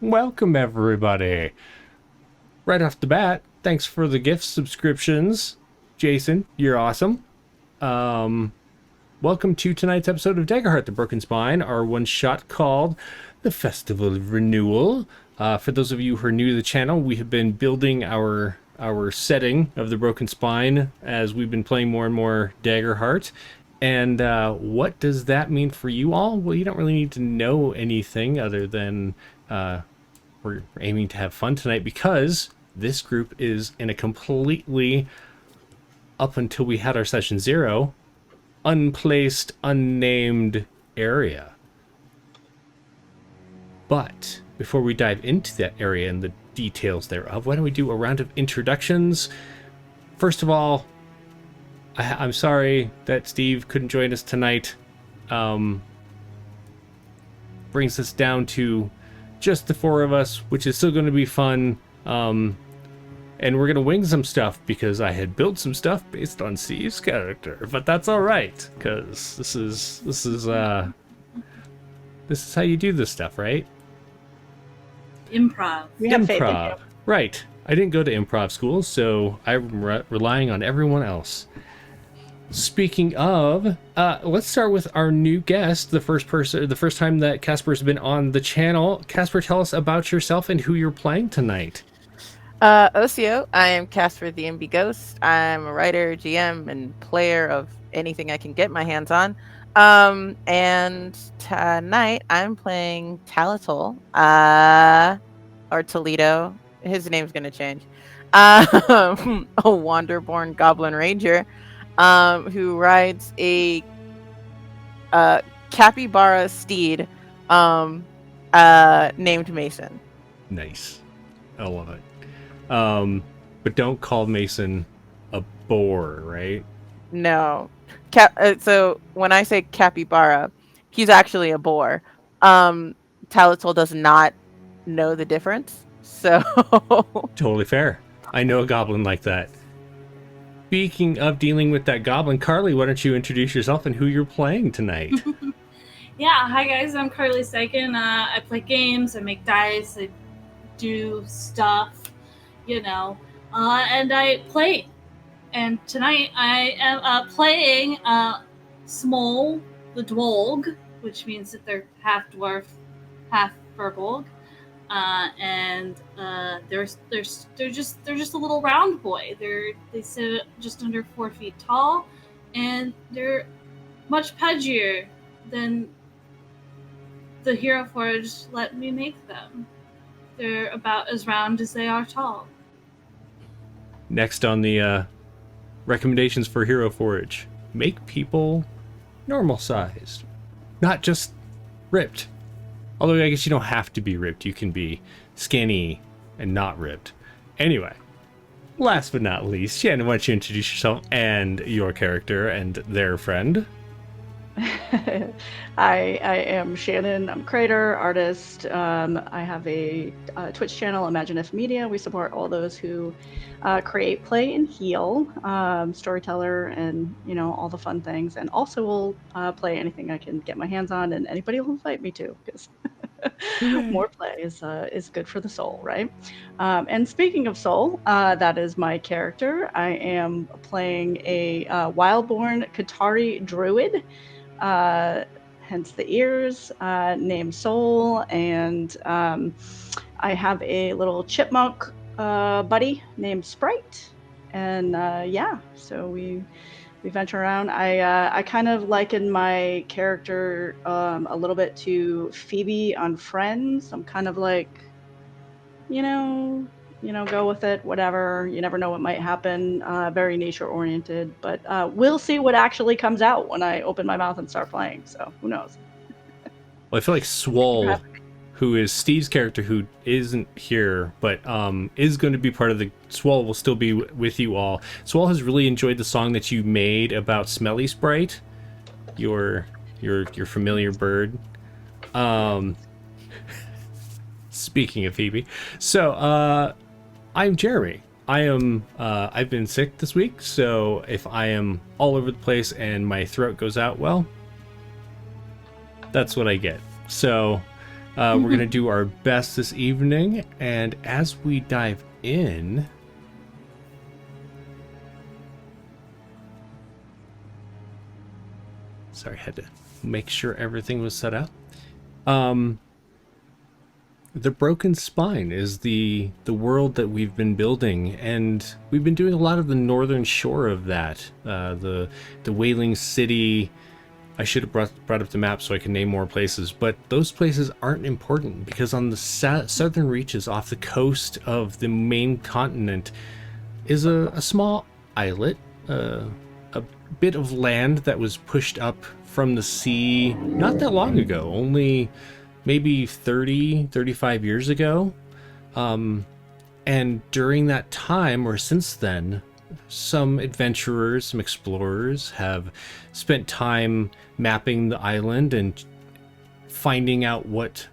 Welcome, everybody. Right off the bat, thanks for the gift subscriptions. Jason, you're awesome. Welcome to tonight's episode of Daggerheart, the Broken Spine, our one-shot called the Festival of Renewal. For those of you who are new to the channel, we have been building our setting of the Broken Spine as we've been playing more and more Daggerheart. And what does that mean for you all? Well, you don't really need to know anything other than we're aiming to have fun tonight because this group is in a completely, up until we had our session 0, unplaced, unnamed area. But before we dive into that area and the details thereof, why don't we do a round of introductions? First of all, I'm sorry that Steve couldn't join us tonight. Brings us down to just the 4 of us, which is still going to be fun. And we're going to wing some stuff because I had built some stuff based on Steve's character, but that's all right because this is how you do this stuff, right? Improv. We have faith in Improv, you. right? I didn't go to improv school, so I'm relying on everyone else. Speaking of, let's start with our new guest, the first time that Casper's been on the channel. Casper, tell us about yourself and who you're playing tonight. Osio, I am Casper the MB Ghost. I'm a writer, GM, and player of anything I can get my hands on. And tonight I'm playing Talatol, or Toledo. His name's gonna change. A Wanderborn Goblin Ranger, who rides a capybara steed, named Mason. Nice. I love it. But don't call Mason a boar, right? No. So when I say capybara, he's actually a boar. Talatol does not know the difference. So Totally fair. I know a goblin like that. Speaking of dealing with that goblin, Carly, why don't you introduce yourself and who you're playing tonight? Yeah, hi guys, I'm Carly Seiken. I play games, I make dice, I do stuff, and I play. And tonight I am playing Smol, the Dwolg, which means that they're half dwarf, half furbolg. And they're just a little round boy. They sit just under 4 feet tall, and they're much pudgier than the Hero Forge let me make them. They're about as round as they are tall. Next on the recommendations for Hero Forge: make people normal sized, not just ripped. Although I guess you don't have to be ripped. You can be skinny and not ripped. Anyway, last but not least, Shannon, why don't you introduce yourself and your character and their friend? I am Shannon. I'm a creator, artist. I have a Twitch channel, Imagine If Media. We support all those who create, play, and heal, storyteller, and all the fun things. And also will play anything I can get my hands on, and anybody will invite me to, because more play is good for the soul, right? And speaking of soul, that is my character. I am playing a Wildborn Qatari druid. Hence the ears, named Soul, and I have a little chipmunk buddy named Sprite, and so we venture around. I kind of liken my character a little bit to Phoebe on Friends. I'm kind of like, go with it, whatever. You never know what might happen. Very nature oriented, but we'll see what actually comes out when I open my mouth and start playing. So who knows? Well, I feel like Swole, who is Steve's character, who isn't here, but is going to be part of the... Swole will still be with you all. Swole has really enjoyed the song that you made about Smelly Sprite, your familiar bird. Speaking of Phoebe, so I'm Jeremy. I've been sick this week, so if I am all over the place and my throat goes out, well, that's what I get. So We're going to do our best this evening, and as we dive in... Sorry, I had to make sure everything was set up. The Broken Spine is the world that we've been building, and we've been doing a lot of the northern shore of that. The Whaling City. I should have brought up the map so I can name more places, but those places aren't important because on the southern reaches off the coast of the main continent is a small islet, a bit of land that was pushed up from the sea not that long ago, only maybe 35 years ago. And during that time, or since then, some adventurers, some explorers have spent time mapping the island and finding out what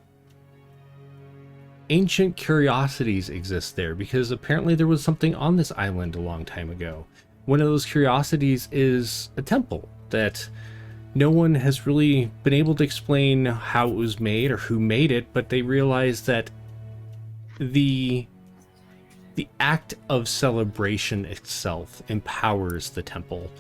ancient curiosities exist there, because apparently there was something on this island a long time ago. One of those curiosities is a temple that no one has really been able to explain how it was made or who made it, but they realized that the act of celebration itself empowers the temple.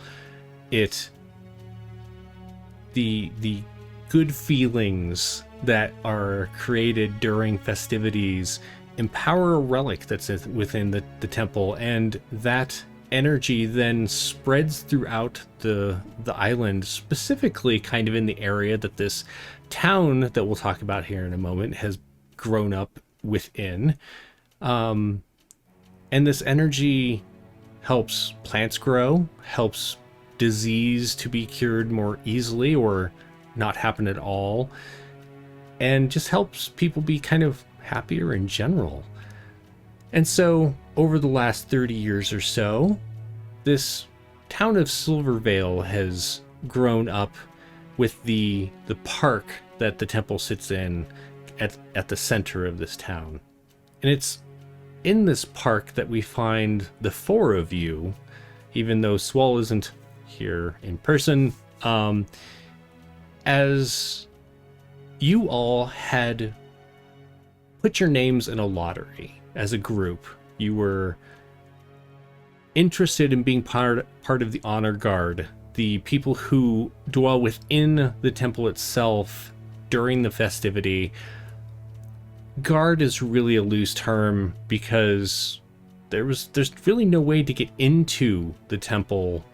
The good feelings that are created during festivities empower a relic that's within the temple, and that energy then spreads throughout the island, specifically kind of in the area that this town that we'll talk about here in a moment has grown up within. And this energy helps plants grow, helps disease to be cured more easily or not happen at all, and just helps people be kind of happier in general. And so, over the last 30 years or so, this town of Silverveil has grown up with the park that the temple sits in at the center of this town. And it's in this park that we find the four of you, even though Swall isn't here in person, as you all had put your names in a lottery as a group. You were interested in being part of the honor guard, the people who dwell within the temple itself during the festivity. Guard is really a loose term because there's really no way to get into the temple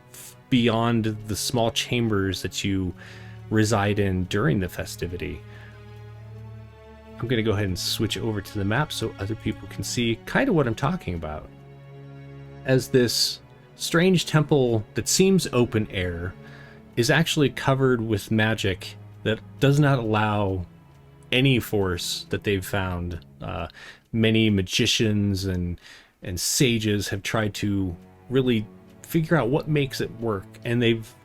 beyond the small chambers that you reside in during the festivity. I'm going to go ahead and switch over to the map so other people can see kind of what I'm talking about. As this strange temple that seems open air is actually covered with magic that does not allow any force that they've found. Many magicians and sages have tried to really figure out what makes it work, and they've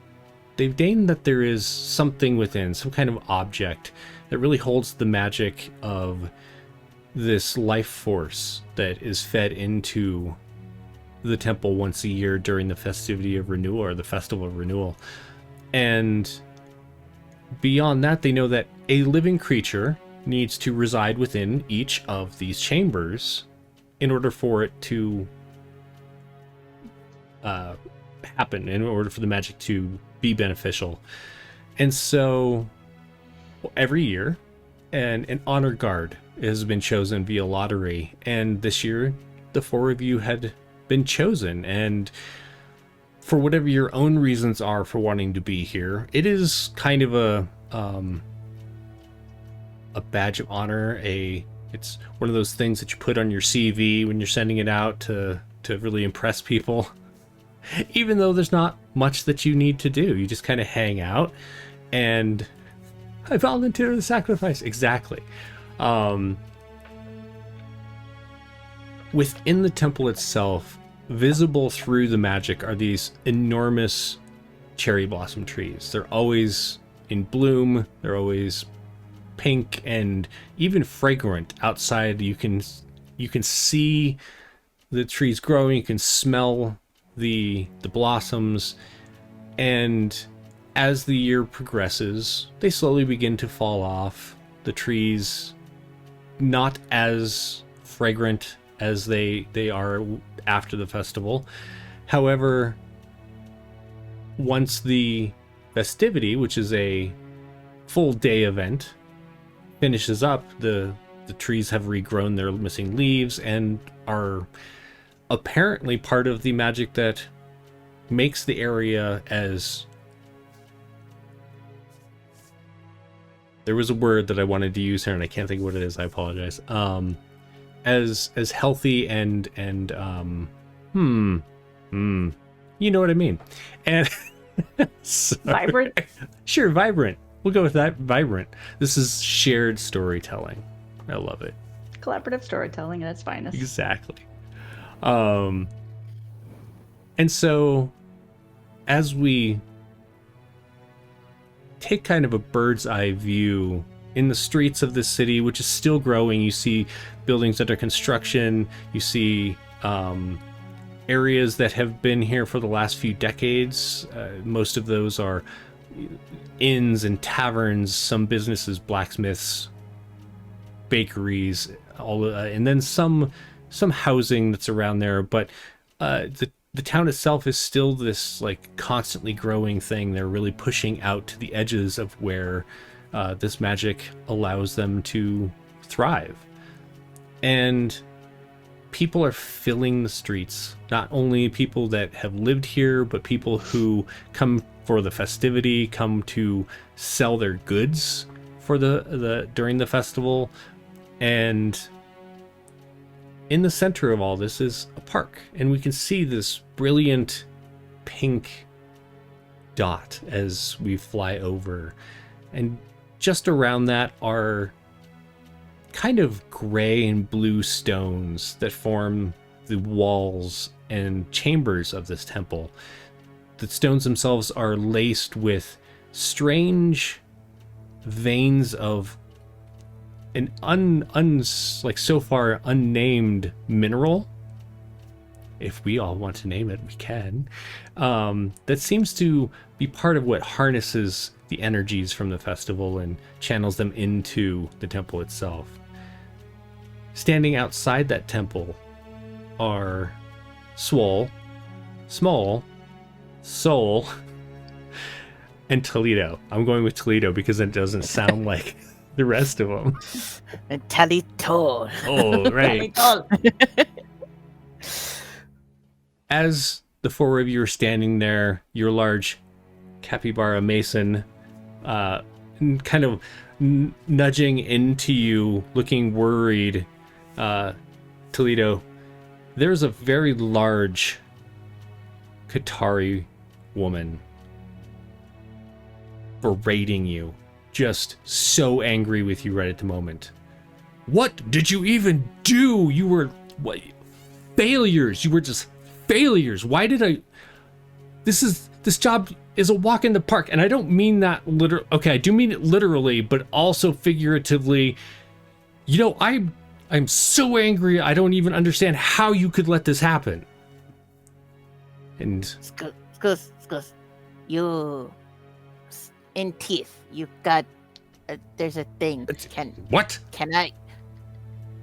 deigned that there is something within, some kind of object that really holds the magic of this life force that is fed into the temple once a year during the festivity of renewal, or the Festival of Renewal. And beyond that, they know that a living creature needs to reside within each of these chambers in order for it to happen, in order for the magic to be beneficial. And so every year an honor guard has been chosen via lottery, and this year the four of you had been chosen, and for whatever your own reasons are for wanting to be here, it is kind of a badge of honor. It's one of those things that you put on your CV when you're sending it out to really impress people. Even though there's not much that you need to do, you just kind of hang out and I volunteer the sacrifice. Exactly. Within the temple itself, visible through the magic, are these enormous cherry blossom trees. They're always in bloom. They're always pink and even fragrant. Outside, you can see the trees growing. You can smell the blossoms, and as the year progresses, they slowly begin to fall off. The trees not as fragrant as they are after the festival. However, once the festivity, which is a full day event, finishes up, the trees have regrown their missing leaves and are apparently part of the magic that makes the area as... There was a word that I wanted to use here and I can't think of what it is. I apologize. As healthy and you know what I mean. And Vibrant? Sure, vibrant. We'll go with that. Vibrant. This is shared storytelling. I love it. Collaborative storytelling at its finest. Exactly. And so as we take kind of a bird's eye view in the streets of this city, which is still growing, you see buildings under construction, you see areas that have been here for the last few decades. Most of those are inns and taverns, some businesses, blacksmiths, bakeries, and then some housing that's around there. But the town itself is still this like constantly growing thing. They're really pushing out to the edges of where this magic allows them to thrive. And people are filling the streets. Not only people that have lived here, but people who come for the festivity, come to sell their goods for the during the festival. And in the center of all this is a park, and we can see this brilliant pink dot as we fly over. And just around that are kind of gray and blue stones that form the walls and chambers of this temple. The stones themselves are laced with strange veins of an like so far unnamed mineral. If we all want to name it, we can. That seems to be part of what harnesses the energies from the festival and channels them into the temple itself. Standing outside that temple are Swole, Small, Soul, and Toledo. I'm going with Toledo because it doesn't sound like the rest of them. And Talito. Oh, right. As the four of you are standing there, your large capybara mason kind of nudging into you, looking worried, Toledo, there's a very large Qatari woman berating you, just so angry with you right at the moment. What did you even do? You were failures. You were just failures. Why did I... This job is a walk in the park, and I don't mean that literally. Okay, I do mean it literally, but also figuratively. You know, I'm so angry. I don't even understand how you could let this happen. And Scus. You in teeth. You've got. There's a thing. What? Can I?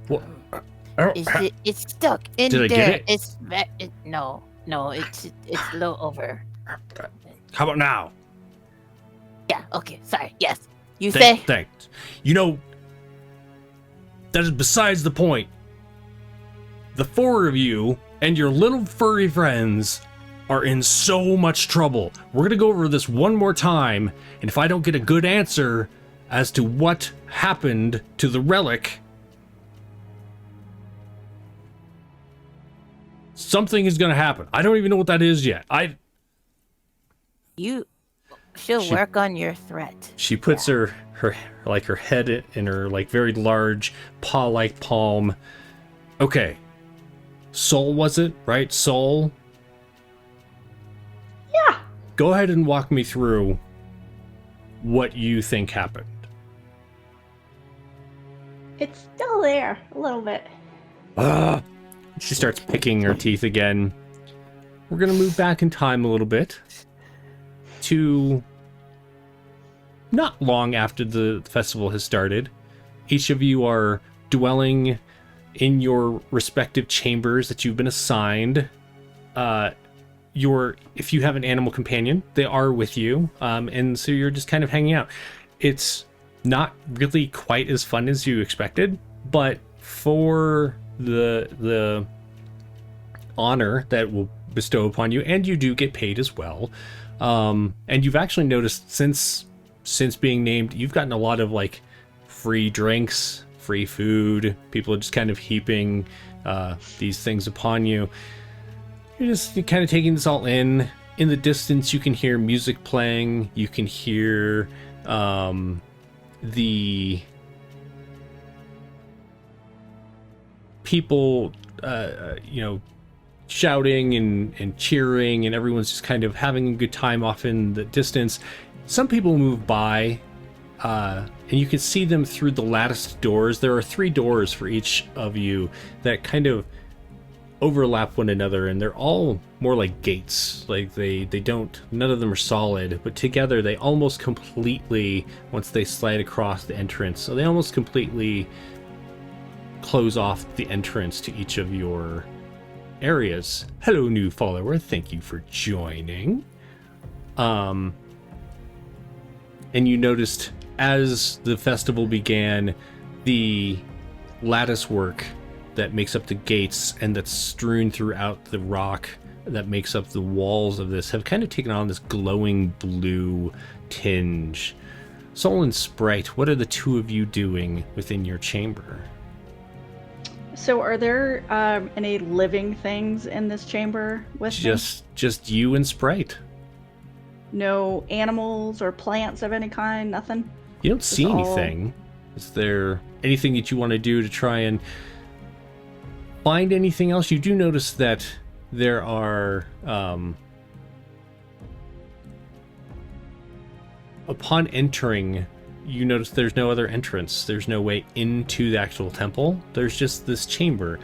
What? It's stuck in Did I there. get it? It's no. It's a little over. How about now? Yeah. Okay. Sorry. Yes. You say. Thanks. You know, that is besides the point. The four of you and your little furry friends are in so much trouble. We're gonna go over this one more time, and if I don't get a good answer as to what happened to the relic, something is gonna happen. I don't even know what that is yet. She'll work on your threat. She puts her head in her like very large paw-like palm. Okay. Soul, was it? Right? Soul? Yeah. Go ahead and walk me through what you think happened. It's still there, a little bit. She starts picking her teeth again. We're going to move back in time a little bit to not long after the festival has started. Each of you are dwelling in your respective chambers that you've been assigned. If you have an animal companion, they are with you, and so you're just kind of hanging out. It's not really quite as fun as you expected, but for the honor that will bestow upon you, and you do get paid as well. And you've actually noticed since being named, you've gotten a lot of like free drinks, free food. People are just kind of heaping these things upon you. You're kind of taking this all in. In the distance, you can hear music playing. You can hear the people, shouting and cheering, and everyone's just kind of having a good time off in the distance. Some people move by, and you can see them through the latticed doors. There are 3 doors for each of you that kind of overlap one another, and they're all more like gates. Like none of them are solid, but together they almost completely, once they slide across the entrance, so they almost completely close off the entrance to each of your areas. Hello, new follower. Thank you for joining. And you noticed as the festival began, the lattice work that makes up the gates and that's strewn throughout the rock that makes up the walls of this have kind of taken on this glowing blue tinge. Soul and Sprite, what are the 2 of you doing within your chamber? So are there any living things in this chamber with me? Just you and Sprite. No animals or plants of any kind? Nothing? You don't see anything. Is there anything that you want to do to try and find anything else? You do notice that there are, upon entering, you notice there's no other entrance. There's no way into the actual temple. There's just this chamber.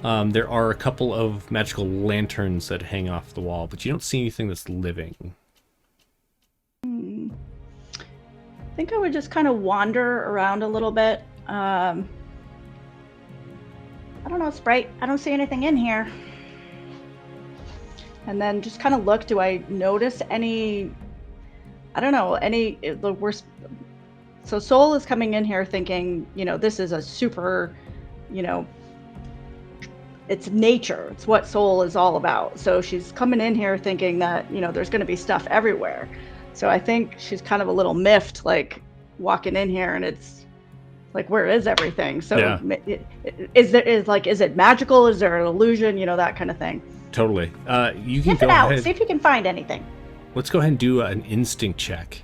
There are a couple of magical lanterns that hang off the wall, but you don't see anything that's living. I think I would just kind of wander around a little bit. I don't know, Sprite. I don't see anything in here. And then just kind of look. Do I notice any? I don't know. The worst. So Soul is coming in here thinking, this is a super, it's nature. It's what Soul is all about. So she's coming in here thinking that, there's going to be stuff everywhere. So I think she's kind of a little miffed, like walking in here, and it's like, where is everything? So yeah. Is it magical? Is there an illusion? That kind of thing. Totally. You can go ahead. See if you can find anything. Let's go ahead and do an instinct check.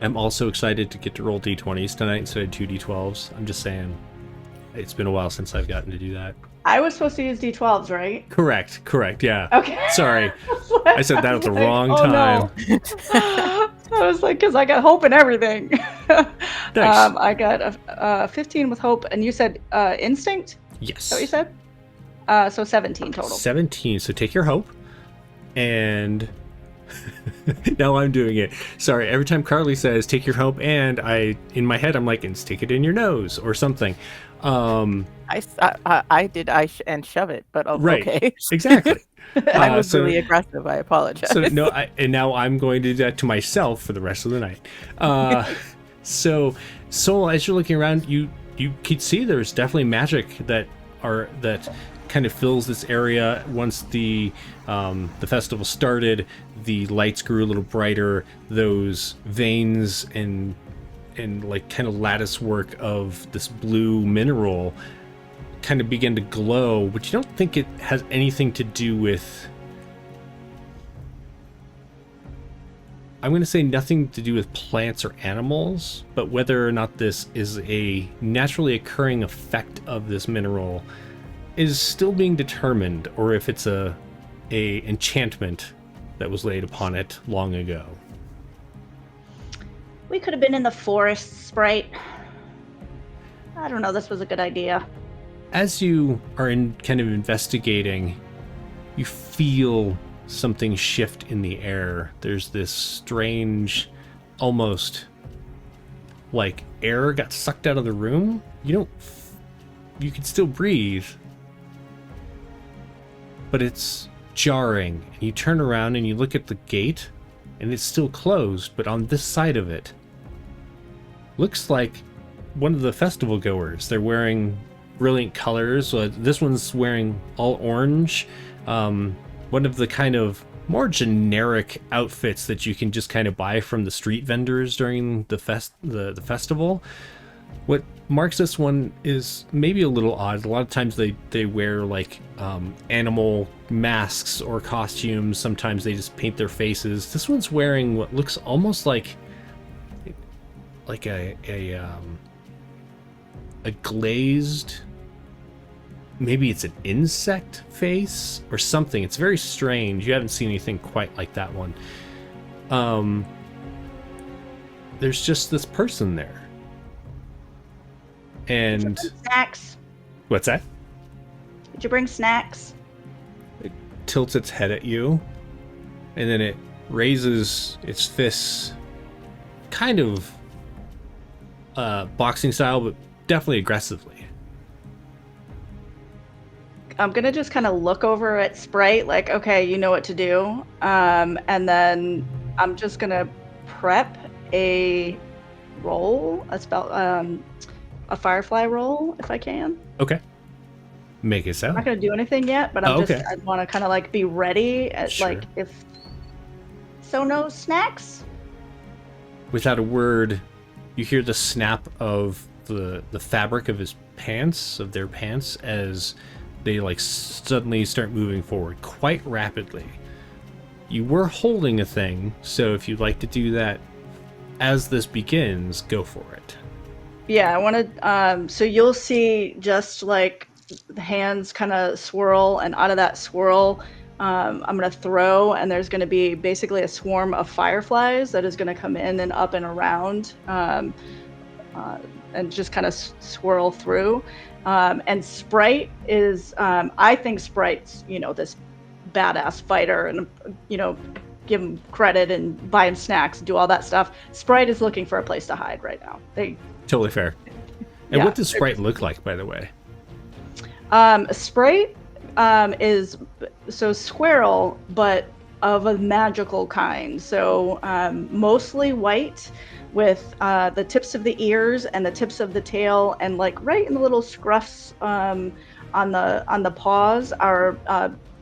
I'm also excited to get to roll d20s tonight instead of 2 d12s. I'm just saying, it's been a while since I've gotten to do that. I was supposed to use d12s, right? Correct, yeah. Okay. Sorry. I said that at the wrong time. No. I was like, because I got hope and everything. Nice. I got a 15 with hope, and you said instinct? Yes. Is that what you said? So 17 total. 17. So take your hope, and now I'm doing it. Sorry, every time Carly says take your hope, and in my head I'm like, and stick it in your nose or something. I did and shove it, but right. Okay. Exactly. I was really aggressive. I apologize. So no, and now I'm going to do that to myself for the rest of the night. So Soul, as you're looking around, you can see there's definitely magic that kind of fills this area. Once the festival started, the lights grew a little brighter. Those veins and like kind of lattice work of this blue mineral kind of begin to glow, but you don't think it has anything to do with, I'm going to say nothing to do with plants or animals, but whether or not this is a naturally occurring effect of this mineral is still being determined, or if it's a enchantment that was laid upon it long ago. We could have been in the forest, Sprite. I don't know, this was a good idea. As you are kind of investigating, you feel something shift in the air. There's this strange, almost like air got sucked out of the room. You can still breathe, but it's jarring. And you turn around and you look at the gate, and it's still closed, but on this side of it, looks like one of the festival goers. They're wearing brilliant colors. This one's wearing all orange. One of the kind of more generic outfits that you can just kind of buy from the street vendors during the festival. What marks this one is maybe a little odd. A lot of times they wear like animal masks or costumes. Sometimes they just paint their faces. This one's wearing what looks almost like a glazed, maybe it's an insect face or something. It's very strange. You haven't seen anything quite like that one. There's just this person there. And snacks. What's that? Did you bring snacks? It tilts its head at you, and then it raises its fists, kind of boxing style, but definitely aggressively. I'm gonna just kind of look over at Sprite, like, okay, you know what to do. And then I'm just gonna prep a roll, a firefly roll, if I can. Okay. Make it so. I'm not gonna do anything yet, but I want to kind of like be ready at like if. So no snacks. Without a word, you hear the snap of the fabric of their pants, as they like suddenly start moving forward quite rapidly. You were holding a thing, so if you'd like to do that as this begins, go for it. Yeah, I want to. So you'll see just like the hands kind of swirl, and out of that swirl, I'm going to throw, and there's going to be basically a swarm of fireflies that is going to come in and up and around, and just kind of swirl through. And Sprite is, I think Sprite's, this badass fighter, and, give him credit and buy him snacks, do all that stuff. Sprite is looking for a place to hide right now. Totally fair. And what does Sprite look like, by the way? Sprite is squirrel, but of a magical kind. So mostly white, with the tips of the ears and the tips of the tail, and like right in the little scruffs on the paws are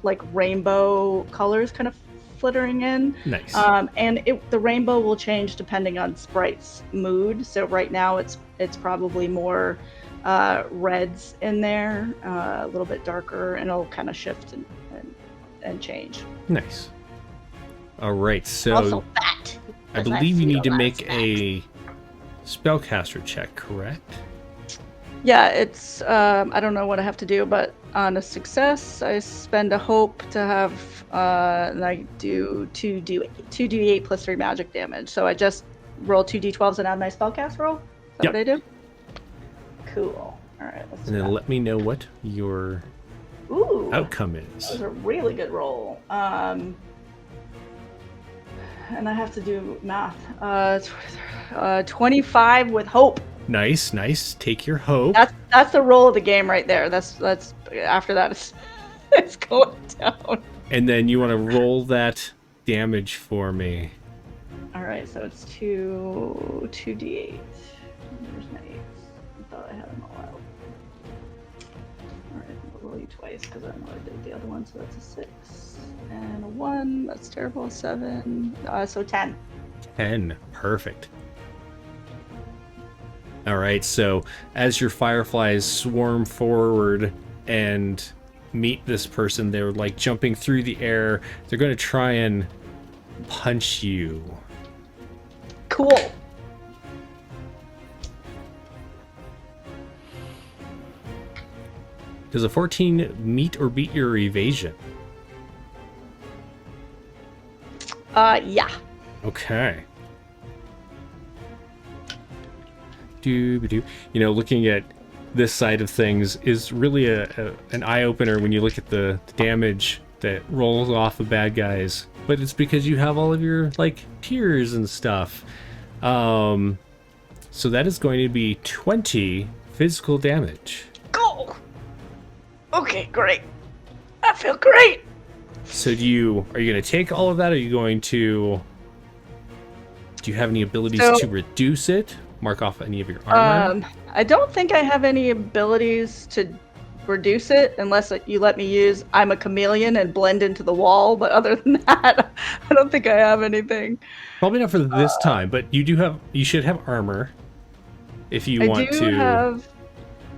like rainbow colors kind of flittering in. Nice. And the rainbow will change depending on Sprite's mood. So right now it's probably more reds in there, a little bit darker, and it'll kind of shift and change. Nice. All right, so also fat. I believe you need to make a spellcaster check, correct? Yeah, it's I don't know what I have to do, but on a success, I spend a hope to have and I do 2d8 plus 3 magic damage. So I just roll 2d12s and add my spellcast roll. Is that what I do? Cool. All right. And then let me know what your outcome is. That was a really good roll. And I have to do math. 25 with hope. Nice. Take your hope. That's the roll of the game right there. That's after that it's going down. And then you want to roll that damage for me. All right, so it's 2d8. Where's my 8s? I thought I had them all out. All right, I'll roll you twice because I don't know I did the other one. So that's a 6 and a 1. That's terrible. 7. So 10. 10. Perfect. All right, so as your fireflies swarm forward and meet this person, they're like jumping through the air. They're going to try and punch you. Cool. Does a 14 meet or beat your evasion? Yeah. Okay. Looking at this side of things is really an eye-opener when you look at the damage that rolls off of bad guys, but it's because you have all of your like tiers and stuff. So that is going to be 20 physical damage. Go. Okay, great. I feel great. So are you going to take all of that? Or are you going to? Do you have any abilities to reduce it? Mark off any of your armor? I don't think I have any abilities to reduce it unless you let me use I'm a chameleon and blend into the wall, but other than that, I don't think I have anything. Probably not for this time, but you should have armor if you want to.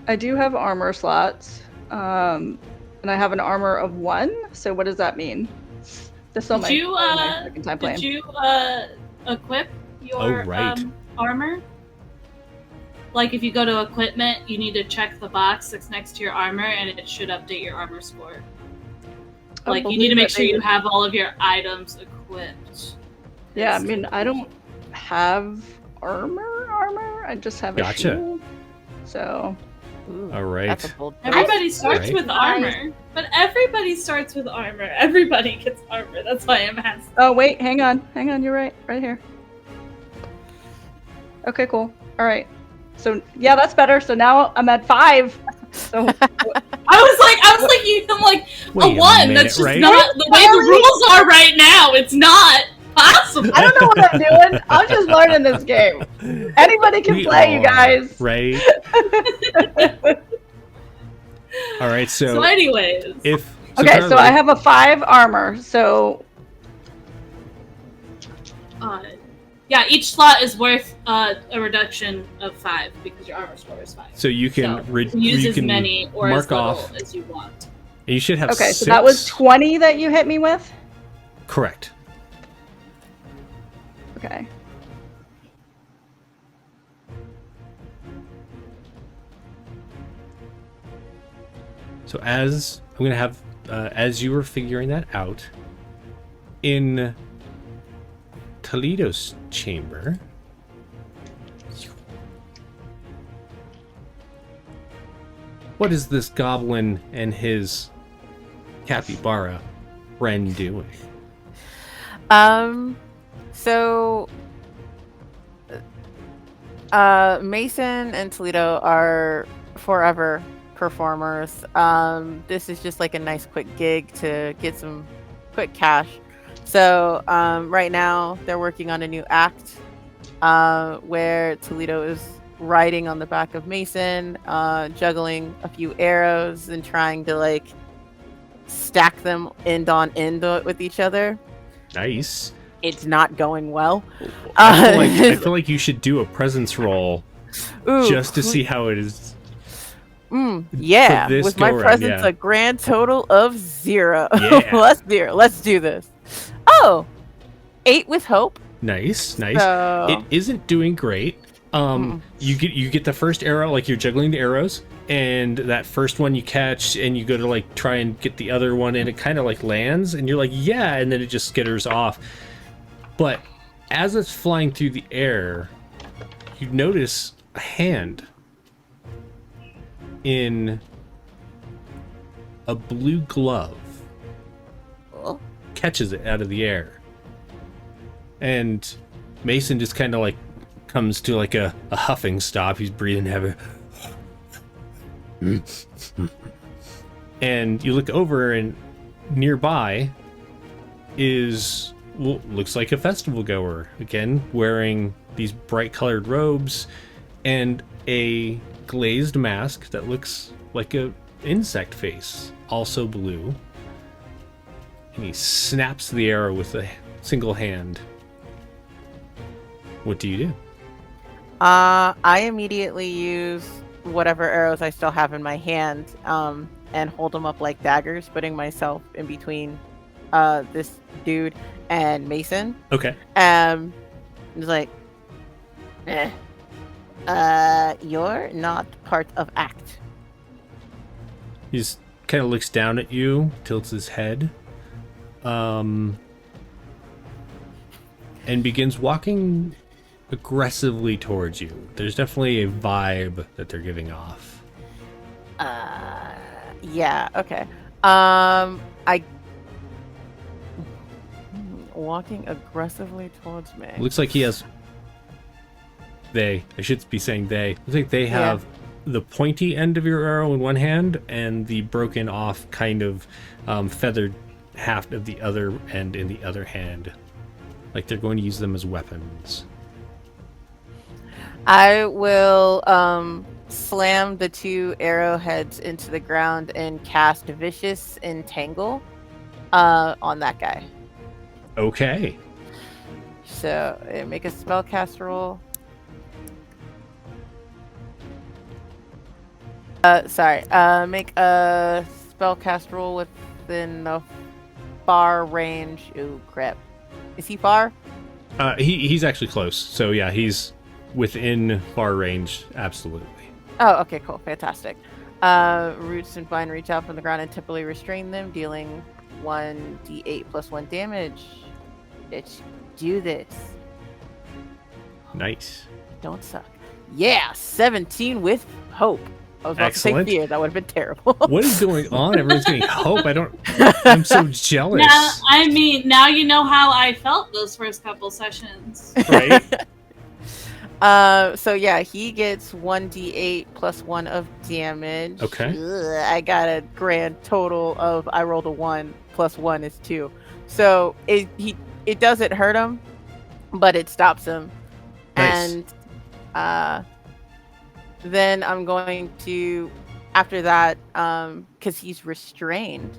I do have armor slots. And I have an armor of 1, so what does that mean? This on Did you equip your armor? Like if you go to equipment, you need to check the box that's next to your armor, and it should update your armor score. Like you need to make sure you have all of your items equipped. Yeah, I mean I don't have armor. I just have a shield. So. Ooh, all right. Everybody starts with armor, but everybody starts with armor. Everybody gets armor. That's why I'm asking. Oh wait, hang on. You're right here. Okay, cool. All right. So yeah, that's better. So now I'm at 5. So I was like, I'm like wait a 1. That's just not the way the rules are right now. It's not possible. I don't know what I'm doing. I'm just learning this game. Anybody can play, you guys. Right. All right. So anyways, so I have a 5 armor. So. Yeah, each slot is worth a reduction of 5 because your armor score is 5. So you can use as many or mark as little off as you want. And you should have 6. So that was 20 that you hit me with? Correct. Okay. So as I'm going to have, as you were figuring that out, in Toledo's chamber, what is this goblin and his capybara friend doing? So Mason and Toledo are forever performers. This is just like a nice quick gig to get some quick cash. So right now they're working on a new act where Toledo is riding on the back of Mason, juggling a few arrows and trying to like stack them end on end with each other. Nice. It's not going well. I feel like you should do a presence roll just to see how it is. Yeah, with my presence a grand total of 0. Yeah. Let's do this. Oh, 8 with hope. Nice. So... It isn't doing great. You get the first arrow, like you're juggling the arrows, and that first one you catch, and you go to like try and get the other one, and it kind of like lands, and you're like, yeah, and then it just skitters off. But as it's flying through the air, you notice a hand in a blue glove catches it out of the air, and Mason just kind of like comes to like a huffing stop. He's breathing heavy, and you look over, and nearby is looks like a festival goer again, wearing these bright colored robes and a glazed mask that looks like a insect face, also blue. And he snaps the arrow with a single hand. What do you do? I immediately use whatever arrows I still have in my hand and hold them up like daggers, putting myself in between this dude and Mason. Okay. He's like, you're not part of act. He just kind of looks down at you, tilts his head, and begins walking aggressively towards you. There's definitely a vibe that they're giving off. Yeah, okay. I walking aggressively towards me. Looks like he has... I should be saying they. Looks like they have the pointy end of your arrow in one hand and the broken off kind of feathered haft of the other end in the other hand. Like they're going to use them as weapons. I will slam the 2 arrowheads into the ground and cast Vicious Entangle on that guy. Okay. So make a spellcast roll. Make a spellcast roll within the far range. Ooh, crap. Is he far? He's actually close. So yeah, he's within far range. Absolutely. Oh, okay, cool. Fantastic. Roots and vine reach out from the ground and typically restrain them, dealing 1d8 plus 1 damage. Let's do this. Nice. Don't suck. Yeah, 17 with hope. I was about to say fear. That would have been terrible. What is going on? Everyone's getting hope. I'm so jealous. Now you know how I felt those first couple sessions. Right? So yeah, he gets 1d8 plus 1 of damage. Okay. I got a grand total of, I rolled a 1 plus 1 is 2. So it doesn't hurt him, but it stops him. Nice. And then I'm going to, after that, because he's restrained,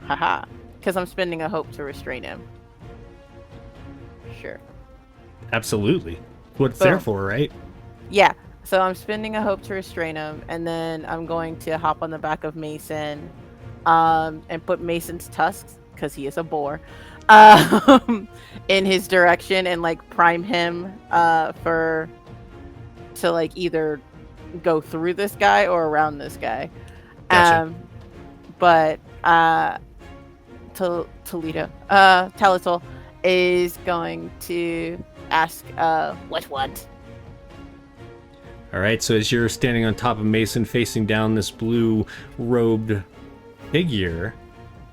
because I'm spending a hope to restrain him. Sure. Absolutely. What it's there for, right? Yeah. So I'm spending a hope to restrain him, and then I'm going to hop on the back of Mason, and put Mason's tusks, because he is a boar, in his direction, and like prime him to like either go through this guy or around this guy. Gotcha. But Talitol is going to ask what? All right, so as you're standing on top of Mason facing down this blue robed figure,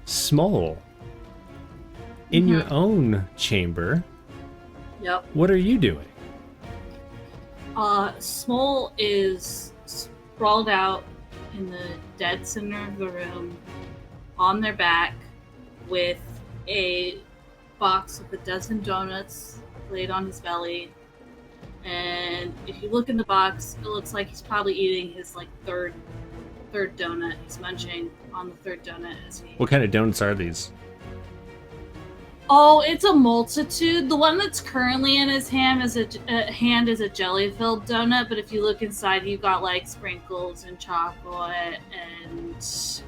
Small, in your own chamber, Yep. what are you doing? Small is sprawled out in the dead center of the room, on their back, with a box with a dozen donuts laid on his belly. And if you look in the box, it looks like he's probably eating his like third donut. He's munching on the third donut as he... What kind of donuts are these? Oh, it's a multitude. The one that's currently in his hand is a jelly-filled donut, but if you look inside, you've got like sprinkles and chocolate and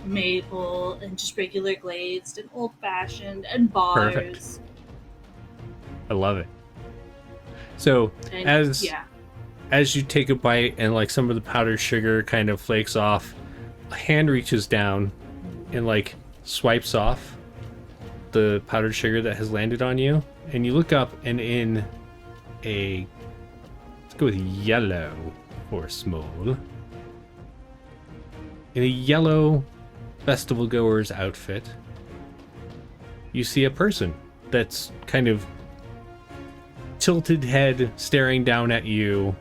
maple and just regular glazed and old-fashioned and bars. Perfect. I love it. So And, as you take a bite and like some of the powdered sugar kind of flakes off, a hand reaches down and like swipes off the powdered sugar that has landed on you, and you look up, and in let's go with yellow for Small. In a yellow festival goer's outfit, you see a person that's kind of tilted head staring down at you,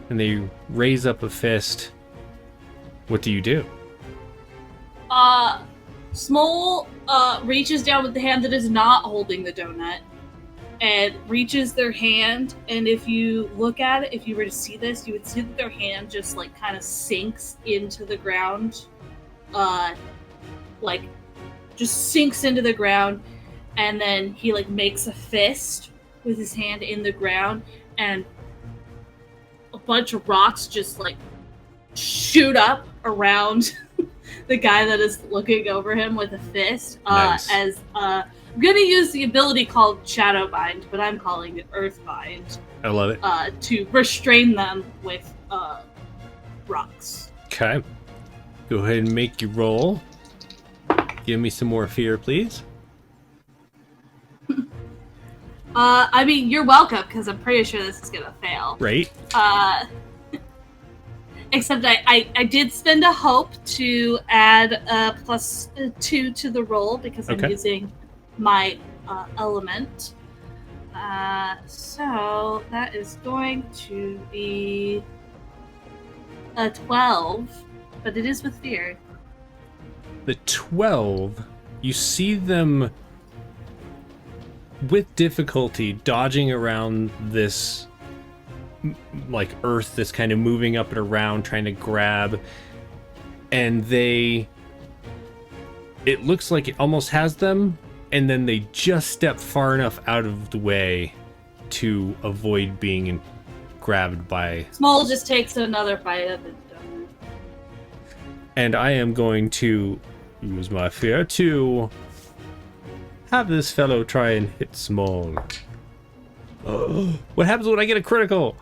and they raise up a fist. What do you do? Small reaches down with the hand that is not holding the donut and reaches their hand, and if you look at it, if you were to see this, you would see that their hand just like kind of sinks into the ground, like just sinks into the ground, and then he like makes a fist with his hand in the ground, and a bunch of rocks just like shoot up around the guy that is looking over him with a fist. Nice. As I'm gonna use the ability called Shadowbind, but I'm calling it Earthbind. I love it. To restrain them with rocks. Okay. Go ahead and make your roll. Give me some more fear, please. I mean, you're welcome, because I'm pretty sure this is gonna fail. Right. Except I did spend a hope to add +2 to the roll, because I'm Okay. using my element. So that is going to be a 12, but it is with fear. The 12, you see them with difficulty dodging around this like earth that's kind of moving up and around trying to grab, and it looks like it almost has them, and then they just step far enough out of the way to avoid being grabbed by... Small just takes another bite of it. And I am going to use my fear to have this fellow try and hit Small. What happens when I get a critical?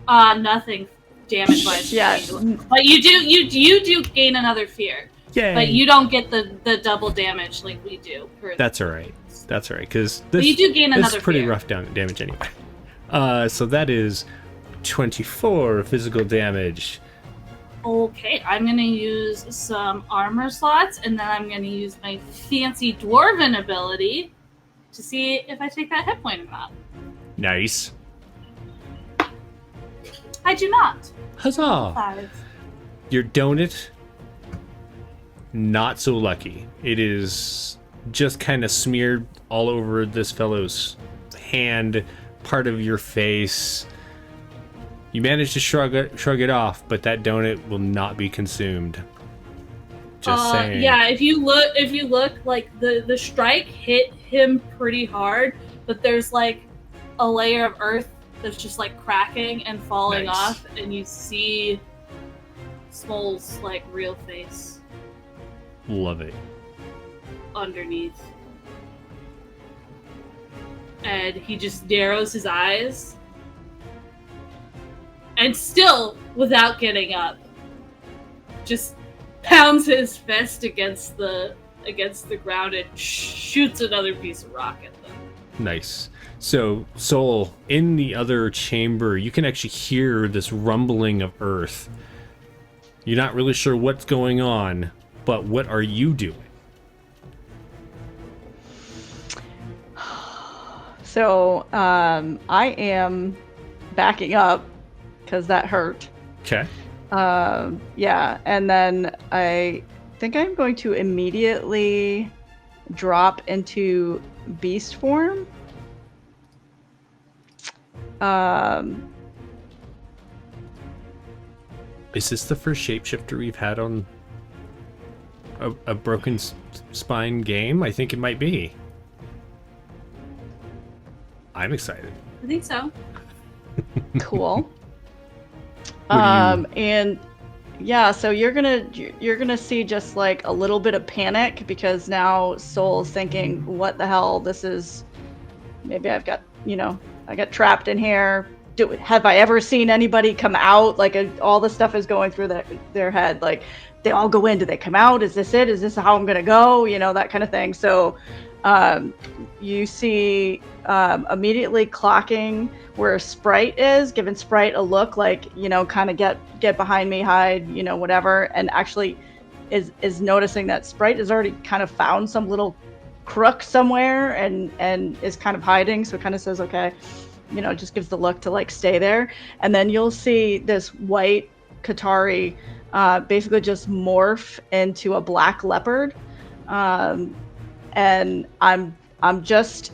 Nothing damage-wise. Yeah. But you do gain another fear. Yay. But you don't get the double damage like we do. That's all right. That's all right, because But you do gain this another is pretty fear. rough damage anyway. So that is 24 physical damage. Okay, I'm gonna use some armor slots, and then I'm gonna use my fancy dwarven ability to see if I take that hit point or not. Nice. I do not. Huzzah! 5. Your donut, not so lucky. It is just kind of smeared all over this fellow's hand, part of your face. You manage to shrug it off, but that donut will not be consumed. Just saying. Yeah, if you look, like the strike hit him pretty hard, but there's like a layer of earth that's just like cracking and falling Nice. off, and you see Smol's like real face Love it. underneath. And he just narrows his eyes. And still, without getting up, just pounds his fist against the ground and shoots another piece of rock at them. Nice. So, Soul, in the other chamber, you can actually hear this rumbling of earth. You're not really sure what's going on, but what are you doing? So I am backing up because that hurt. Okay. Yeah, and then I think I'm going to immediately drop into beast form. Is this the first shapeshifter we've had on a Broken Spine game? I think it might be. I'm excited. I think so. Cool. What do And yeah, so you're gonna see just like a little bit of panic because now Soul's thinking, what the hell? This is maybe I got trapped in here. Have I ever seen anybody come out? Like all the stuff is going through their head. Like they all go in. Do they come out? Is this it? Is this how I'm gonna go? That kind of thing. So you see immediately clocking where Sprite is, giving Sprite a look like, kind of get behind me, hide, whatever, and actually is noticing that Sprite has already kind of found some little crook somewhere and is kind of hiding. So it kind of says, okay, just gives the look to like stay there. And then you'll see this white Qatari basically just morph into a black leopard. And I'm just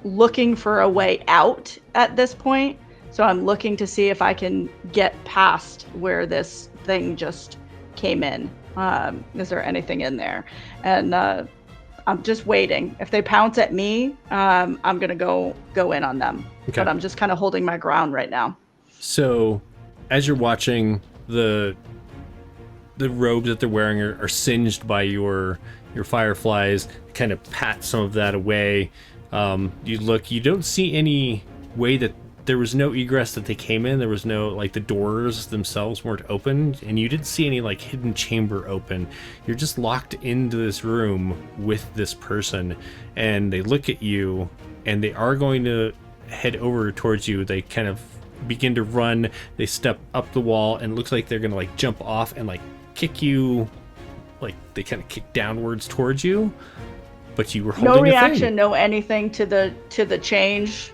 looking for a way out at this point. So I'm looking to see if I can get past where this thing just came in. Is there anything in there? And I'm just waiting. If they pounce at me, I'm gonna go in on them. Okay. But I'm just kind of holding my ground right now. So, as you're watching, the robes that they're wearing are singed by your fireflies. Kind of pat some of that away. You don't see any way that there was no egress that they came in. There was no, like, the doors themselves weren't open, and you didn't see any, like, hidden chamber open. You're just locked into this room with this person, and they look at you, and they are going to head over towards you. They kind of begin to run. They step up the wall, and it looks like they're going to, like, jump off and, like, kick you. Like, they kind of kick downwards towards you. but you were holding No a reaction, thing. no anything to the change.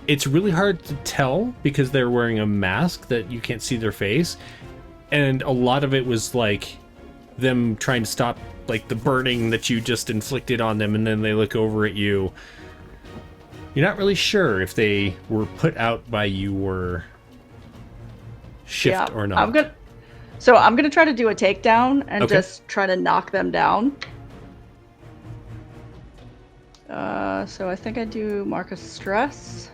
It's really hard to tell because they're wearing a mask that you can't see their face, and a lot of it was like them trying to stop like the burning that you just inflicted on them, and then they look over at you. You're not really sure if they were put out by your shift or not. I'm gonna try to do a takedown and just try to knock them down. So I think I do mark a stress.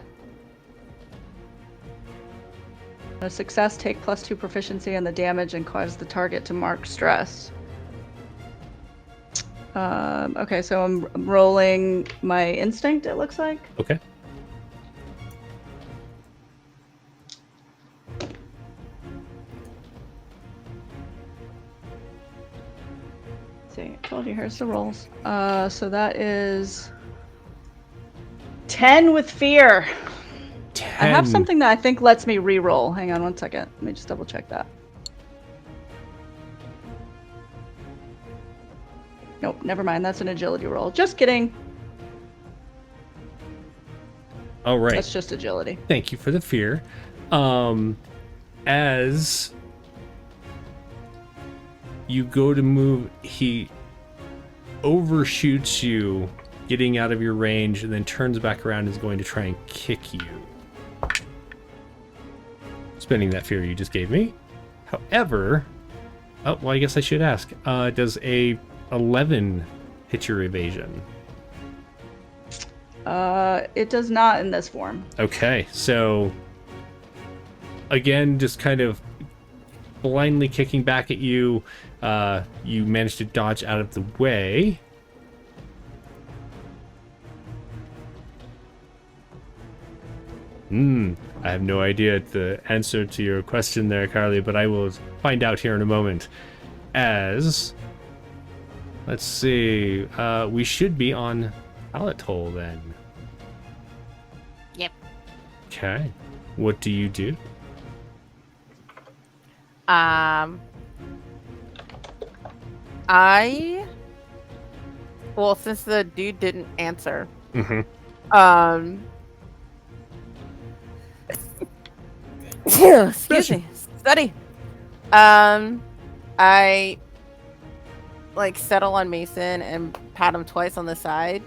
A success, take +2 proficiency on the damage and cause the target to mark stress. Okay, so I'm rolling my instinct, it looks like. Okay. See, I told you, here's the rolls. So that is 10 with fear. 10. I have something that I think lets me re-roll. Hang on one second. Let me just double check that. Nope, never mind. That's an agility roll. Just kidding. All right. That's just agility. Thank you for the fear. As you go to move, he overshoots you, getting out of your range, and then turns back around and is going to try and kick you. Spending that fear you just gave me. However, oh, well, I guess I should ask. Does a 11 hit your evasion? It does not in this form. Okay, so again, just kind of blindly kicking back at you. You managed to dodge out of the way. I have no idea the answer to your question there, Carly, but I will find out here in a moment. As, let's see, we should be on pallet hole then. Yep. Okay. What do you do? Well, since the dude didn't answer, Mm-hmm. excuse me, study. I like settle on Mason and pat him twice on the side,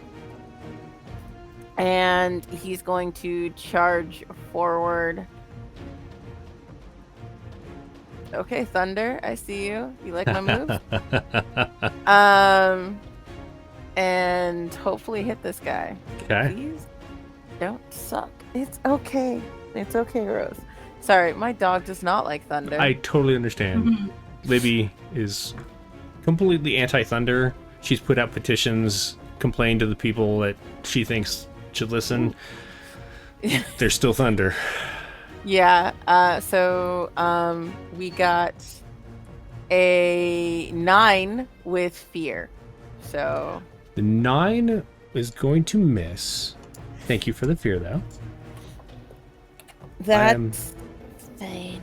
and he's going to charge forward. Okay, Thunder, I see you. You like my move? And hopefully hit this guy. Okay. Please don't suck. It's okay. It's okay, Rose. Sorry, my dog does not like thunder. I totally understand. Libby is completely anti-thunder. She's put out petitions, complained to the people that she thinks should listen. There's still thunder. Yeah, so we got a 9 with fear. So The 9 is going to miss. Thank you for the fear, though. that's fine.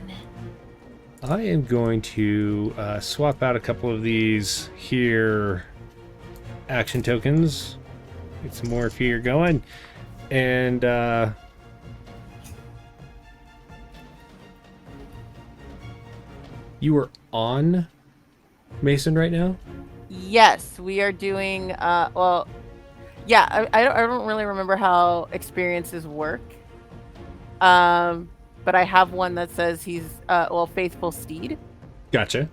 I am going to swap out a couple of these here action tokens. Get some more fear going. And you are on Mason right now? Yes, we are doing well, yeah, I don't really remember how experiences work. But I have one that says he's faithful steed. Gotcha.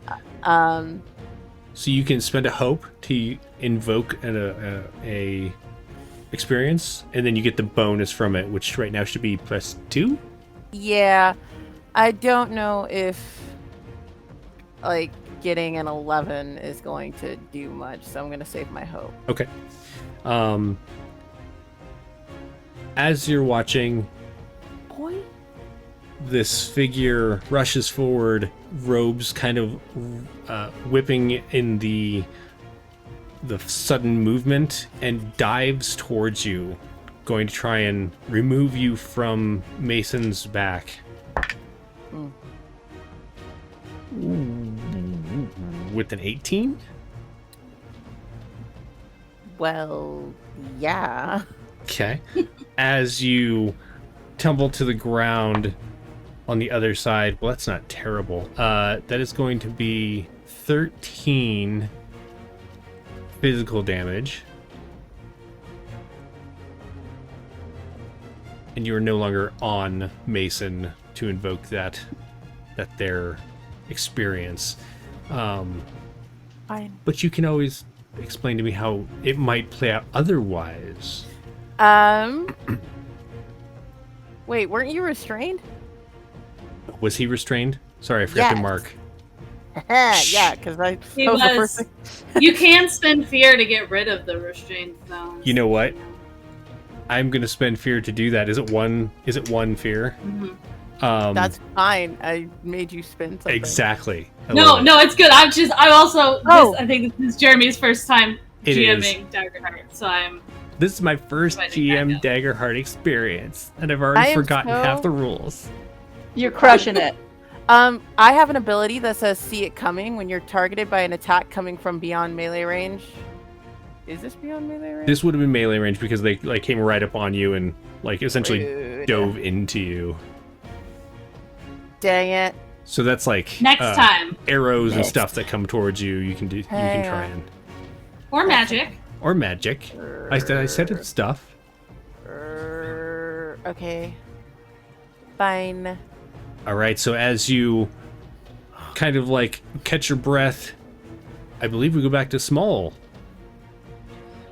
So you can spend a hope to invoke a experience, and then you get the bonus from it, which right now should be +2. Yeah, I don't know if like getting an 11 is going to do much, so I'm gonna save my hope. Okay. As you're watching, Boy. this figure rushes forward, robes kind of whipping in the sudden movement, and dives towards you, going to try and remove you from Mason's back. With an 18? Well, yeah. Okay. As you tumble to the ground on the other side, well, that's not terrible. That is going to be 13 physical damage. And you are no longer on Mason to invoke that their experience. Fine. But you can always explain to me how it might play out otherwise. Wait, weren't you restrained? Was he restrained? Sorry, I forgot to Yes. mark. Yeah, because He that was the was. first thing. You can spend fear to get rid of the restrained zones. You know what? I'm gonna spend fear to do that. Is it one fear? Mhm. That's fine. I made you spend something. Exactly. I No, love it. no, it's good. I also. Oh. I think this is Jeremy's first time It is. GMing Daggerheart, so I'm. This is my first Writing GM back Daggerheart experience, and I've I already am forgotten so- half the rules. You're crushing it. I have an ability that says "See it coming" when you're targeted by an attack coming from beyond melee range. Is this beyond melee range? This would have been melee range because they like came right up on you and like essentially Rude. dove into you. Dang it! So that's like Next time. arrows and Next. stuff that come towards you. You can do. You can try Hang and Or magic. or magic. I said it's stuff. Okay. Fine. All right. So as you kind of like catch your breath, I believe we go back to Small.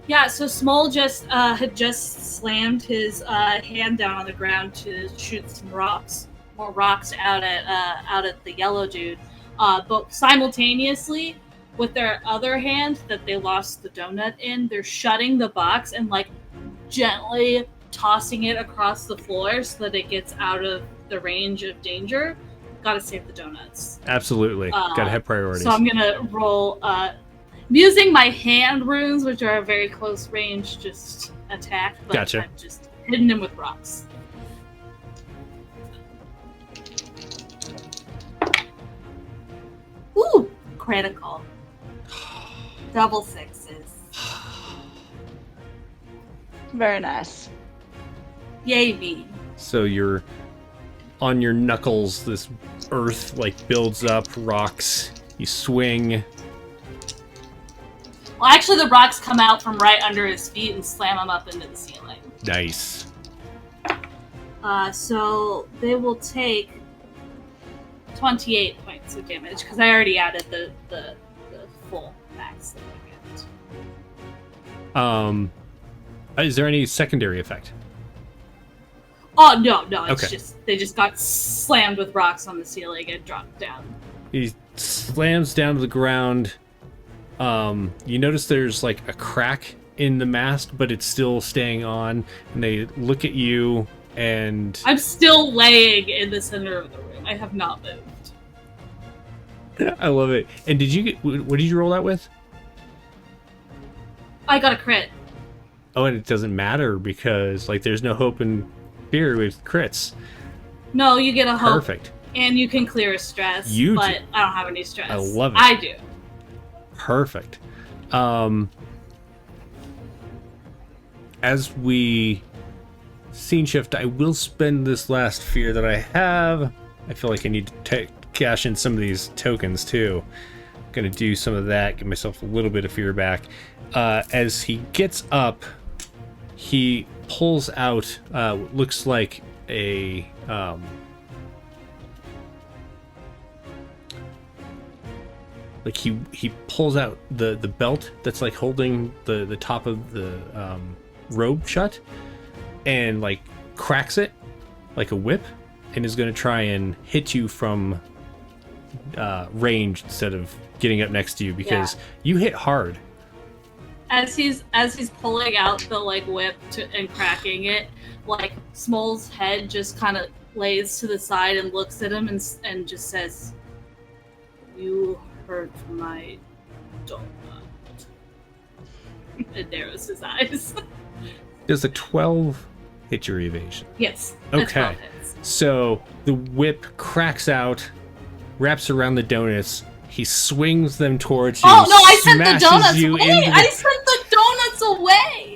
Yeah, so Small just had just slammed his hand down on the ground to shoot some more rocks out at the yellow dude. But simultaneously, with their other hand that they lost the donut in, they're shutting the box and like gently tossing it across the floor so that it gets out of the range of danger. Gotta save the donuts. Absolutely. Gotta have priorities. So I'm gonna roll. I'm using my hand runes, which are a very close range, just attack. But Gotcha. I'm just hitting him with rocks. Ooh, critical. Double sixes. Very nice. Yay me. So you're on your knuckles, this earth like builds up, rocks, you swing. Well, actually, the rocks come out from right under his feet and slam him up into the ceiling. Nice. So they will take 28 points of damage because I already added the full max that I get. Is there any secondary effect? Oh no, it's Okay. just they just got slammed with rocks on the ceiling and dropped down. He slams down to the ground. You notice there's like a crack in the mast, but it's still staying on. And they look at you, and I'm still laying in the center of the room. I have not moved. I love it. And did you get? What did you roll that with? I got a crit. Oh, and it doesn't matter because like there's no hope and fear with crits. No, you get a hope, Perfect. and you can clear a stress. You but do. I don't have any stress. I love it. I do. Perfect. As we scene shift, I will spend this last fear that I have. I feel like I need to cash in some of these tokens too. Gonna do some of that, give myself a little bit of fear back. As he gets up, he pulls out what looks like a like he pulls out the belt that's like holding the top of the robe shut and like cracks it like a whip and is going to try and hit you from range instead of getting up next to you because you hit hard. As he's pulling out the like whip and cracking it, like Small's head just kind of lays to the side and looks at him and just says, "You hurt my donut." And narrows his eyes. Does a 12 hit your evasion? Yes. Okay. That's 12 hits. So the whip cracks out, wraps around the donuts. He swings them towards you. Oh no! I sent the smashes donuts you away. into the- I sent the donuts away.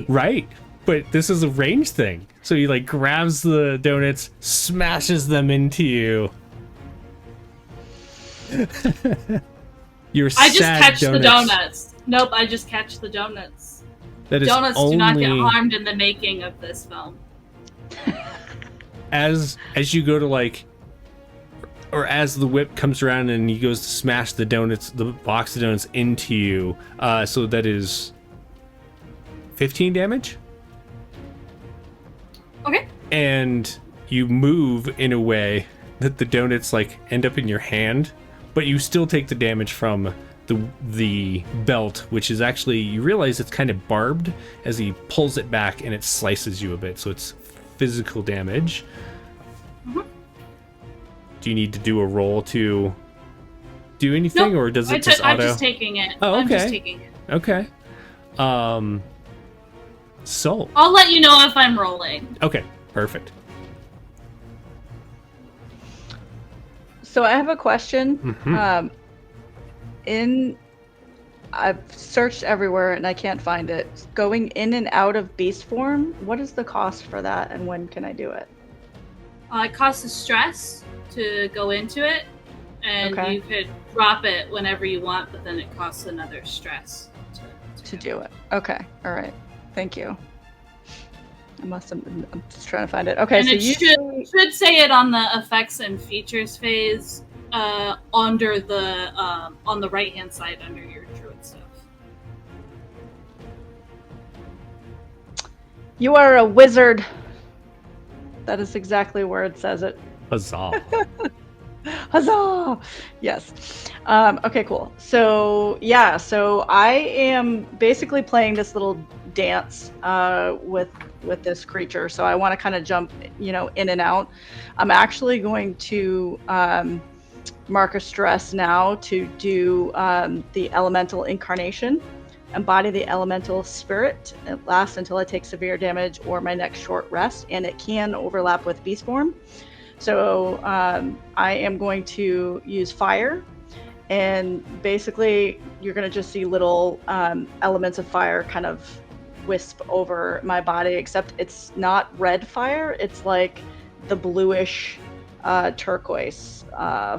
Right. But this is a range thing. So he like grabs the donuts, smashes them into you. Your I just sad catch the donuts. Nope, I just catch the donuts. That is Donuts only... do not get harmed in the making of this film. As you go to like, or as the whip comes around and he goes to smash the donuts, the box of donuts into you, so that is 15 damage. Okay. And you move in a way that the donuts like end up in your hand, but you still take the damage from the belt, which is actually, you realize it's kind of barbed as he pulls it back and it slices you a bit, so it's physical damage. Mm-hmm. Do you need to do a roll to do anything, nope, or does it just auto? I'm just taking it. Oh, okay. I'm just taking it. Okay. So I'll let you know if I'm rolling. okay, perfect. So I have a question. Mm-hmm. I've searched everywhere and I can't find it. Going in and out of beast form, what is the cost for that, and when can I do it? It costs a stress to go into it, and Okay. you could drop it whenever you want, but then it costs another stress To do it. Okay. All right. Thank you. I'm just trying to find it. Okay. And so it you should say it on the effects and features phase, under the on the right hand side under your druid stuff. You are a wizard. That is exactly where it says it. Huzzah. Huzzah! Yes. Okay, cool. So yeah, so I am basically playing this little dance with this creature. So I want to kind of jump, in and out. I'm actually going to mark a stress now to do the elemental incarnation. Embody the elemental spirit. It lasts until I take severe damage or my next short rest, and it can overlap with beast form. So I am going to use fire, and basically you're going to just see little elements of fire kind of wisp over my body, except it's not red fire, it's like the bluish turquoise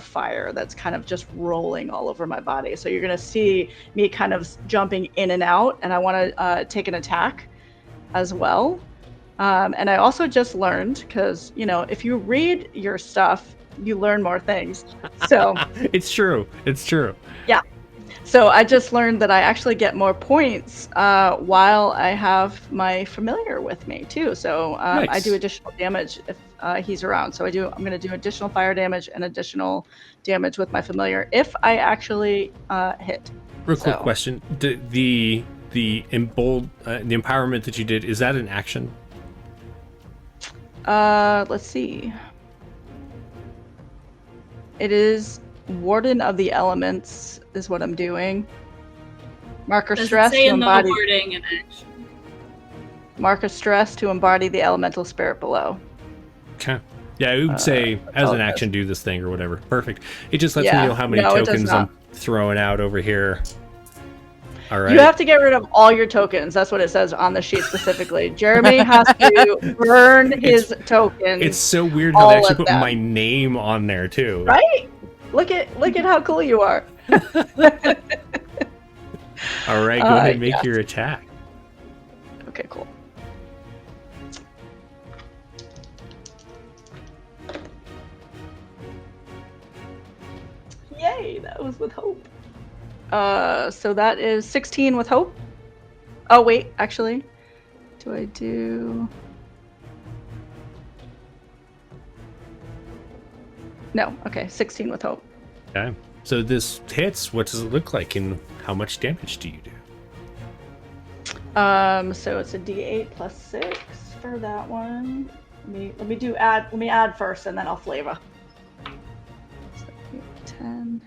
fire that's kind of just rolling all over my body. So you're going to see me kind of jumping in and out, and I want to take an attack as well. And I also just learned, because, if you read your stuff, you learn more things. So It's true. It's true. yeah. So I just learned that I actually get more points while I have my familiar with me too. So Nice. I do additional damage if he's around. So I'm going to do additional fire damage and additional damage with my familiar if I actually hit. Real quick So- question: the empowerment that you did, is that an action? Let's see. It is Warden of the Elements is what I'm doing. Marker Does stress it say to in the embody. wording and action? Marker stress to embody the elemental spirit below. Okay. Yeah, it would say as an action do this thing or whatever. Perfect. It just lets me Yeah. know how many No, it does tokens not. I'm throwing out over here. All right. You have to get rid of all your tokens. That's what it says on the sheet specifically. Jeremy has to burn his tokens. It's so weird how they all actually of put them. my name on there too. Right? Look at how cool you are. All right, go ahead and make yes. your attack. Okay, cool. Yay, that was with hope. So that is 16 with hope. Oh wait, actually, do I do? No, okay, 16 with hope. Okay. So this hits. What does it look like, and how much damage do you do? So it's a D8 plus 6 for that one. Let me add first, and then I'll flavor. So 10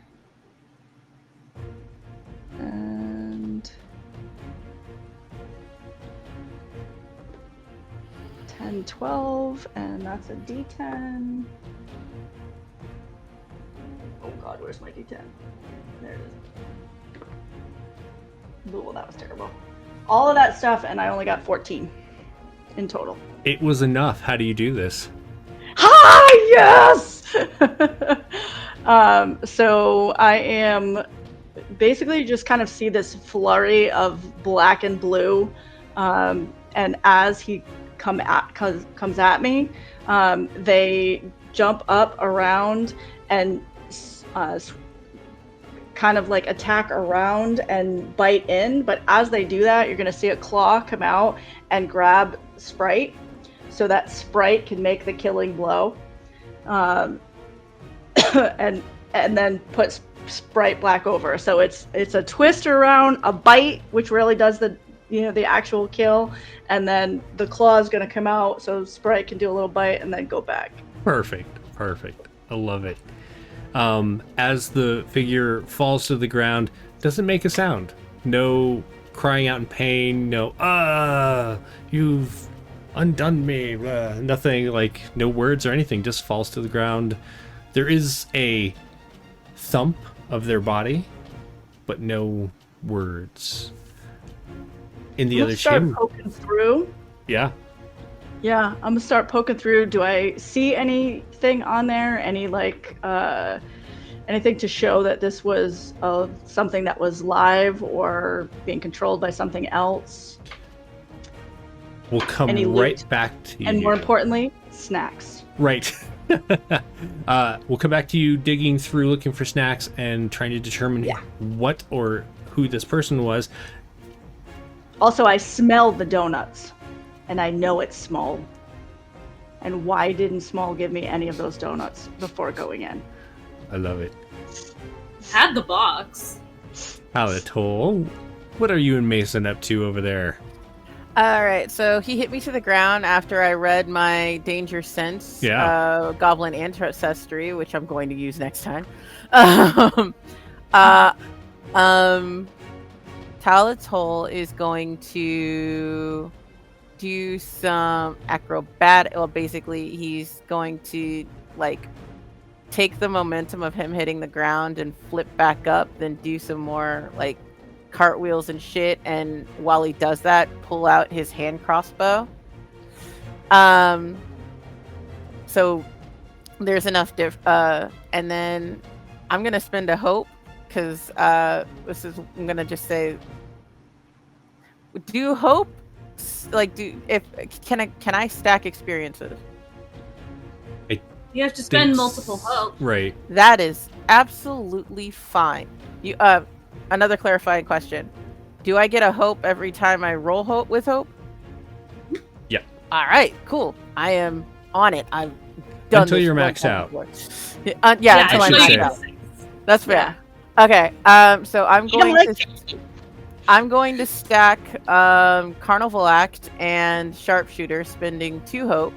and 10, 12, and that's a D10. Oh God, where's my D10? There it is. Oh, that was terrible. all of that stuff, and I only got 14 in total. It was enough. How do you do this? Hi, yes! So I am basically just kind of see this flurry of black and blue, and as he comes at me, they jump up around and kind of like attack around and bite in. But as they do that, you're going to see a claw come out and grab Sprite, so that Sprite can make the killing blow, and then put Sprite black over. So it's a twist around, a bite, which really does the actual kill, and then the claw is going to come out so Sprite can do a little bite and then go back. Perfect. I love it. As the figure falls to the ground, doesn't make a sound. No crying out in pain. No, you've undone me. Nothing, like no words or anything. Just falls to the ground. There is a thump of their body, but no words. In the other chamber, poking through. Yeah, I'm gonna start poking through. Do I see anything on there? Any anything to show that this was something that was live or being controlled by something else? We'll come right back to you. And more importantly, snacks. Right. We'll come back to you digging through, looking for snacks, and trying to determine what or who this person was. Also, I smell the donuts, and I know it's Small. And why didn't Small give me any of those donuts before going in? I love it. Had the box. Palatol, what are you and Mason up to over there? All right, so he hit me to the ground after I read my danger sense, goblin ancestry, which I'm going to use next time. Palatol is going to do some acrobatic. Well, basically, he's going to take the momentum of him hitting the ground and flip back up, then do some more cartwheels and shit, and while he does that, pull out his hand crossbow. So there's enough and then I'm gonna spend a hope, because I'm gonna just say, do hope can I stack experiences? You have to spend multiple hope. Right. That is absolutely fine. You another clarifying question. Do I get a hope every time I roll hope with hope? Yep. All right, cool. I am on it. I've done until this you're maxed out. Until I'm maxed out. That's fair. Yeah. Okay. So I'm going to stack Carnival Act and Sharpshooter, spending 2 hope.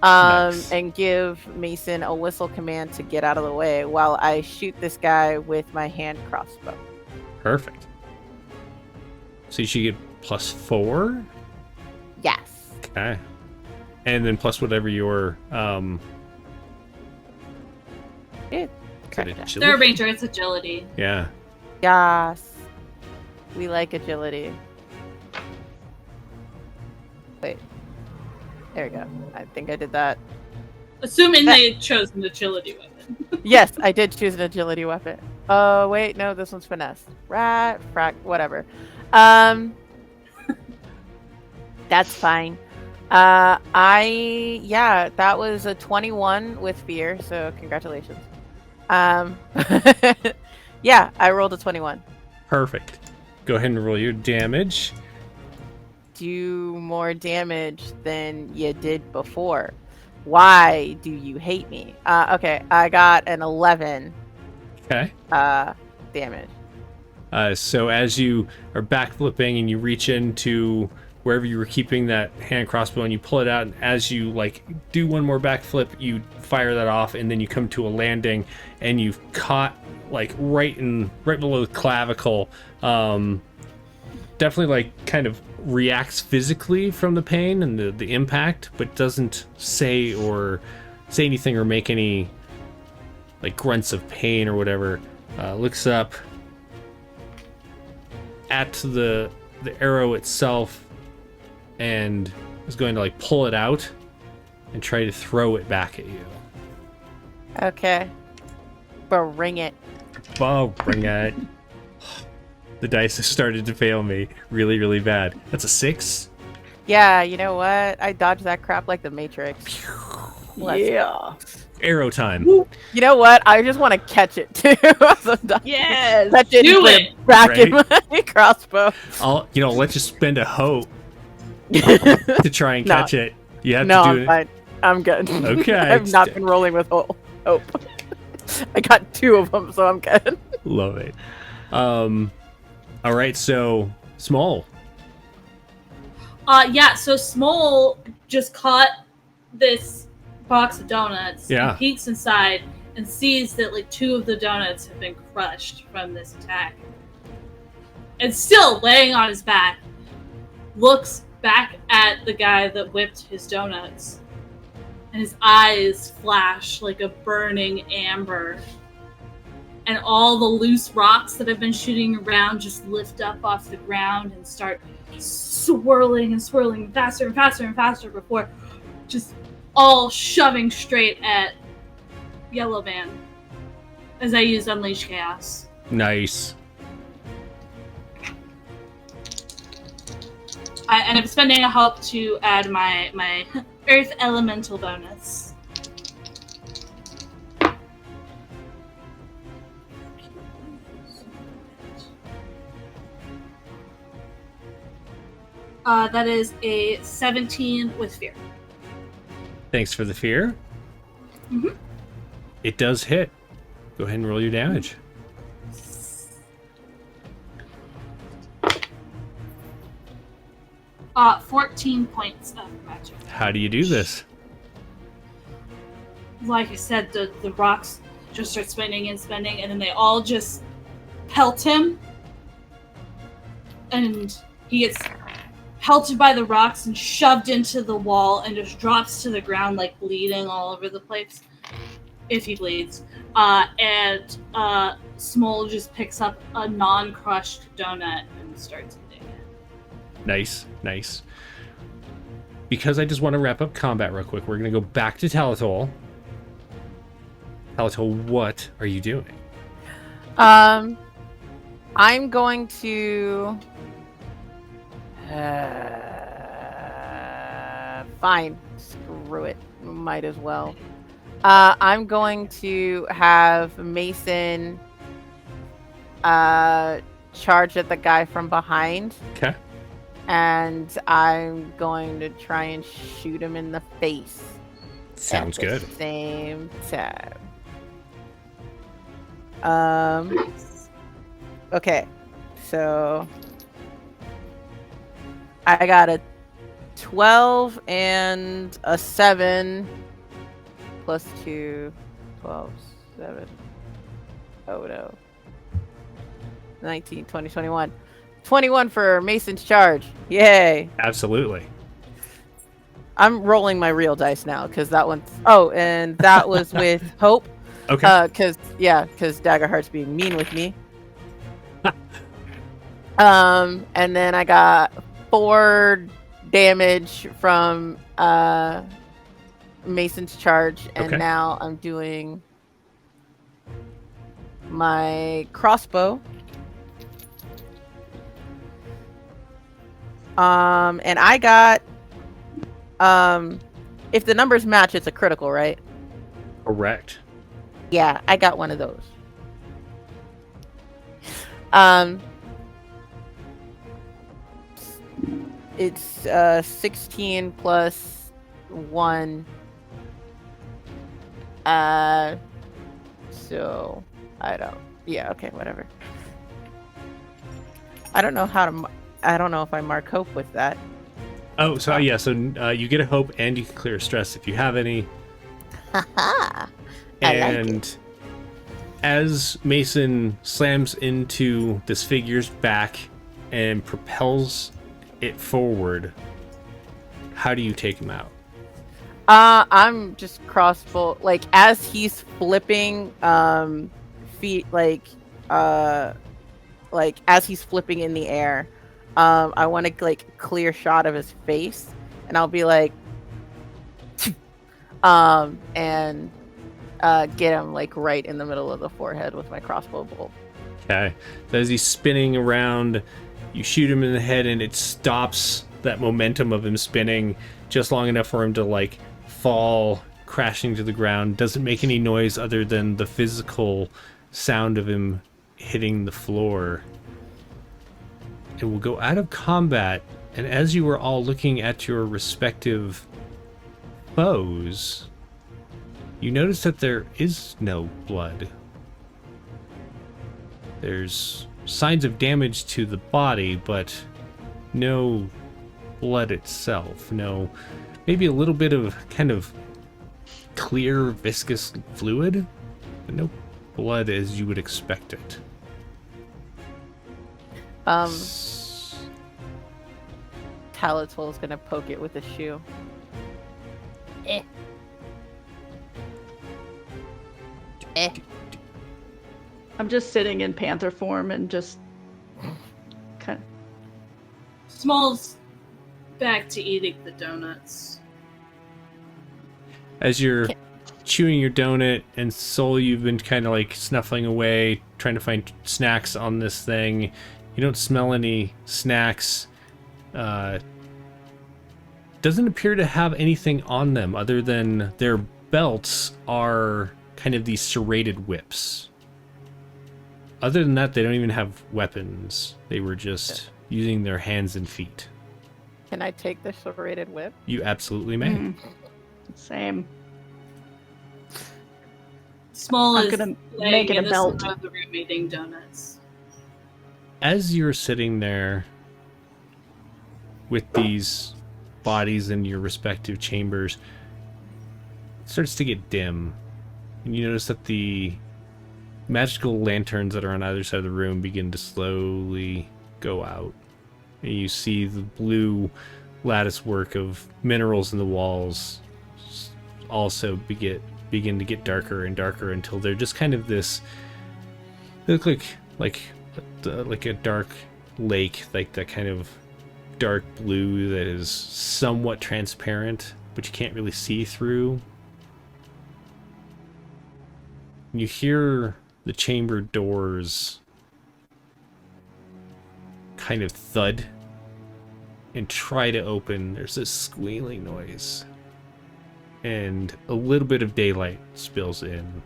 Nice. And give Mason a whistle command to get out of the way while I shoot this guy with my hand crossbow. Perfect. So you should get +4? Yes. Okay. And then plus whatever your Their ranger, it's agility. Yeah. Yes. We like agility. Wait. There we go. I think I did that. Assuming they chose an agility weapon. Yes, I did choose an agility weapon. Oh, wait, no, this one's finesse. Whatever. That's fine. That was a 21 with fear, so congratulations. Yeah, I rolled a 21. Perfect. Go ahead and roll your damage. Do more damage than you did before. Why do you hate me? Okay, I got an 11. Okay. Damage. So as you are backflipping and you reach into wherever you were keeping that hand crossbow and you pull it out, and as you do one more backflip, you fire that off, and then you come to a landing and you've caught right below the clavicle. Definitely kind of reacts physically from the pain and the impact, but doesn't say anything or make any grunts of pain or whatever. Looks up at the the arrow itself and is going to like pull it out and try to throw it back at you. Okay. Bring it. Oh, bring it. The dice have started to fail me really, really bad. That's a 6. Yeah, you know what? I dodged that crap like the Matrix. Yeah. Arrow time. You know what? I just want to catch it too. Yes. Catch it Do and put it. back in my crossbow. Let's just spend a hope to try and No. catch it. You have No, to I'm do it. fine. I'm good. Okay. I've not been rolling with hope. I got 2 of them, so I'm good. Love it. All right, so Small. Yeah, so Small just caught this box of donuts, Yeah. and peeks inside and sees that like 2 of the donuts have been crushed from this attack. And still laying on his back, looks back at the guy that whipped his donuts. And his eyes flash like a burning amber. And all the loose rocks that have been shooting around just lift up off the ground and start swirling and swirling faster and faster and faster before just all shoving straight at Yellow Man as I use Unleash Chaos. Nice. And I'm spending a hope to add my Earth Elemental bonus. That is a 17 with fear. Thanks for the fear. Mhm. It does hit. Go ahead and roll your damage. Uh, 14 points of magic. How do you do this? Like I said, the rocks just start spinning and spinning, and then they all just pelt him. And he gets pelted by the rocks and shoved into the wall and just drops to the ground, like bleeding all over the place. If he bleeds. And Small just picks up a non-crushed donut and starts eating it. Nice, nice. Because I just want to wrap up combat real quick, we're going to go back to Talatol. Talatol, what are you doing? I'm going to... fine. Screw it. Might as well. I'm going to have Mason charge at the guy from behind. Okay. And I'm going to try and shoot him in the face. Sounds at the good. Same time. Okay. So I got a 12 and a 7 plus 2, 12, 7. Oh no. 19, 20, 21. 21 for Mason's charge. Yay. Absolutely. I'm rolling my real dice now because that one's. Oh, and that was with Hope. Okay. Because Daggerheart's being mean with me. And then I got 4 damage from Mason's charge, and Okay. now I'm doing my crossbow. And I got if the numbers match, it's a critical, right? Correct. Yeah, I got one of those. It's 16 plus 1. So I don't. Yeah, okay, whatever. I don't know how to. I don't know if I mark hope with that. Oh, so yeah, so you get a hope and you can clear stress if you have any. Haha. And as Mason slams into this figure's back and propels it forward, how do you take him out? I'm just crossbow, like as he's flipping, feet, like as he's flipping in the air, I want to like clear shot of his face, and I'll be like, and get him like right in the middle of the forehead with my crossbow bolt. Okay. So as he's spinning around, you shoot him in the head, and it stops that momentum of him spinning just long enough for him to like fall crashing to the ground. Doesn't make any noise other than the physical sound of him hitting the floor. And we'll go out of combat, and as you were all looking at your respective foes, you notice that there is no blood. There's signs of damage to the body, but no blood itself. No, maybe a little bit of kind of clear, viscous fluid, but no blood as you would expect it. Talatol is gonna poke it with a shoe. Eh. Eh. I'm just sitting in panther form and just kind of. Small's back to eating the donuts. As you're chewing your donut, and Soul, you've been kind of like snuffling away, trying to find snacks on this thing. You don't smell any snacks. Doesn't appear to have anything on them other than their belts are kind of these serrated whips. Other than that, they don't even have weapons. They were just using their hands and feet. Can I take the serrated whip? You absolutely may. Same. Small I'm is gonna laying make it in a the belt. center of the room eating donuts. As you're sitting there with these bodies in your respective chambers, it starts to get dim. And you notice that the magical lanterns that are on either side of the room begin to slowly go out. And you see the blue lattice work of minerals in the walls also begin to get darker and darker until they're just kind of this. They look like a dark lake, like that kind of dark blue that is somewhat transparent, but you can't really see through. You hear the chamber doors kind of thud and try to open. There's this squealing noise, and a little bit of daylight spills in.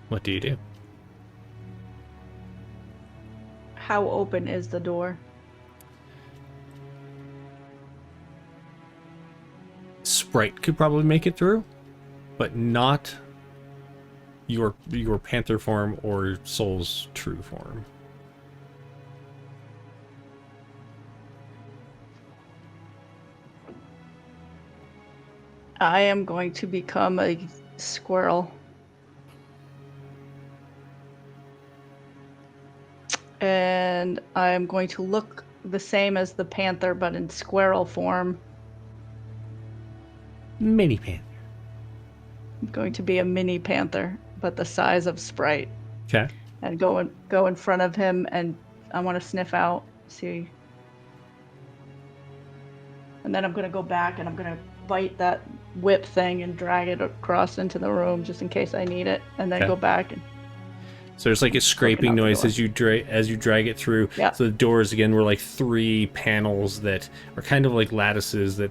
What do you do? How open is the door? Sprite could probably make it through, but not your panther form or Soul's true form. I am going to become a squirrel. And I'm going to look the same as the panther, but in squirrel form. Mini panther. I'm going to be a mini panther, but the size of Sprite. Okay. And go in front of him, and I want to sniff out, see. And then I'm going to go back, and I'm going to bite that whip thing and drag it across into the room just in case I need it, and then Okay. go back and. So there's like a scraping out the noise door. as you drag it through. Yeah. So the doors again were like 3 panels that are kind of like lattices that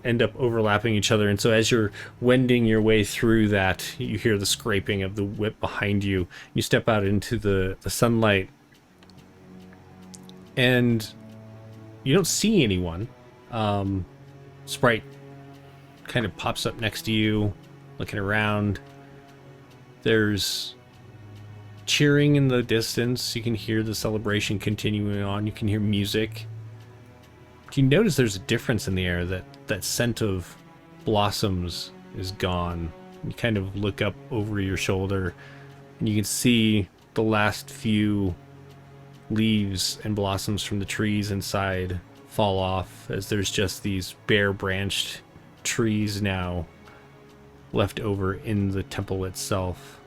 end up overlapping each other. And so as you're wending your way through that, you hear the scraping of the whip behind you. You step out into the sunlight, and you don't see anyone. Sprite kind of pops up next to you, looking around. There's cheering in the distance. You can hear the celebration continuing on. You can hear music. You notice there's a difference in the air, that scent of blossoms is gone. You kind of look up over your shoulder, and you can see the last few leaves and blossoms from the trees inside fall off, as there's just these bare branched trees now left over in the temple itself.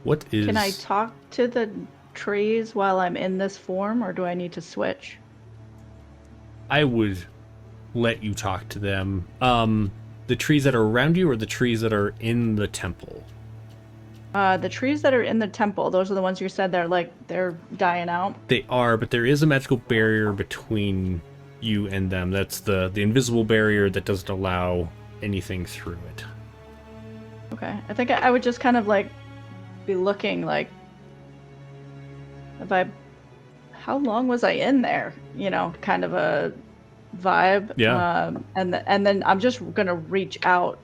What is... Can I talk to the trees while I'm in this form, or do I need to switch? I would let you talk to them. The trees that are around you, or the trees that are in the temple? The trees that are in the temple, those are the ones you said they're dying out. They are, but there is a magical barrier between you and them. That's the invisible barrier that doesn't allow anything through it. Okay, I think I would just kind of like be looking like, how long was I in there? You know, kind of a vibe. Yeah. And then I'm just gonna reach out.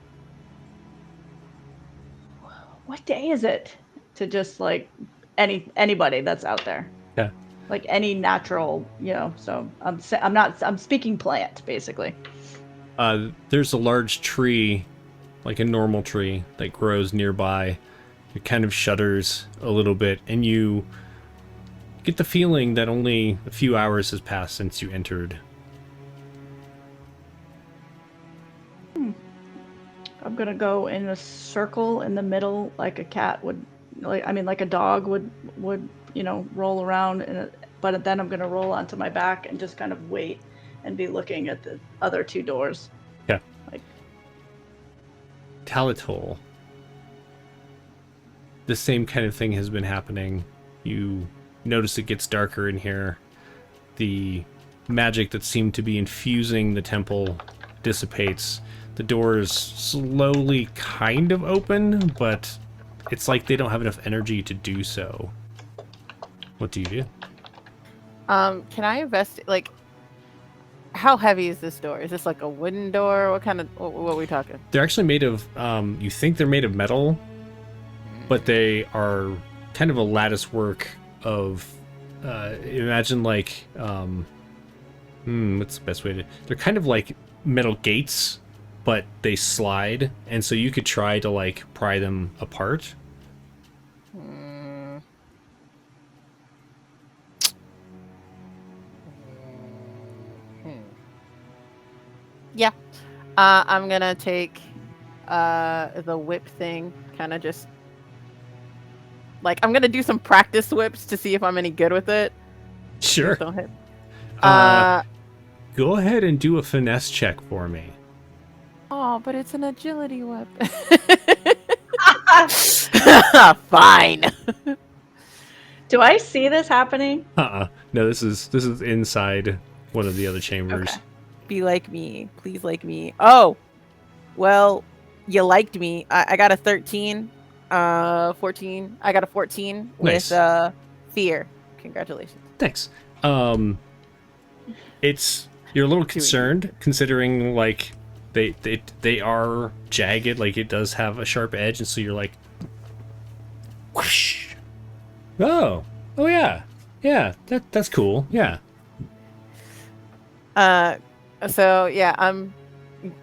What day is it? To just like anybody that's out there. Yeah. Like any natural, you know. So I'm speaking plant basically. There's a large tree, like a normal tree, that grows nearby. It kind of shudders a little bit, and you get the feeling that only a few hours has passed since you entered. I'm gonna go in a circle in the middle, like a cat would, like a dog would, roll around. But then I'm gonna roll onto my back and just kind of wait and be looking at the other two doors. Yeah. Like Talatol. The same kind of thing has been happening. You notice it gets darker in here. The magic that seemed to be infusing the temple dissipates. The doors slowly kind of open, but it's like they don't have enough energy to do so. What do you do? Can I invest? Like, how heavy is this door? Is this like a wooden door? What are we talking? They're actually made of, you think they're made of metal, but they are kind of a lattice work of, imagine like, what's the best way to, they're kind of like metal gates, but they slide, and so you could try to like pry them apart. Yeah. I'm gonna take the whip thing, kind of just like, I'm gonna do some practice whips to see if I'm any good with it. Sure. Don't hit. Go ahead and do a finesse check for me. Oh, but it's an agility whip. Fine. do I see this happening? No, this is inside one of the other chambers. Okay. Be like me. Please like me. Oh, well, you liked me. I got a 13. 14. I got a 14 Nice. with fear. Congratulations. Thanks. You're a little concerned considering like they are jagged, like it does have a sharp edge, and so you're like, whoosh. Oh yeah, that's cool. Yeah. So yeah, I'm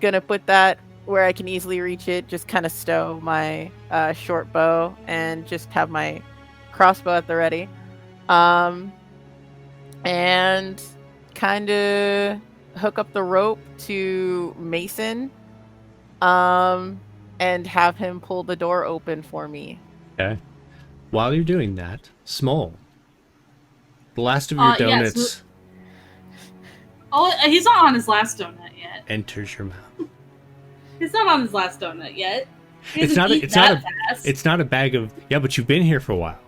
gonna put that where I can easily reach it. Just kind of stow my short bow and just have my crossbow at the ready, and kind of hook up the rope to Mason, and have him pull the door open for me. Okay. While you're doing that, Small, the last of your donuts Yes. Oh, he's not on his last donut yet. enters your mouth. He's not on his last donut yet. He It's doesn't not. eat It's that not. fast. It's not a bag of. Yeah, but you've been here for a while.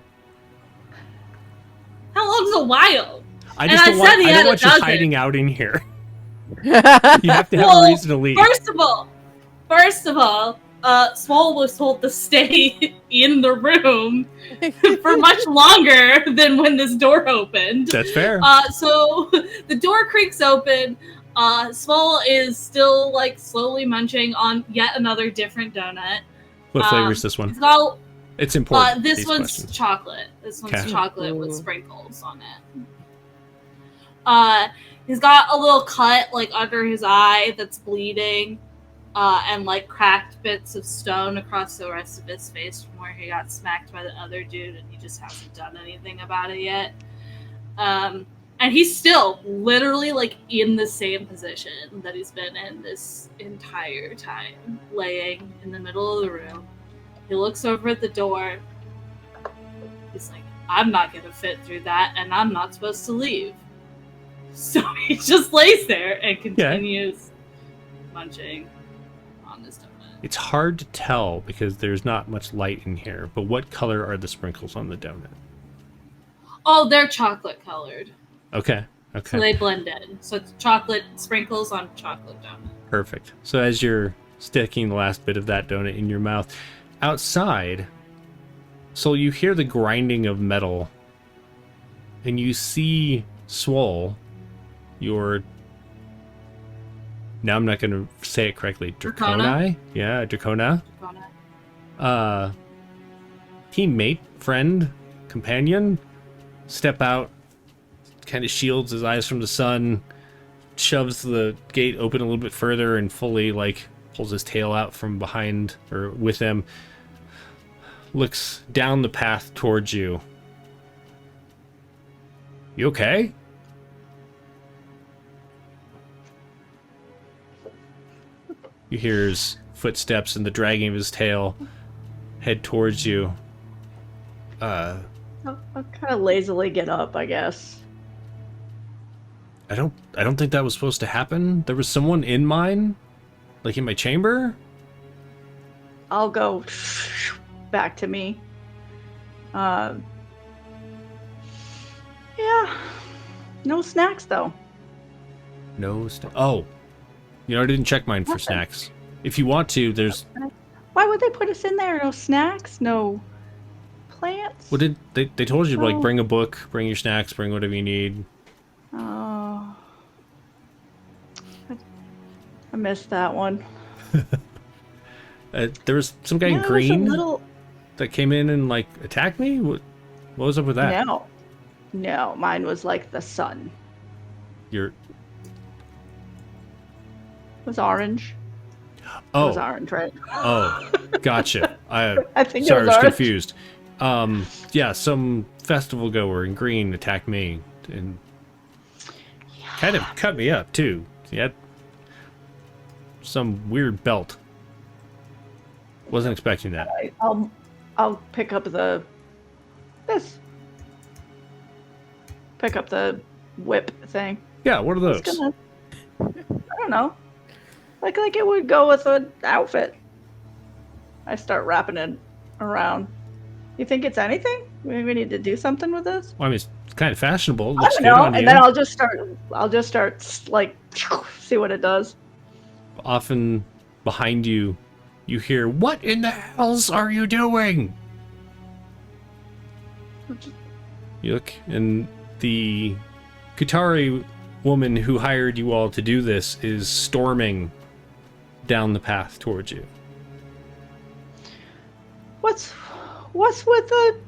How long's a while? I just And don't I want. said he I had don't a want you dozen. hiding out in here. You have to have a reason to leave. First of all, Swole was told to stay in the room for much longer than when this door opened. That's fair. So the door creaks open. Swole is still like slowly munching on yet another different donut. What flavor is this one? It's got It's important. this these one's questions. chocolate. This one's Okay. chocolate with sprinkles on it. He's got a little cut like under his eye that's bleeding, and like cracked bits of stone across the rest of his face from where he got smacked by the other dude, and he just hasn't done anything about it yet. And he's still literally like in the same position that he's been in this entire time, laying in the middle of the room. He looks over at the door. He's like, I'm not gonna fit through that, and I'm not supposed to leave. So he just lays there and continues munching on this donut. It's hard to tell because there's not much light in here, but what color are the sprinkles on the donut? Oh, they're chocolate colored. Okay. So they blend in. So it's chocolate sprinkles on chocolate donut. Perfect. So as you're sticking the last bit of that donut in your mouth, outside, so you hear the grinding of metal, and you see Swole, your... Now I'm not going to say it correctly. Draconi? Yeah, Dracona. Teammate, friend, companion, step out, kind of shields his eyes from the sun, shoves the gate open a little bit further, and fully, like, pulls his tail out from behind, or with him, looks down the path towards you. You okay? You hear his footsteps and the dragging of his tail head towards you. I'll kind of lazily get up, I guess. I don't think that was supposed to happen. There was someone in mine, like in my chamber. I'll go back to me. Yeah. No snacks though. No oh. You know, I didn't check mine for snacks. If you want to, there's... Why would they put us in there? No snacks? No plants? Well, they told you, like, bring a book, bring your snacks, bring whatever you need. Oh. I missed that one. There was some guy in green that came in and, like, attacked me? What was up with that? No, mine was like the sun. Your... It was orange. Oh. It was orange, right? Oh, gotcha. I think sorry, it was I was orange. confused. Yeah, some festival goer in green attacked me and kind of cut me up too. He had some weird belt. Wasn't expecting that. I'll pick up this. Pick up the whip thing. Yeah, what are those? I don't know. Like it would go with an outfit. I start wrapping it around. You think it's anything? We need to do something with this? Well, I mean, it's kind of fashionable. It I looks don't good know. on you. And then I'll just start like see what it does. Often behind you, you hear, "What in the hells are you doing?" You look, and the Qatari woman who hired you all to do this is storming down the path towards you. What's with the?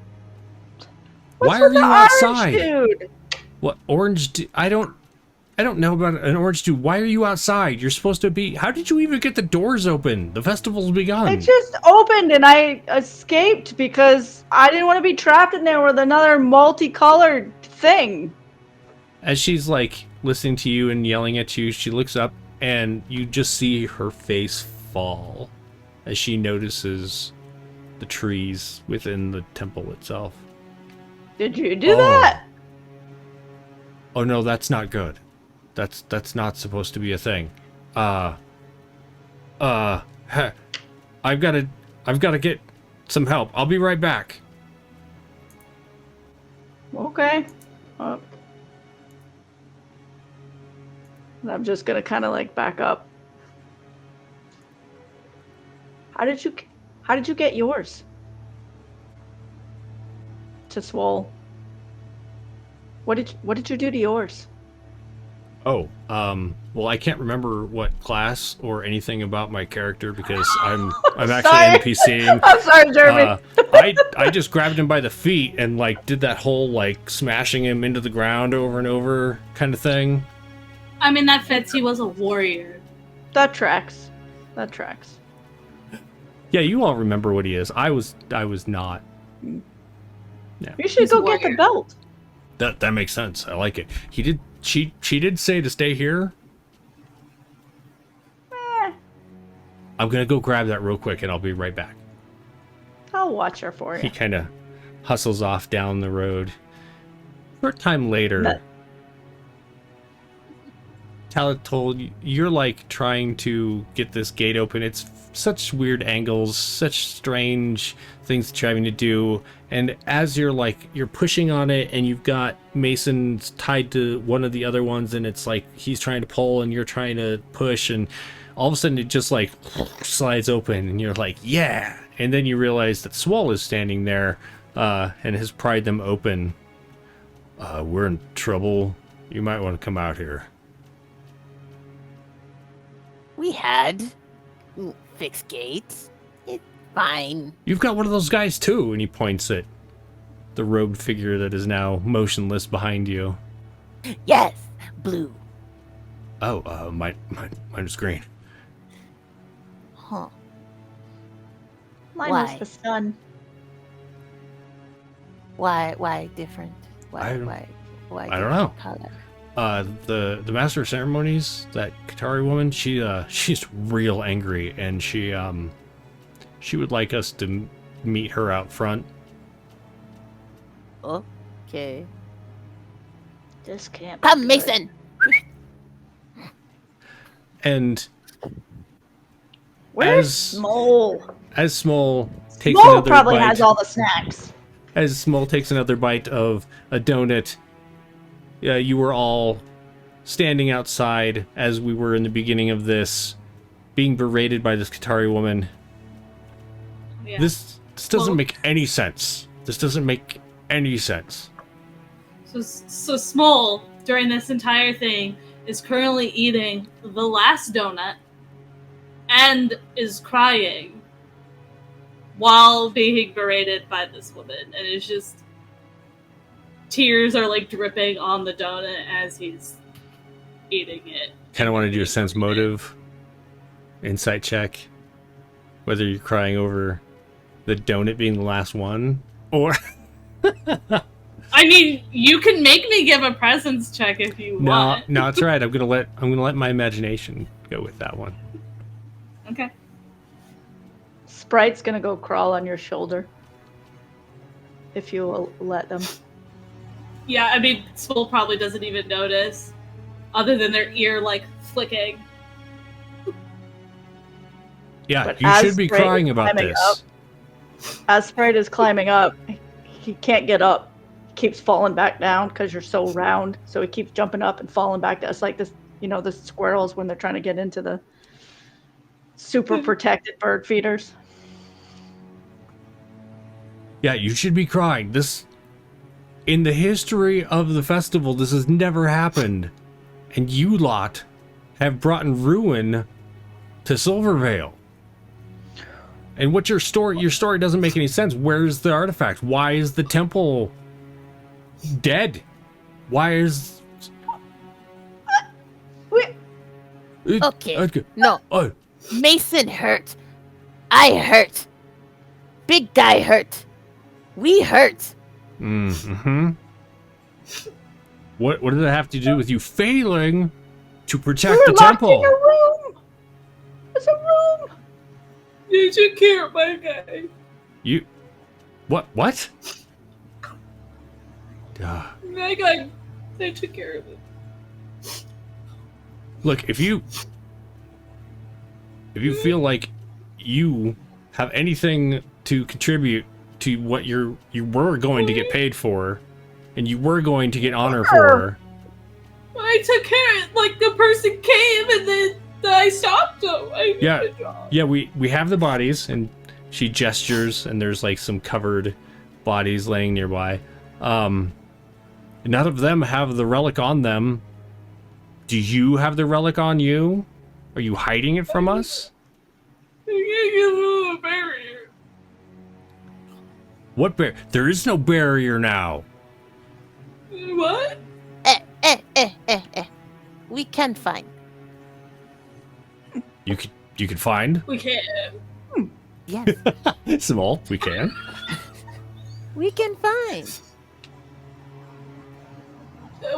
Why are you outside? Dude? What orange? I don't know about an orange dude. Why are you outside? You're supposed to be. How did you even get the doors open? The festival's begun. It just opened and I escaped because I didn't want to be trapped in there with another multicolored thing. As she's like listening to you and yelling at you, she looks up and you just see her face fall as she notices the trees within the temple itself. Did you do that? Oh no, that's not good. That's not supposed to be a thing. I've got to get some help. I'll be right back. Okay. I'm just gonna kind of like back up. How did you get yours? To Swole. What did you do to yours? Oh, well, I can't remember what class or anything about my character because I'm actually NPCing. I'm sorry, Jeremy. I just grabbed him by the feet and like did that whole like smashing him into the ground over and over kind of thing. I mean, that fits. He was a warrior. That tracks. Yeah, you all remember what he is. I was not. Yeah. You should go get the belt. That makes sense. I like it. She did say to stay here. I'm gonna go grab that real quick and I'll be right back. I'll watch her for you. He kind of hustles off down the road. Short time later, Talit told you're like trying to get this gate open. It's such weird angles, such strange things that you're having to do. And as you're pushing on it, and you've got Mason's tied to one of the other ones, and it's like he's trying to pull and you're trying to push, and all of a sudden it just like slides open, and you're like, yeah. And then you realize that Swall is standing there and has pried them open. We're in trouble. You might want to come out here. We had fixed gates. It's fine. You've got one of those guys too, and he points at the robed figure that is now motionless behind you. Yes, blue. Oh, mine is green. Huh. Mine Why? was the sun. Why different? I don't Why I don't know. color? The master of ceremonies, that Qatari woman, she's real angry, and she would like us to meet her out front. Okay. This can't be Come, good. Mason. And Where's as Smole? as Small takes Smole another probably bite, has all the snacks. as Small takes another bite of a donut, you were all standing outside as we were in the beginning of this, being berated by this Qatari woman. Yeah. This doesn't Well- make any sense. This doesn't make any sense. So Small, during this entire thing, is currently eating the last donut and is crying while being berated by this woman. And it's just... tears are like dripping on the donut as he's eating it. Kind of want to do a sense motive insight check. Whether you're crying over the donut being the last one, or... I mean, you can make me give a presence check if you want. No, it's right. I'm gonna let my imagination go with that one. Okay. Sprite's gonna go crawl on your shoulder. If you will let them. Yeah, I mean, Small probably doesn't even notice, other than their ear like flicking. Yeah, But you as should be Sprite crying is about climbing this. up- As Sprite is climbing up, he can't get up. He keeps falling back down because you're so round. So he keeps jumping up and falling back down. It's like this, the squirrels when they're trying to get into the super protected bird feeders. Yeah, you should be crying. This, in the history of the festival, this has never happened. And you lot have brought ruin to Silverveil. And what your story doesn't make any sense. Where's the artifact? Why is the temple dead? Why is... Okay. No, Mason hurt. I hurt. Big guy hurt. We hurt. Mm-hmm. What does it have to do with you failing to protect the We're locked temple? in a room. There's a room. You took care of my guy. You... What? Duh. My guy, they took care of it. Look, if you feel like you have anything to contribute to what you were going to get paid for, and you were going to get honor for, I took care of it, like the person came and then I stopped him. I did Yeah. a job. yeah, we have the bodies, and she gestures, and there's like some covered bodies laying nearby. None of them have the relic on them. Do you have the relic on you? Are you hiding it from us? I can't get through the barrier. What There is no barrier now. What? We can find. You could find We can't. Yes, small. We can. we can find.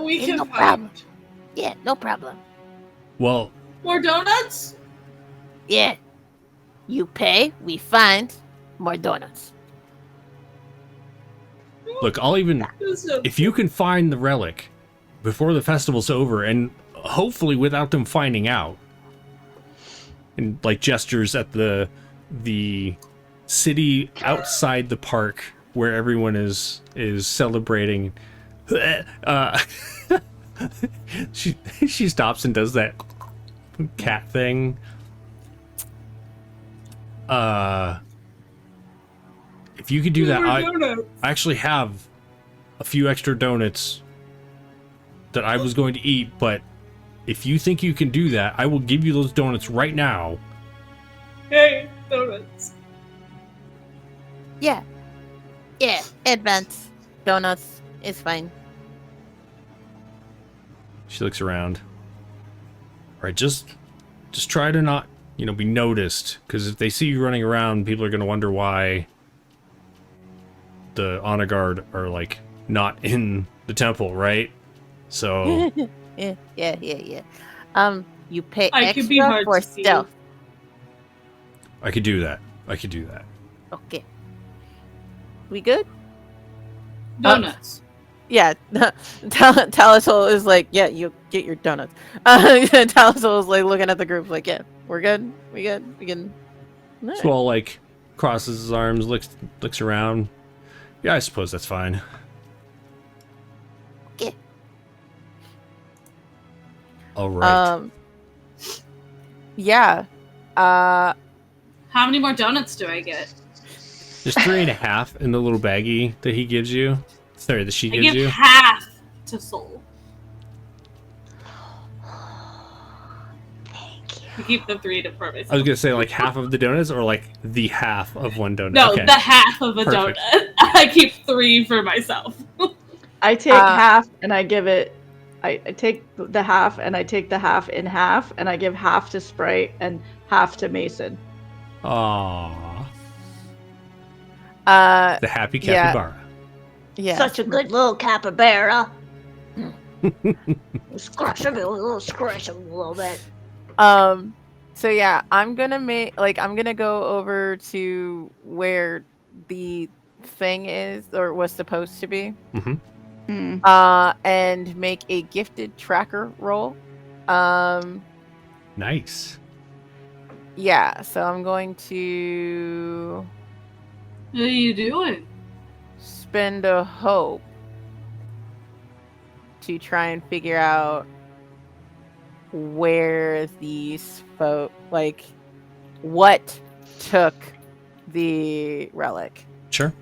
We Ain't can no find problem. Yeah, no problem. Well, more donuts. Yeah. You pay, we find more donuts. Look, I'll even if you can find the relic before the festival's over, and hopefully without them finding out, and like gestures at the city outside the park where everyone is celebrating. She stops and does that cat thing. If you could do that, I actually have a few extra donuts that I was going to eat, but if you think you can do that, I will give you those donuts right now. Hey, donuts. Yeah. Yeah, advance. Donuts is fine. She looks around. All right, just try to not, be noticed, because if they see you running around, people are going to wonder why the honor guard are like not in the temple, right? So Yeah. You pay I could be extra hard for to see. stealth. I could do that. Okay. We good? Donuts. Yeah, Talisol is like, yeah, you get your donuts. Talisol is like looking at the group like, yeah, we're good. We can. All So all like crosses his arms, looks around. Yeah, I suppose that's fine. Okay. All right. Yeah. How many more donuts do I get? There's 3.5 in the little baggie that he gives you. Sorry, that she I gives give you. half to Soul. I keep the 3 for myself. I was gonna say like half of the donuts, or like the half of one donut. No, Okay. the half of a Perfect. donut. I keep 3 for myself. I take half and I give it. I take the half and I take the half in half and I give half to Sprite and half to Mason. Aww. Uh, The happy yeah. capybara. yeah. Such a good little capybara. Scratch him a little bit. So yeah, I'm gonna go over to where the thing is, or was supposed to be, and make a gifted tracker roll. Nice. Yeah, so I'm going to What are you doing? spend a hope to try and figure out where these what took the relic. Sure.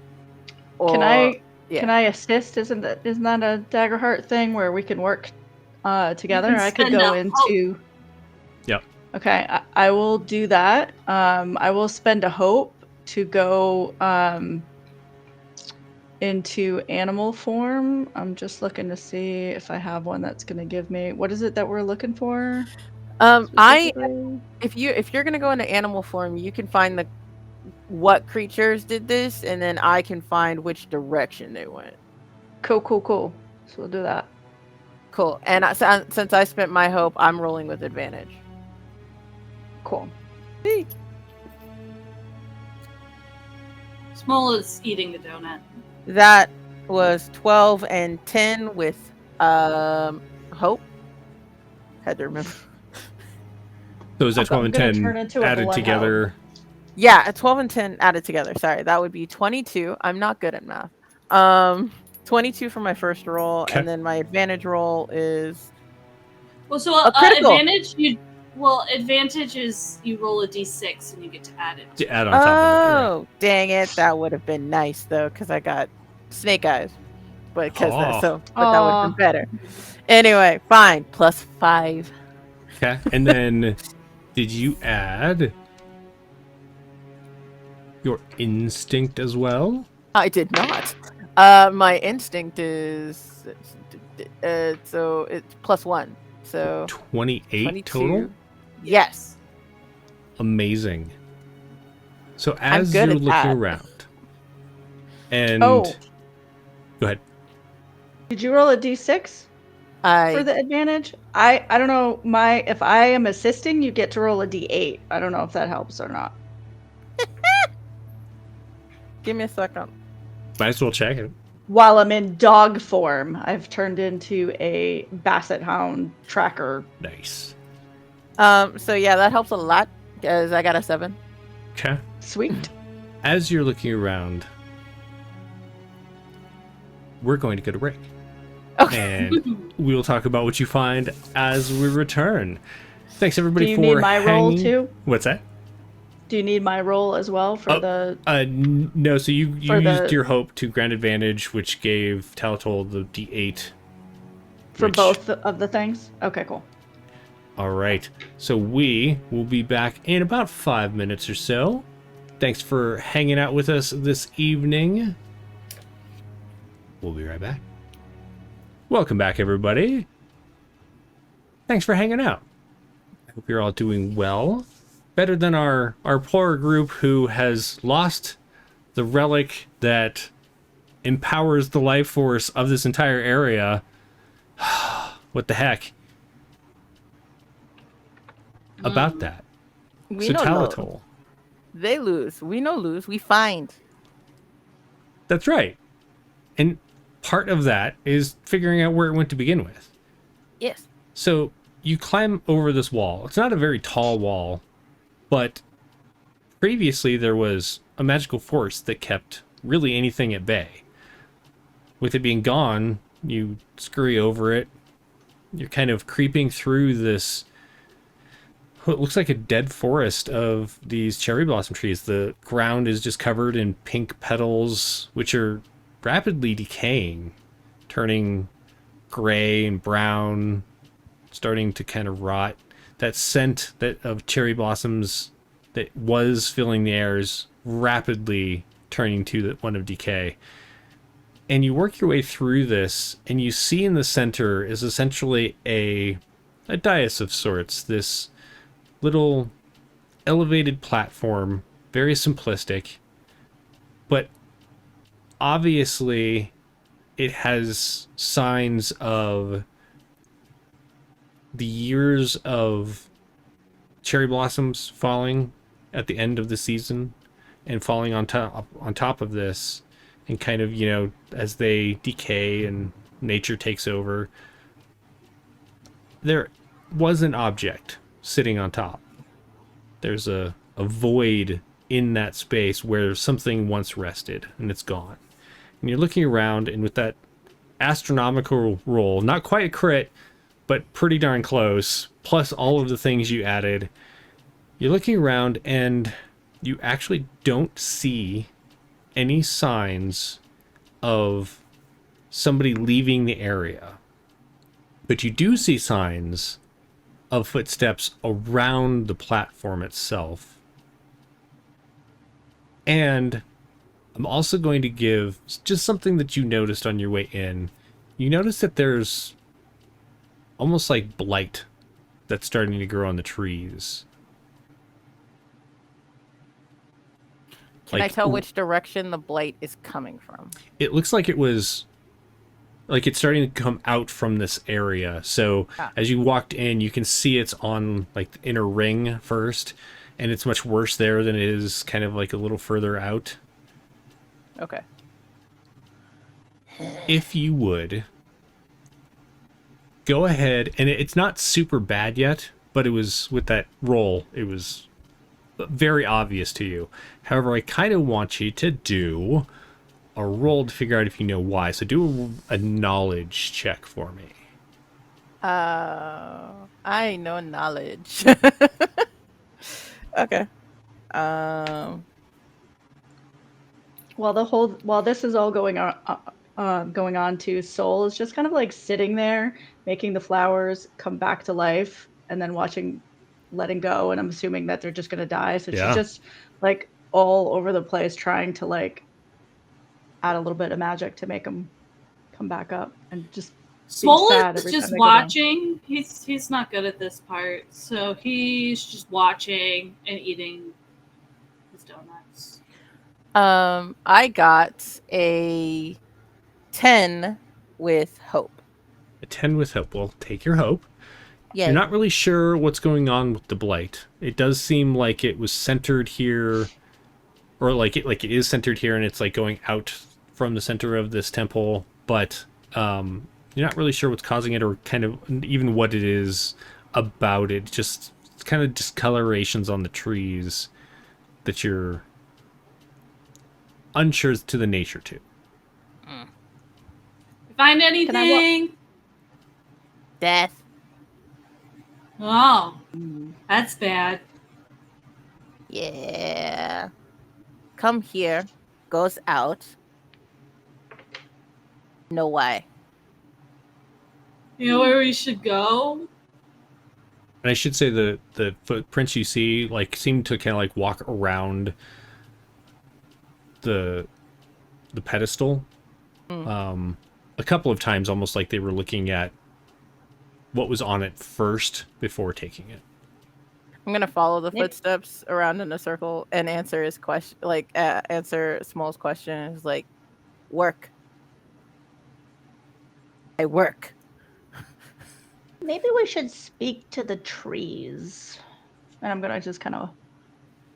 Can I yeah. can I assist? Isn't that a Daggerheart thing where we can work together? can I could spend go a into. Yep. Okay, I will do that. I will spend a hope to go into animal form. I'm just looking to see if I have one that's going to give me. What is it that we're looking for? specifically? If you're gonna go into animal form, you can find what creatures did this, and then I can find which direction they went. Cool. So we'll do that. Cool. And since I spent my hope, I'm rolling with advantage. Cool. Small is eating the donut. That was 12 and 10 with hope. Had to remember. So is that 12 and I'm gonna turn 10 into a added bloodhound. together? Yeah, a 12 and 10 added together. Sorry, that would be 22. I'm not good at math. 22 for my first roll, Okay. and then my advantage roll is Well, so A critical. advantage is you roll a d6 and you get to add it. To add on top of it. Right. oh, dang it! That would have been nice though, because I got snake eyes. But that would have been better. Anyway, fine. +5. Okay. And then did you add your instinct as well? I did not. My instinct is so it's +1. So 28 22. total? Yes. Amazing. So I'm as good you're at looking that. around, and Oh, go ahead. did you roll a d6 for I the advantage? I don't know. If I am assisting, you get to roll a d8. I don't know if that helps or not. give me a second. Might as well check it. while I'm in dog form, I've turned into a basset hound tracker. Nice. So yeah, that helps a lot because I got a 7. Okay. Sweet. As you're looking around, we're going to go to break. Okay. And we will talk about what you find as we return. Thanks everybody Do you for need my role hanging- too? What's that? Do you need my role as well for the? No, so you For used the- your hope to grant advantage, which gave Talatol the D8. For which- both of the things? Okay, cool. All right. So we will be back in about 5 minutes or so. Thanks for hanging out with us this evening. We'll be right back. Welcome back, everybody. Thanks for hanging out. I hope you're all doing well. Better than our poor group who has lost the relic that empowers the life force of this entire area. What the heck? About that. We So know Talatol. they lose. We know lose. We find. That's right. And part of that is figuring out where it went to begin with. Yes. So you climb over this wall. It's not a very tall wall, but previously there was a magical force that kept really anything at bay. With it being gone, you scurry over it. You're kind of creeping through this, what looks like a dead forest of these cherry blossom trees. The ground is just covered in pink petals, which are rapidly decaying, turning gray and brown, starting to kind of rot. That scent of cherry blossoms that was filling the air is rapidly turning to one of decay. And you work your way through this, and you see in the center is essentially a dais of sorts. This little elevated platform, very simplistic, but obviously it has signs of the years of cherry blossoms falling at the end of the season and falling on top of this, and kind of, as they decay and nature takes over. There was an object sitting on top. There's a void in that space where something once rested, and it's gone. And you're looking around, and with that astronomical roll, not quite a crit, but pretty darn close, plus all of the things you added, you're looking around and you actually don't see any signs of somebody leaving the area. But you do see signs of footsteps around the platform itself. And I'm also going to give just something that you noticed on your way in. You notice that there's almost like blight that's starting to grow on the trees. Can I tell which direction the blight is coming from? It looks like it was, like it's starting to come out from this area. So as you walked in, you can see it's on like the inner ring first, and it's much worse there than it is kind of like a little further out. Okay. If you would, go ahead, and it's not super bad yet, but it was, with that roll, it was very obvious to you. However, I kind of want you to do a roll to figure out if you know why. So do a knowledge check for me. I know knowledge. Okay. While this is all going on too, Soul is just kind of like sitting there, making the flowers come back to life, and then letting go. And I'm assuming that they're just gonna die. So Yeah. she's just like all over the place, trying to like add a little bit of magic to make them come back up, and just Small sad is every just time they go down. watching. He's not good at this part, so he's just watching and eating his donuts. I got a 10 with hope. A 10 with hope. Well, take your hope. Yeah. You're not really sure what's going on with the blight. It does seem like it was centered here, or like it is centered here, and it's like going out from the center of this temple, but you're not really sure what's causing it or kind of even what it is about it. Just kind of discolorations on the trees that you're unsure to the nature to. Find anything? Death. Oh, that's bad. Yeah. Come here. Goes out. No why. You know where we should go? And I should say the footprints you see like seem to kind of like walk around the pedestal a couple of times, almost like they were looking at what was on it first before taking it. I'm gonna follow the footsteps around in a circle and answer his question, answer Small's question. Is like, work. I work. Maybe we should speak to the trees. And I'm gonna just kind of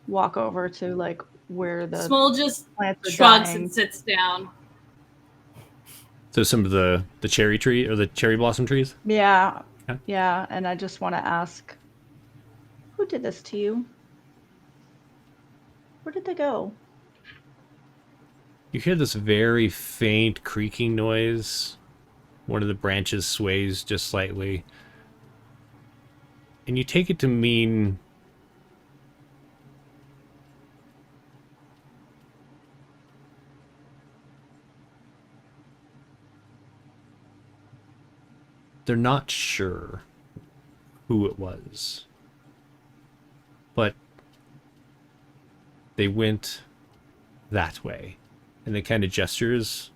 walk over to like where the Small just plants are shrugs dying. and sits down. So some of the cherry tree or the cherry blossom trees? Yeah. Yeah. Yeah, and I just want to ask, who did this to you? Where did they go? You hear this very faint creaking noise. One of the branches sways just slightly. And you take it to mean they're not sure who it was. But they went that way. And they kind of gestures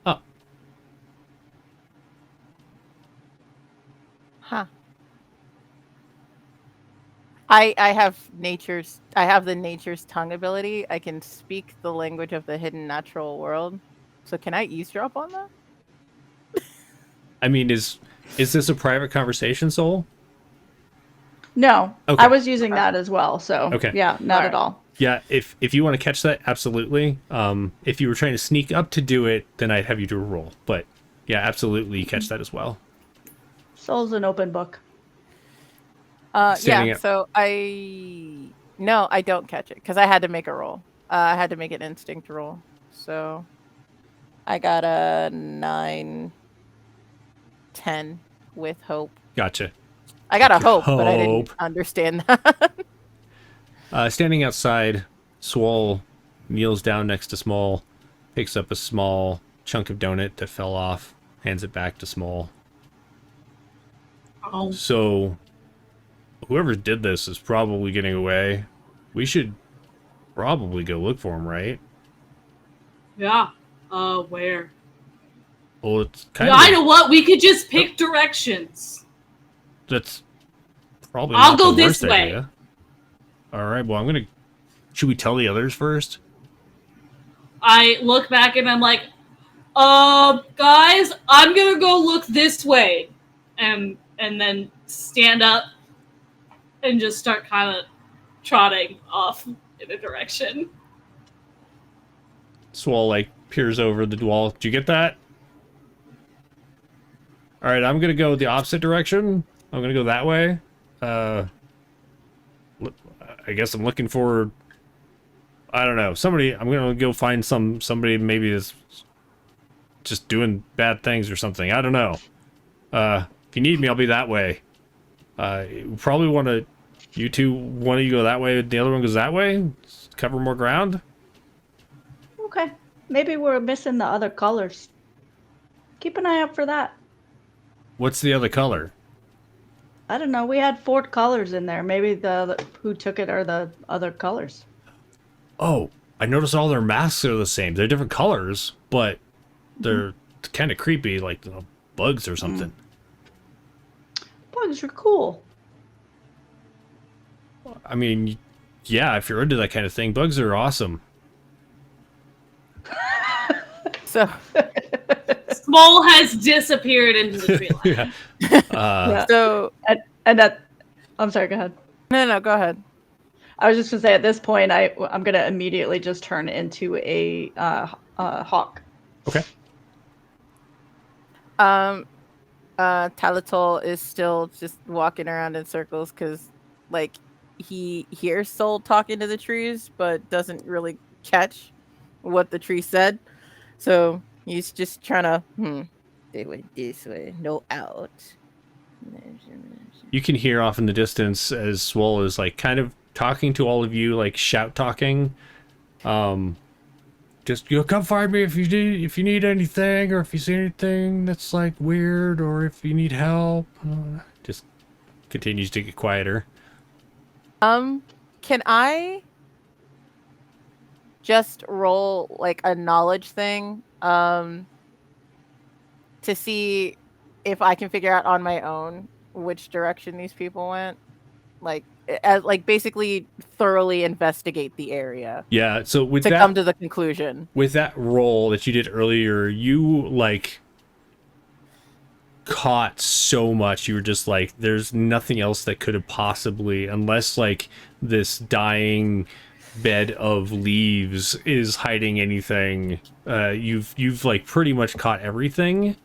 up. Huh. I have the nature's tongue ability. I can speak the language of the hidden natural world. So can I eavesdrop on that? I mean, is this a private conversation, Soul? No, Okay. I was using that as well. So Okay. yeah, not Alright. at all. Yeah, if you want to catch that, absolutely. If you were trying to sneak up to do it, then I'd have you do a roll. But yeah, absolutely, you catch that as well. Soul's an open book. Standing Yeah. up. So I don't catch it because I had to make a roll. I had to make an instinct roll. So I got a 9, 10 with hope. Gotcha. I got a hope, but I Hope. didn't understand that. Standing outside, Swole kneels down next to Small, picks up a small chunk of donut that fell off, hands it back to Small. Oh, So, whoever did this is probably getting away. We should probably go look for him, right? yeah. Where? Well, it's kind Yeah, of... I know what. We could just pick directions. That's probably I'll not go the this worst way. idea. All right, well, should we tell the others first? I look back and I'm like, guys, I'm gonna go look this way, and then stand up and just start kind of trotting off in a direction. Swole, like, peers over the wall. Did you get that? All right, I'm going to go the opposite direction. I'm going to go that way. I guess I'm looking for... I don't know. Somebody... I'm going to go find somebody maybe is just doing bad things or something. I don't know. If you need me, I'll be that way. You probably want to... You two, one of you go that way, the other one goes that way? Cover more ground? Okay. Maybe we're missing the other colors. Keep an eye out for that. What's the other color? I don't know. We had 4 colors in there. Maybe the who took it are the other colors. Oh, I noticed all their masks are the same. They're different colors, but they're kind of creepy, like bugs or something. Bugs are cool. I mean, yeah, if you're into that kind of thing, bugs are awesome. So Small has disappeared into the tree line. Yeah. Yeah. so And that, I'm sorry, go ahead. no, go ahead. I was just gonna say at this point, I'm gonna immediately just turn into a hawk Okay. Talatol is still just walking around in circles because, like, he hears Soul talking to the trees, but doesn't really catch what the tree said. So he's just trying to, they went this way, no out. You can hear off in the distance as Swole is like kind of talking to all of you, like shout talking. Just come find me if you need anything, or if you see anything that's like weird, or if you need help. Just continues to get quieter. Can I just roll like a knowledge thing to see if I can figure out on my own which direction these people went? Like basically thoroughly investigate the area. Yeah, so with to that, come to the conclusion. with that roll that you did earlier, you like caught so much. You were just like, there's nothing else that could have possibly, unless like this dying bed of leaves is hiding anything. You've like pretty much caught everything.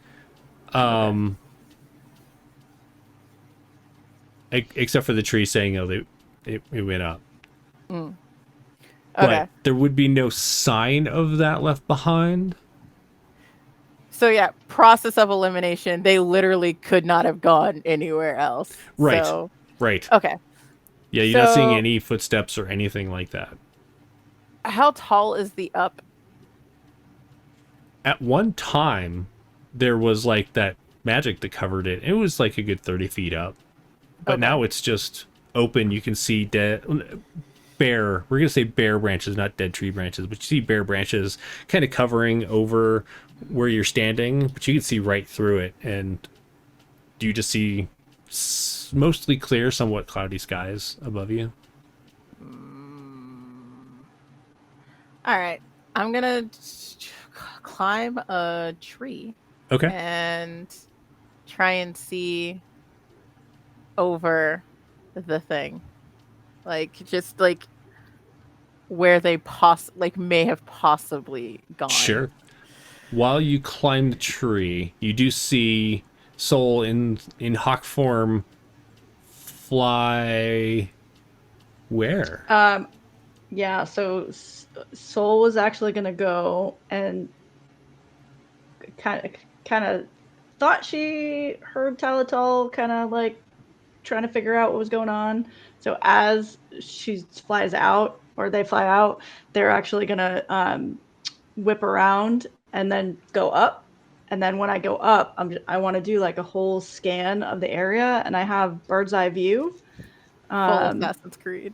Except for the tree saying, "Oh, it went up." Okay. But there would be no sign of that left behind. So yeah, process of elimination. They literally could not have gone anywhere else. Right. So, Right. okay. Yeah, you're not seeing So- any footsteps or anything like that. How tall is the up? At one time, there was like that magic that covered it. It was like a good 30 feet up. But Okay. now it's just open. You can see bare, we're going to say bare branches, not dead tree branches, but you see bare branches kind of covering over where you're standing, but you can see right through it. And you just see mostly clear, somewhat cloudy skies above you. All right. I'm going to climb a tree Okay. and try and see over the thing. Like, just like where they may have possibly gone. Sure. While you climb the tree, you do see Soul in hawk form fly where? Yeah, so Soul was actually going to go and kind of thought she heard Talatol kind of like trying to figure out what was going on. So as she flies out, or they fly out, they're actually going to whip around and then go up. And then when I go up, I want to do like a whole scan of the area, and I have bird's eye view. Full Assassin's Creed.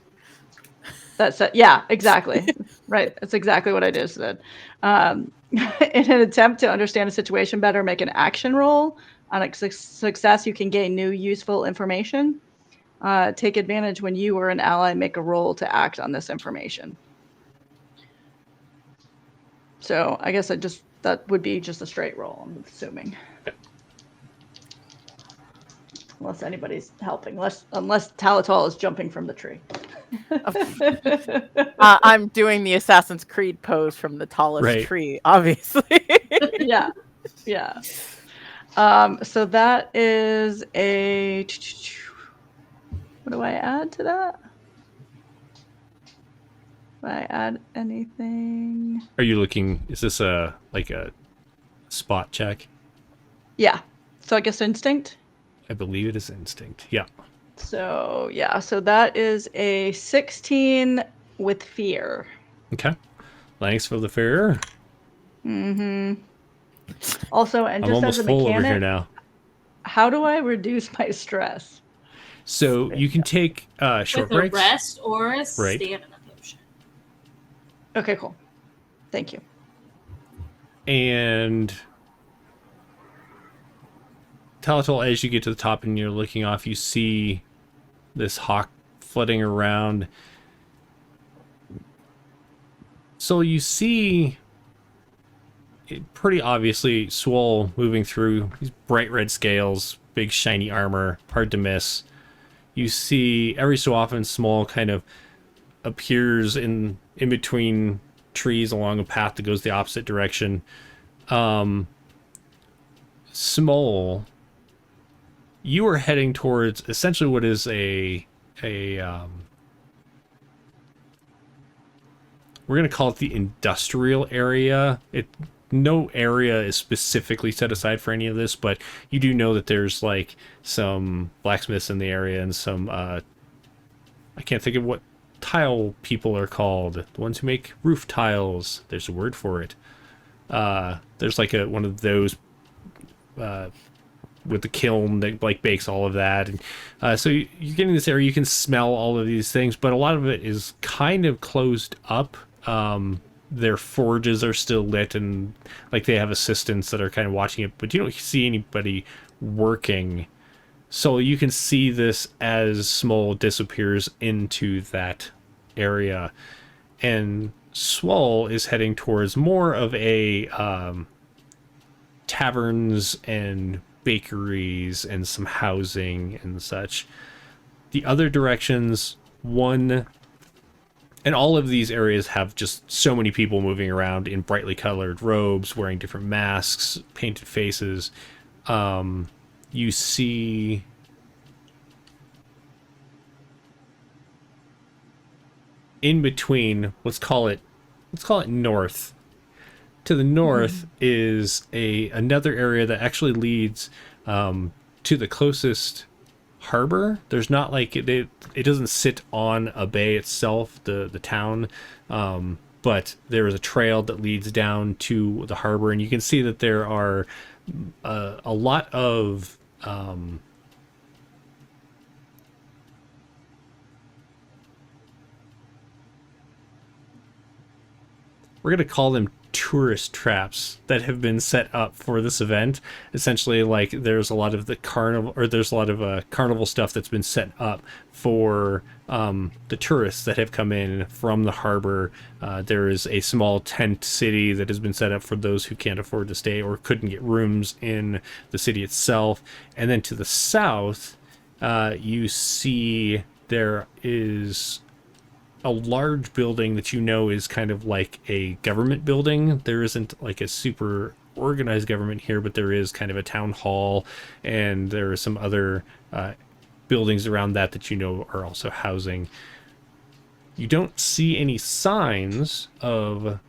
That's it. Yeah, exactly. Right. That's exactly what I just said. In an attempt to understand a situation better, make an action roll. On a success, you can gain new useful information. Take advantage when you or an ally make a roll to act on this information. So I guess that would be just a straight roll, I'm assuming. Unless anybody's helping. Unless Talatol is jumping from the tree. I'm doing the Assassin's Creed pose from the tallest tree, obviously. Yeah. So that is a... What do I add to that? Do I add anything? Are you looking, is this a spot check? Yeah. So I guess instinct? I believe it is instinct. Yeah. So that is a 16 with fear. Okay. Thanks for the fear. Mm-hmm. Also, and I'm just almost as a full mechanic, over here now. how do I reduce my stress? So you can take short with breaks. a rest or a stamina potion. Okay, cool. Thank you. And Talatol, as you get to the top and you're looking off, you see this hawk flitting around. So you see it pretty obviously Swole moving through these bright red scales, big shiny armor, hard to miss. You see every so often Small kind of appears in between trees along a path that goes the opposite direction. Small, you are heading towards essentially what is a we're going to call it the industrial area. No area is specifically set aside for any of this, but you do know that there's like some blacksmiths in the area and some I can't think of what tile people are called. The ones who make roof tiles. There's a word for it. There's like one of those with the kiln that like bakes all of that, and so you're getting this area. You can smell all of these things, but a lot of it is kind of closed up. Their forges are still lit, and like they have assistants that are kind of watching it, but you don't see anybody working. So you can see this as Small disappears into that area, and Swall is heading towards more of a taverns and bakeries and some housing and such. The other directions, and all of these areas have just so many people moving around in brightly colored robes, wearing different masks, painted faces. You see in between, let's call it north. To the north is another area that actually leads to the closest harbor. There's not like it doesn't sit on a bay itself, the town, but there is a trail that leads down to the harbor, and you can see that there are a lot of we're going to call them tourist traps that have been set up for this event. Essentially, like there's a lot of carnival stuff that's been set up for the tourists that have come in from the harbor. There is a small tent city that has been set up for those who can't afford to stay or couldn't get rooms in the city itself. And then to the south, you see there is a large building that you know is kind of like a government building. There isn't like a super organized government here, but there is kind of a town hall, and there are some other buildings around that you know are also housing. You don't see any signs of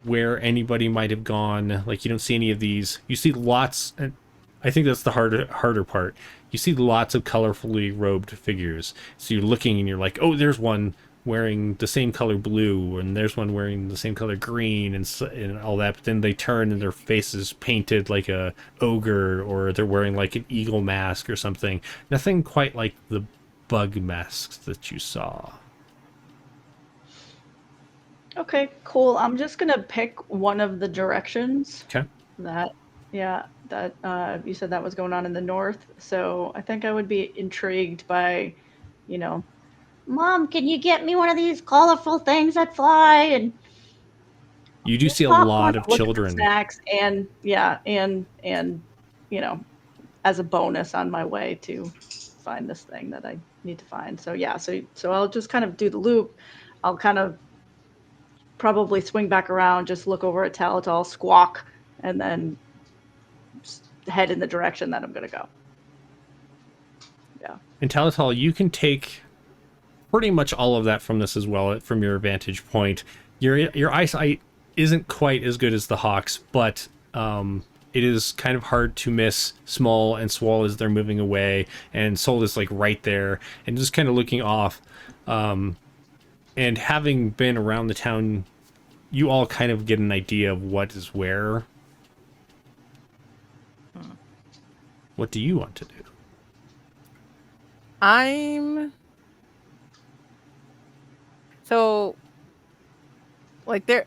where anybody might have gone. Like you don't see any of these. You see lots, and I think that's the harder part. You see lots of colorfully robed figures. So you're looking and you're like, oh, there's one wearing the same color blue, and there's one wearing the same color green, and all that. But then they turn and their face is painted like a ogre, or they're wearing like an eagle mask or something. Nothing quite like the bug masks that you saw. Okay, cool. I'm just gonna pick one of the directions. Okay. That you said that was going on in the north. So I think I would be intrigued by, Mom, can you get me one of these colorful things that fly? And You do see a popcorn, lot of look at the children. snacks, and as a bonus on my way to find this thing that I need to find. So yeah, so I'll just kind of do the loop. I'll kind of probably swing back around, just look over at Talatal, squawk, and then head in the direction that I'm going to go. Yeah. In Talatal, you can take pretty much all of that from this as well, from your vantage point. Your eyesight isn't quite as good as the Hawks, but it is kind of hard to miss Small and Swall as they're moving away, and Soul is like right there, and just kind of looking off. And having been around the town, you all kind of get an idea of what is where. What do you want to do? So, like there,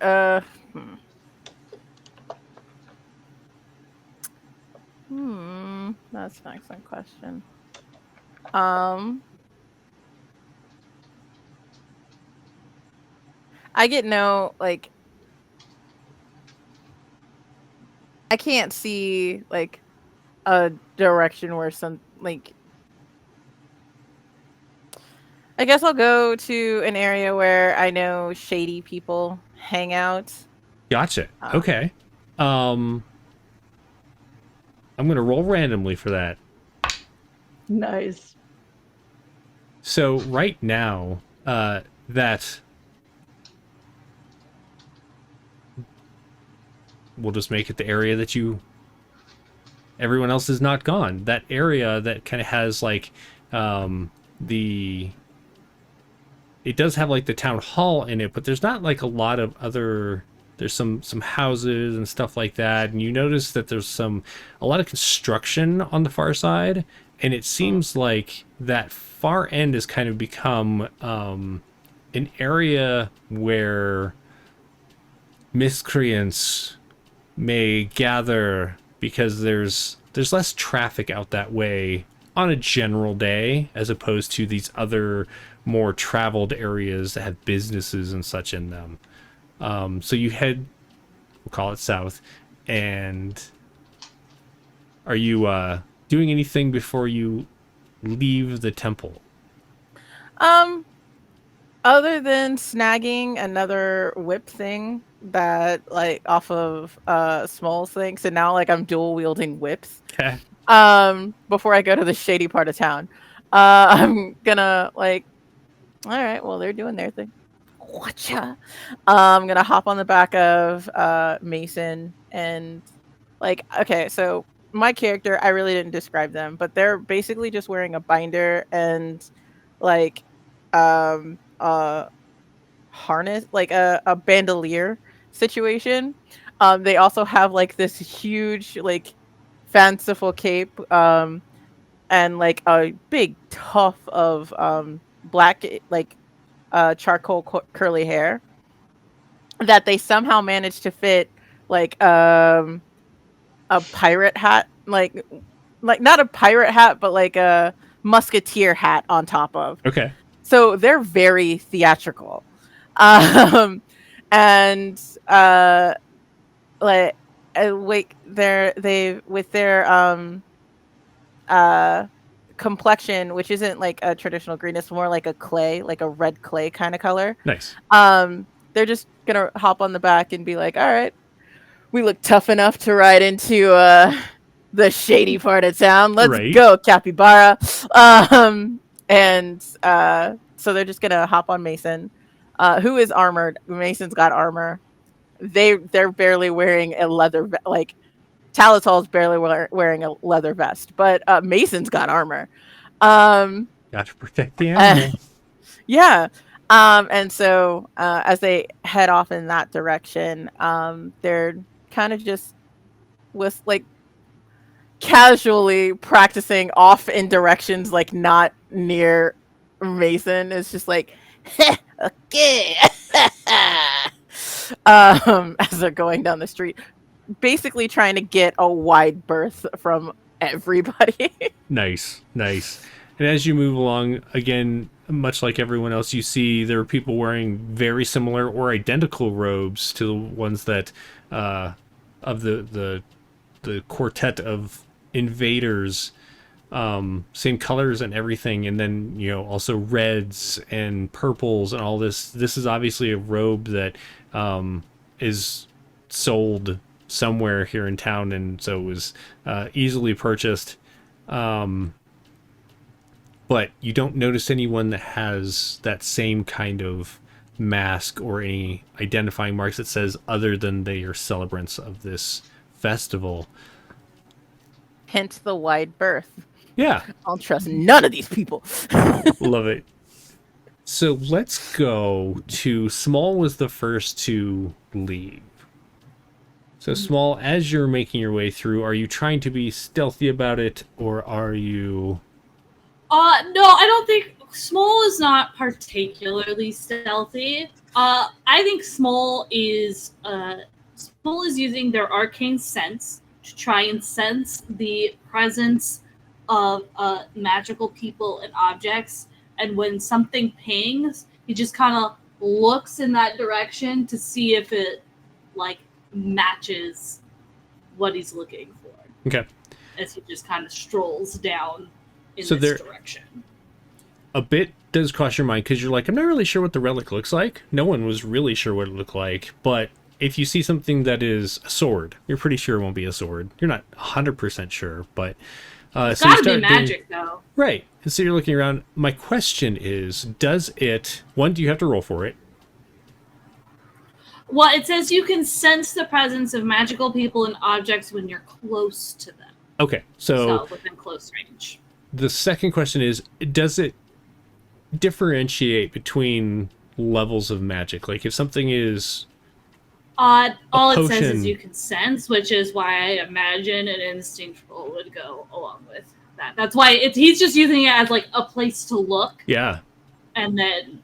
that's an excellent question. I get no, like, I can't see, like, a direction where I guess I'll go to an area where I know shady people hang out. Gotcha. Okay. I'm going to roll randomly for that. Nice. So right now, that we'll just make it the area that everyone else is not gone. That area that kind of has like it does have like the town hall in it, but there's not like a lot of other. There's some houses and stuff like that, and you notice that there's a lot of construction on the far side, and it seems like that far end has kind of become an area where miscreants may gather because there's less traffic out that way on a general day as opposed to these other more traveled areas that have businesses and such in them. So you head, we'll call it south, and are you doing anything before you leave the temple? Other than snagging another whip thing that like off of Small's thing, so now like I'm dual wielding whips. Okay. Before I go to the shady part of town, I'm gonna like, all right, well they're doing their thing. Whatcha? I'm gonna hop on the back of Mason and like, okay, so my character, I really didn't describe them, but they're basically just wearing a binder and like harness, like a bandolier situation. They also have like this huge like fanciful cape and like a big tuft of black like charcoal curly hair that they somehow managed to fit like a pirate hat, like not a pirate hat, but like a musketeer hat on top of. Okay. So they're very theatrical. And like they with their complexion, which isn't like a traditional green, it's more like a clay, like a red clay kind of color. Nice. They're just gonna hop on the back and be like, all right, we look tough enough to ride into the shady part of town. Let's go, capybara. And so they're just gonna hop on Mason, who is armored. Mason's got armor. They're barely wearing a leather like Talatal's barely wearing a leather vest, but Mason's got armor. Got to protect the animal. Yeah. And so as they head off in that direction, they're kind of just with like casually practicing off in directions like not near Mason. It's just like okay. As they're going down the street, basically trying to get a wide berth from everybody. Nice. And as you move along, again, much like everyone else, you see there are people wearing very similar or identical robes to the ones that of the quartet of invaders, same colors and everything, and then also reds and purples and all this. This is obviously a robe that is sold somewhere here in town, and so it was easily purchased. But you don't notice anyone that has that same kind of mask or any identifying marks that says other than they are celebrants of this festival. Hence the wide berth. Yeah. I don't trust none of these people. Love it. So let's go to Small was the first to leave. So Small, as you're making your way through, are you trying to be stealthy about it, or are you... No, I don't think Small is not particularly stealthy. I think Small is using their arcane sense to try and sense the presence of magical people and objects. And when something pings, he just kind of looks in that direction to see if it like matches what he's looking for. Okay. As he just kind of strolls down in this direction. A bit does cross your mind because you're like, I'm not really sure what the relic looks like. No one was really sure what it looked like, but if you see something that is a sword, you're pretty sure it won't be a sword. You're not 100% sure, but It's so you gotta be start magic, though. right. And so you're looking around. My question is, does it? One, do you have to roll for it? Well, it says you can sense the presence of magical people and objects when you're close to them. Okay, So within close range. the second question is, does it differentiate between levels of magic? Like if something is All it says potion. is you can sense, which is why I imagine an instinct roll would go along with that. That's why he's just using it as like a place to look yeah. and then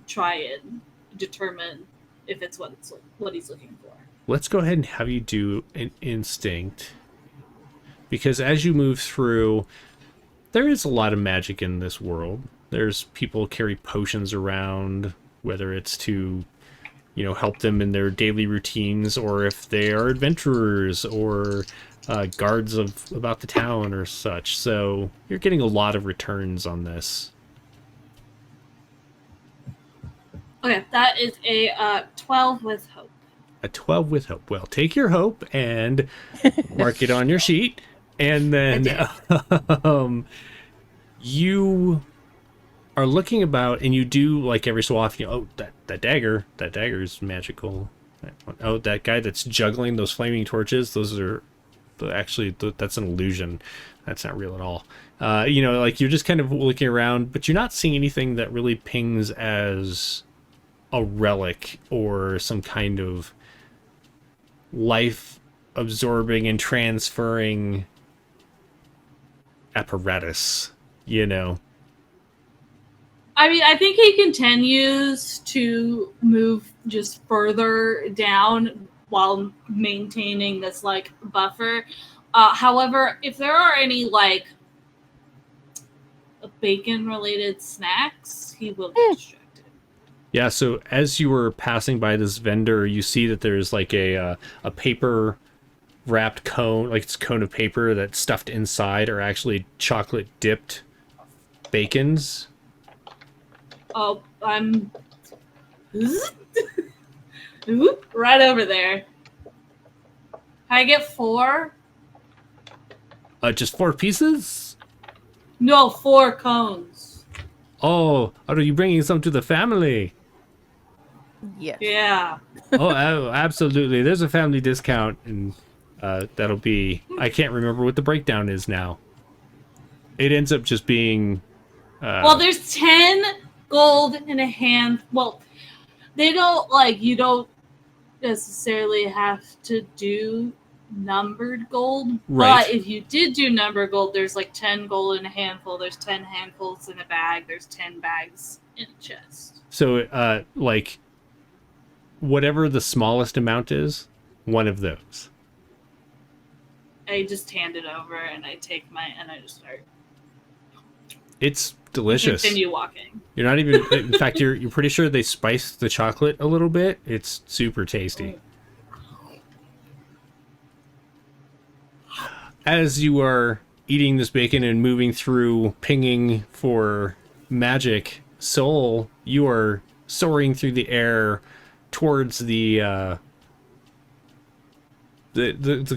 try and determine if it's what he's looking for. Let's go ahead and have you do an instinct. Because as you move through, there is a lot of magic in this world. There's people carry potions around, whether it's to, help them in their daily routines, or if they are adventurers or guards about the town or such. So you're getting a lot of returns on this. Okay, that is a 12 with hope. A 12 with hope. Well, take your hope and mark it on your sheet. And then you are looking about, and you do, like, every so often, that dagger is magical. Oh, that guy that's juggling those flaming torches, that's an illusion. That's not real at all. Like, you're just kind of looking around, but you're not seeing anything that really pings as a relic or some kind of life absorbing and transferring apparatus, I mean, I think he continues to move just further down while maintaining this, like, buffer. However, if there are any, like, bacon-related snacks, he will get distracted. Yeah, so as you were passing by this vendor, you see that there's, like, a paper wrapped cone, like it's a cone of paper that's stuffed inside are actually chocolate dipped bacons. Oh, I'm right over there. Can I get 4? Just 4 pieces? No, 4 cones. Oh, are you bringing some to the family? Yes. Yeah. Oh, absolutely. There's a family discount, and that'll be... I can't remember what the breakdown is now. It ends up just being... Well, there's 10 gold in a hand. Well, they don't, like, you don't necessarily have to do numbered gold. Right. But if you did do numbered gold, there's, like, 10 gold in a handful. There's 10 handfuls in a bag. There's 10 bags in a chest. So, like, whatever the smallest amount is, one of those. I just hand it over, and I take and I just start. It's delicious. Continue walking. You're not even... In fact, you're pretty sure they spiced the chocolate a little bit. It's super tasty. As you are eating this bacon and moving through, pinging for magic soul, you are soaring through the air towards the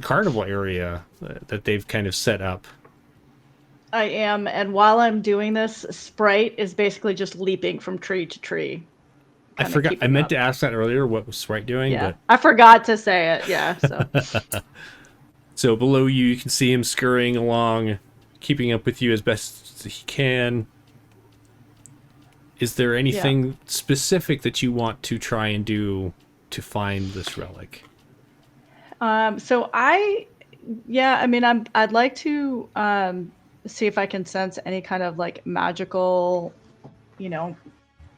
carnival area that they've kind of set up. I am, and while I'm doing this, Sprite is basically just leaping from tree to tree. I forgot. I meant to ask that earlier. What was Sprite doing? Yeah, but... I forgot to say it. Yeah. So. So below you, you can see him scurrying along, keeping up with you as best as he can. Is there anything specific that you want to try and do to find this relic? So I'd like to see if I can sense any kind of like magical,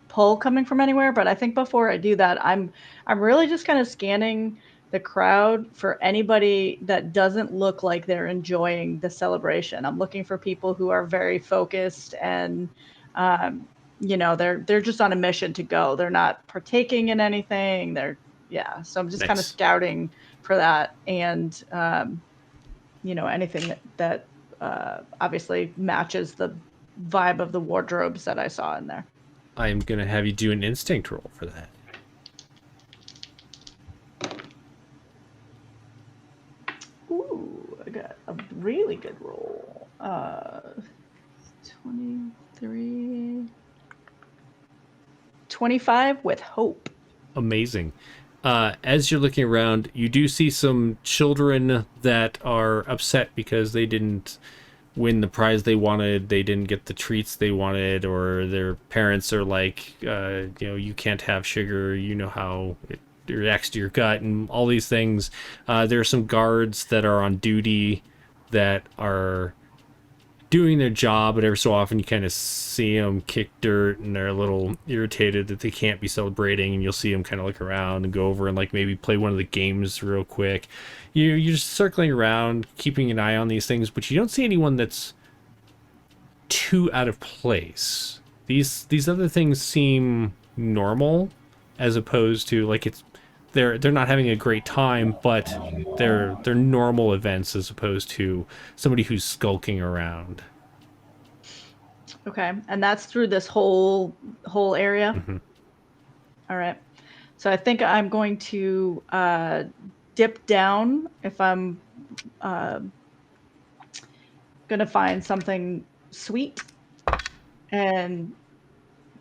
pull coming from anywhere. But I think before I do that, I'm really just kind of scanning the crowd for anybody that doesn't look like they're enjoying the celebration. I'm looking for people who are very focused and, they're just on a mission to go. They're not partaking in anything. So I'm just kind of scouting for that. And, anything that obviously matches the vibe of the wardrobes that I saw in there. I'm going to have you do an instinct roll for that. 23, 25 with hope. Amazing. As you're looking around, you do see some children that are upset because they didn't win the prize they wanted, they didn't get the treats they wanted, or their parents are like, you can't have sugar, you know how it reacts to your gut, and all these things. There are some guards that are on duty that are doing their job, but every so often you kind of see them kick dirt and they're a little irritated that they can't be celebrating, and you'll see them kind of look around and go over and like maybe play one of the games real quick. You're just circling around, keeping an eye on these things, but you don't see anyone that's too out of place. These other things seem normal, as opposed to like they're not having a great time, but they're normal events as opposed to somebody who's skulking around. Okay, and that's through this whole area. Mm-hmm. All right, so I think I'm going to dip down if I'm gonna find something sweet and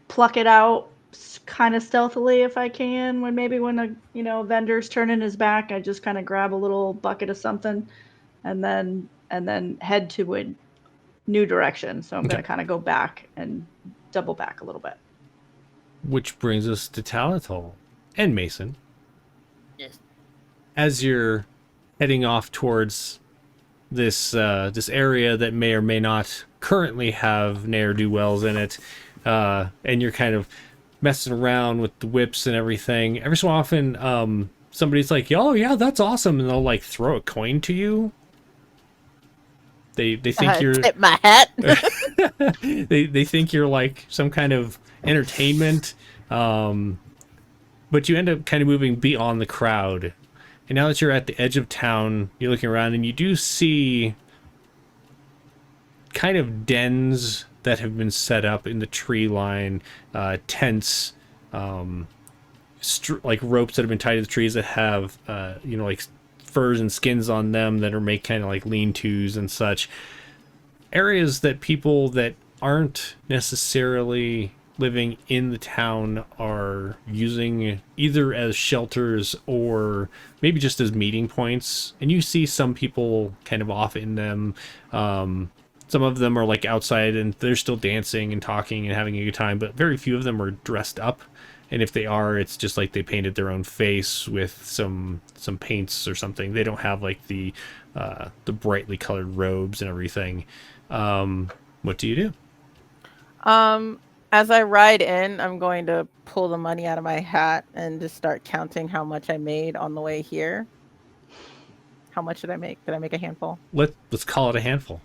pluck it out kind of stealthily if I can. When a vendor's turning his back, I just kind of grab a little bucket of something, and then head to a new direction. So I'm Okay. going to kind of go back and double back a little bit. Which brings us to Talatol and Mason. Yes. As you're heading off towards this area that may or may not currently have ne'er-do-wells in it, and you're kind of messing around with the whips and everything. Every so often, somebody's like, "Oh yeah, that's awesome," and they'll like throw a coin to you. They think you're Tip my hat. they think you're like some kind of entertainment, but you end up kind of moving beyond the crowd. And now that you're at the edge of town, you're looking around and you do see kind of dens that have been set up in the tree line, tents, like ropes that have been tied to the trees that have, like furs and skins on them that are make kind of like lean-tos and such. Areas that people that aren't necessarily living in the town are using either as shelters or maybe just as meeting points. And you see some people kind of off in them. Some of them are like outside and they're still dancing and talking and having a good time, but very few of them are dressed up. And if they are, it's just like they painted their own face with some paints or something. They don't have like the brightly colored robes and everything. What do you do? As I ride in, I'm going to pull the money out of my hat and just start counting how much I made on the way here. How much did I make? Did I make a handful? Let's call it a handful.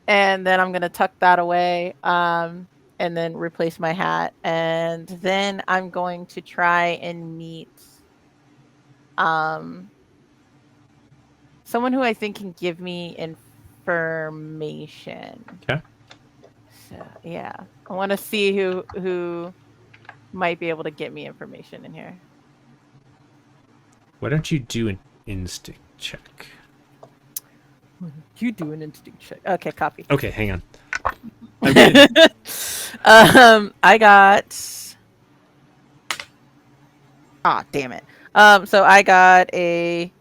And then I'm gonna tuck that away, and then replace my hat, and then I'm going to try and meet someone who I think can give me information. Okay. So yeah, I want to see who might be able to get me information in here. Why don't you do an instinct check? You do an instinct check. Okay, copy. Okay, hang on. I got. Damn it. So I got a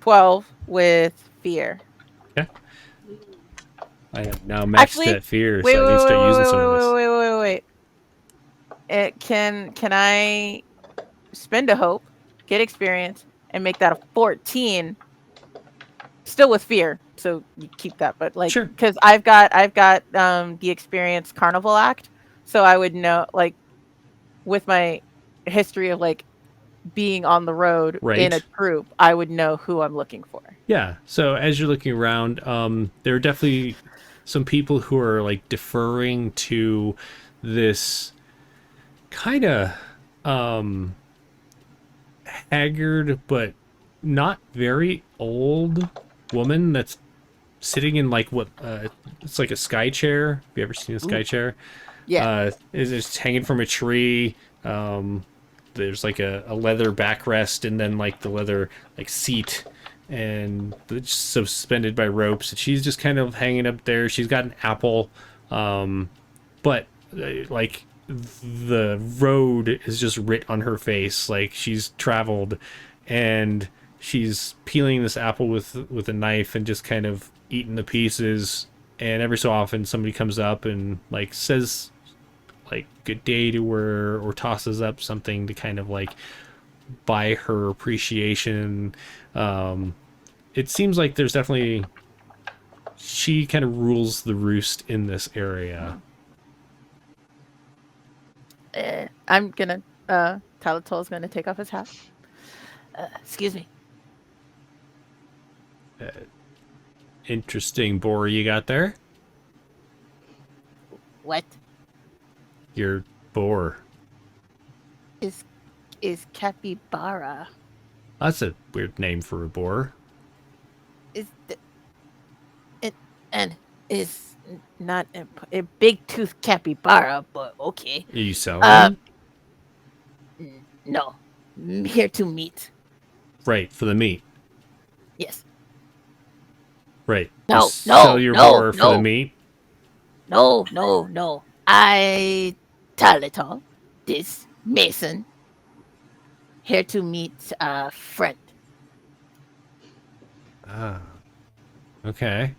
12 with fear. Okay. I have now maxed at fear, so I need to start using some of this. Wait. Can I spend a hope, get experience, and make that a 14? Still with fear, so you keep that, but like, sure. Because I've got the experience Carnival Act, so I would know, like, with my history of like being on the road in a group, I would know who I'm looking for. Yeah. So as you're looking around, there are definitely some people who are like deferring to this kind of haggard but not very old woman that's sitting in like what it's like a sky chair. Have you ever seen a sky chair? Yeah. Is just hanging from a tree. there's like a leather backrest and then like the leather like seat, and it's suspended by ropes. And she's just kind of hanging up there. She's got an apple, but like the road is just writ on her face, like she's traveled, and she's peeling this apple with a knife and just kind of eating the pieces. And every so often somebody comes up and like says like good day to her, or tosses up something to kind of like buy her appreciation. It seems like there's definitely, she kind of rules the roost in this area. I'm gonna, Talatol's gonna take off his hat. Excuse me. Interesting boar you got there. What Your boar. is capybara? That's a weird name for a boar. Is it and is not a big tooth capybara, but okay. Are you selling? No, I'm here to meet. Right, for the meat. Yes. Right. No, You sell your boar for the meat. No. I Talatal, this Mason, here to meet a friend. Ah. Okay.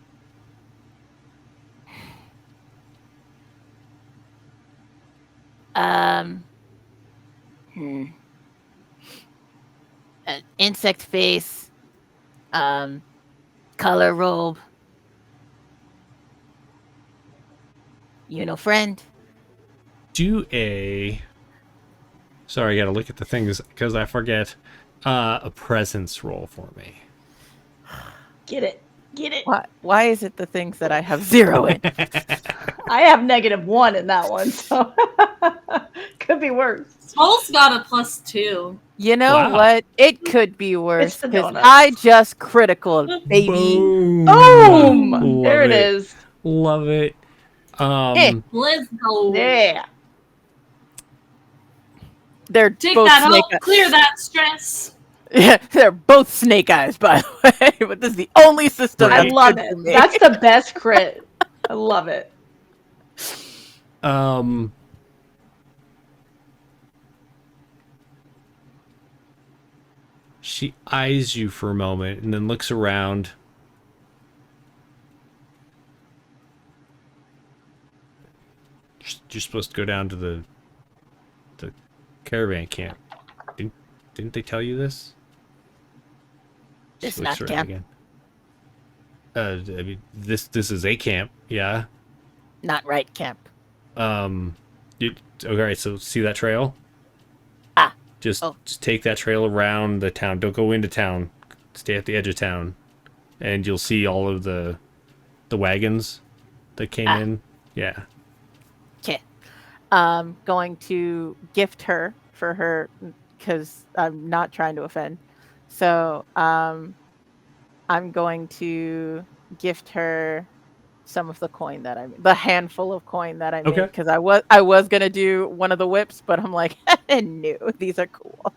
An insect face, color robe. Friend. Do a... Sorry, I gotta look at the things because I forget. A presence roll for me. Get it. Why is it the things that I have 0 in? I have -1 in that one, so could be worse. Small's got a +2. You know Wow. what? It could be worse It's the because donuts. I just critical, baby. Boom! Boom! There it Love is. Love it. Let's go. Yeah. They're Take both that snake out. Clear that stress. Yeah, they're both snake eyes, by the way. But this is the only system. Right. I that's love good it. for me. That's the best crit. I love it. She eyes you for a moment and then looks around. You're supposed to go down to the caravan camp. Didn't they tell you this? She It's looks not around camp. again. I mean, this is a camp, yeah. Not right, camp. Okay, so see that trail? Ah. Just Oh. take that trail around the town. Don't go into town. Stay at the edge of town, and you'll see all of the wagons that came in. Yeah. Okay. Going to gift her for her because I'm not trying to offend. So I'm going to gift her some of the coin that the handful of coin that I made, Okay. because I was gonna do one of the whips, but I'm like, no, these are cool.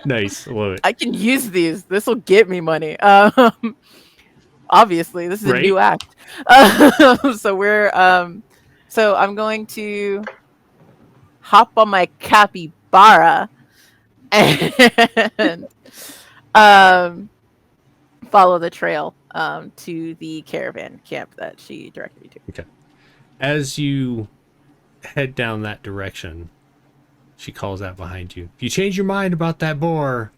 Nice. Love it. I can use these. This will get me money. Obviously, this is a new act. So I'm going to hop on my capybara and follow the trail to the caravan camp that she directed me to. Okay. As you head down that direction, she calls out behind you. If you change your mind about that boar,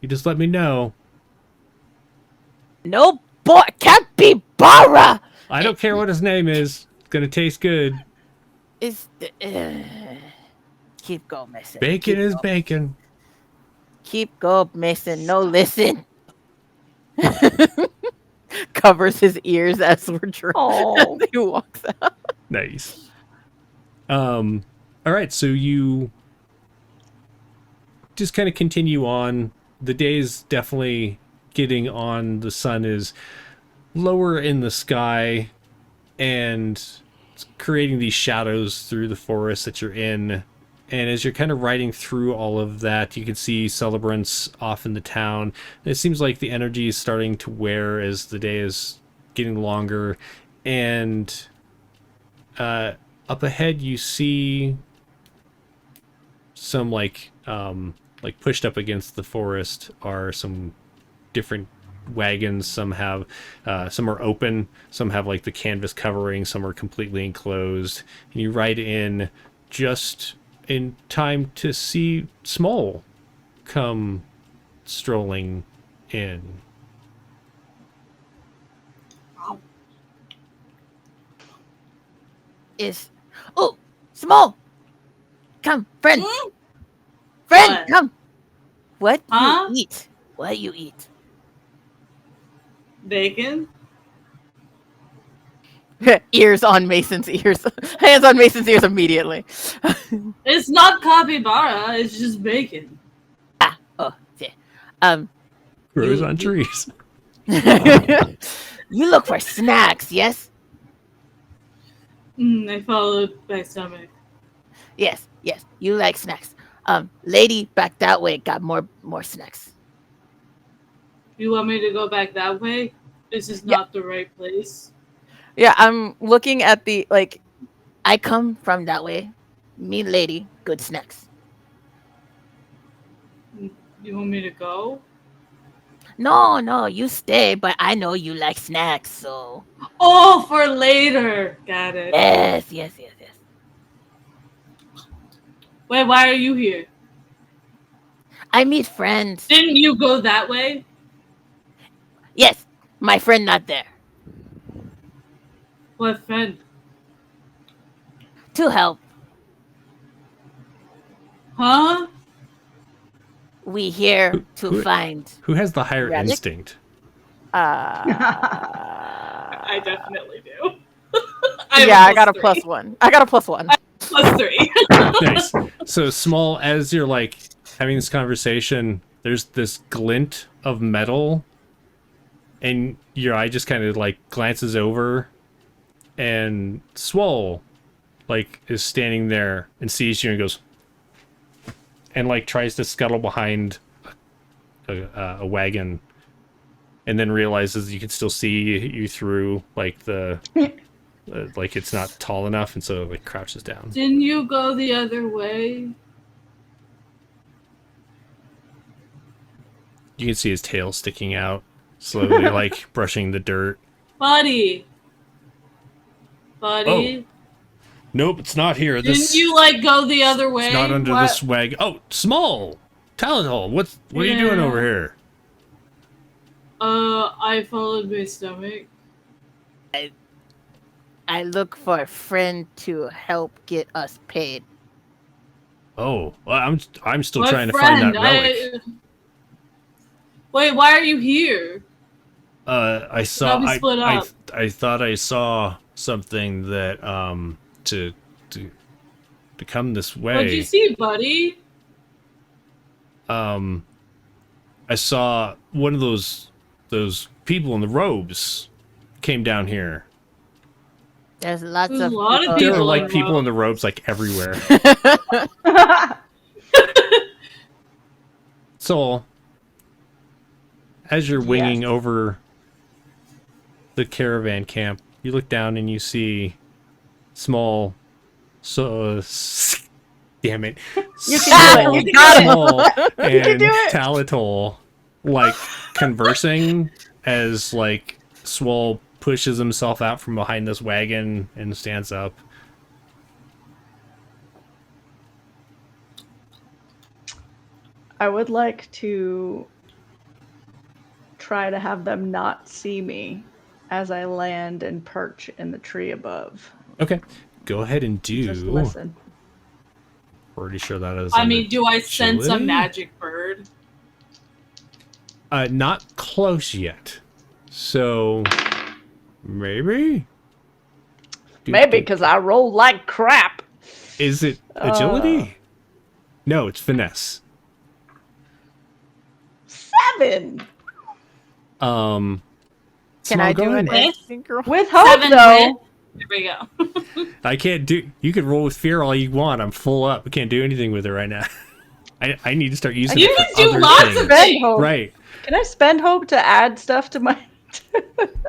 you just let me know. No boy, capybara I don't care what his name is. It's gonna taste good. is. Keep going, Mason. Bacon Keep is going. bacon. Keep going, Mason. No, listen. Covers his ears as we're driving. Oh. He walks out. Nice. All right, so you just kind of continue on. The day is definitely getting on. The sun is lower in the sky, and it's creating these shadows through the forest that you're in. And as you're kind of riding through all of that, you can see celebrants off in the town. And it seems like the energy is starting to wear as the day is getting longer. And up ahead, you see some like pushed up against the forest are some different wagons. Some have some are open, some have like the canvas covering, some are completely enclosed. And you ride in just in time to see Small come strolling in. Oh, Small! Come, friend! Hmm? Friend, What? come! What Huh? you eat? What you eat? Bacon? Ears on Mason's ears. Hands on Mason's ears immediately. It's not capybara, it's just bacon. Oh, yeah. Grows You- on trees. You look for snacks, yes? I followed my stomach. Yes, yes. You like snacks. Lady back that way got more snacks. You want me to go back that way? This is Yeah. not the right place. Yeah, I'm looking at the like. I come from that way. Me lady, good snacks. You want me to go? No, you stay, but I know you like snacks, so Oh, for later. Got it. yes. Wait, why are you here? I meet friends. Didn't you go that way? Yes, my friend not there. What friend? To help. Huh? We here to who- find. Who has the higher Relic? instinct? I definitely do. Yeah, I got a +1. I got a +1. +3. Nice. So Small, as you're like having this conversation, there's this glint of metal, and your eye just kind of like glances over, and Swole like is standing there and sees you and goes, and like tries to scuttle behind a wagon, and then realizes you can still see you through like the like it's not tall enough, and so like crouches down. Didn't you go the other way? You can see his tail sticking out slowly, like brushing the dirt. Buddy. Nope, it's not here. Didn't you like go the other way? It's not under What? this wagon. Oh, Small! Talonhall, what are you doing Yeah. over here? I followed my stomach. I look for a friend to help get us paid. Oh, well, I'm still What trying to friend? find that relic. Wait, why are you here? I saw. we split up. I thought I saw something that to come this way. What'd you see, buddy? I saw one of those people in the robes came down here. There's lots There's of a lot of There people are like in people in robes. the robes like everywhere. So, as you're winging over the caravan camp, you look down and you see Small. Damn it! You can do it. You can do it. Small and do it. Talatol like conversing as like Swole pushes himself out from behind this wagon and stands up. I would like to try to have them not see me as I land and perch in the tree above. Okay, go ahead and Just do. listen. Pretty sure that is. I mean, do I sense a agility? magic bird? Not close yet. So maybe. Maybe because I roll like crap. Is it agility? No, it's finesse. 7 Can Small, I go do ahead. an instinct roll? with hope Seven though. with- There we go. I can't do. You can roll with fear all you want. I'm full up. I can't do anything with it right now. I need to start using You it can for do other lots of things. Spend hope. Right. Can I spend hope to add stuff to my?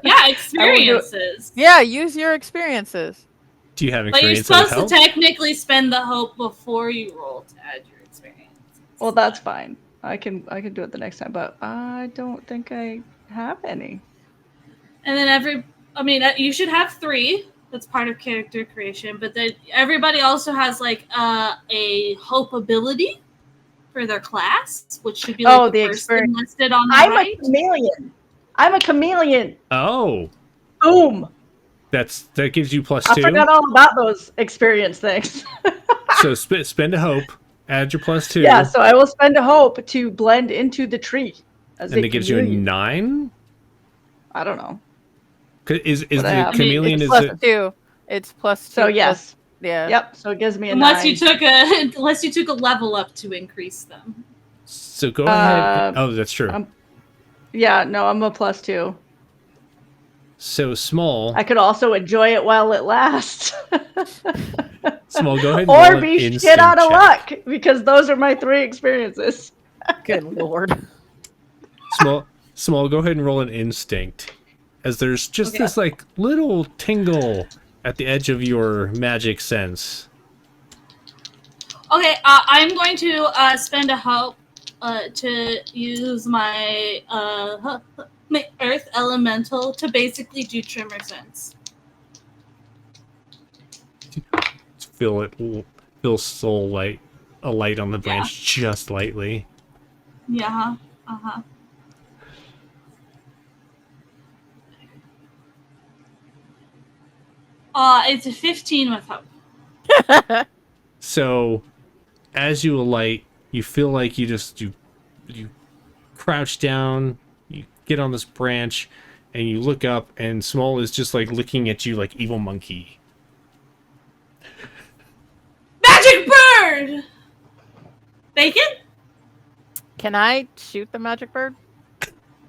Yeah, experiences. Yeah, use your experiences. Do you have But you're experience that would supposed to help? technically spend the hope before you roll to add your experience. Well, that's fine. I can do it the next time, but I don't think I have any. And then you should have 3. That's part of character creation. But then everybody also has like a hope ability for their class, which should be like the first thing listed on the right. I'm a chameleon. Oh, Boom. that gives you +2. I forgot all about those experience things. So spend a hope. Add your +2. Yeah, so I will spend a hope to blend into the tree. And it gives you a 9. I don't know. Is What I the have. chameleon? It's Is plus it? 2. It's plus 2. So yes. Yeah. Yep. So it gives me a Unless 9. you took a level up to increase them. So go ahead. Oh, that's true. Yeah. No, I'm a +2. So Small. I could also enjoy it while it lasts. Small, go ahead and Or roll be an shit out of instinct luck, because those are my 3 experiences. Good lord. check. Small, go ahead and roll an instinct. As there's just this like little tingle at the edge of your magic sense. Okay, I'm going to spend a hope to use my Earth Elemental to basically do Tremor Sense. Feel soul light, a light on the branch just lightly. Yeah. It's a 15 with hope. So, as you alight, you feel like you crouch down, you get on this branch, and you look up, and Small is just like looking at you like evil monkey. Magic bird! Bacon? Can I shoot the magic bird?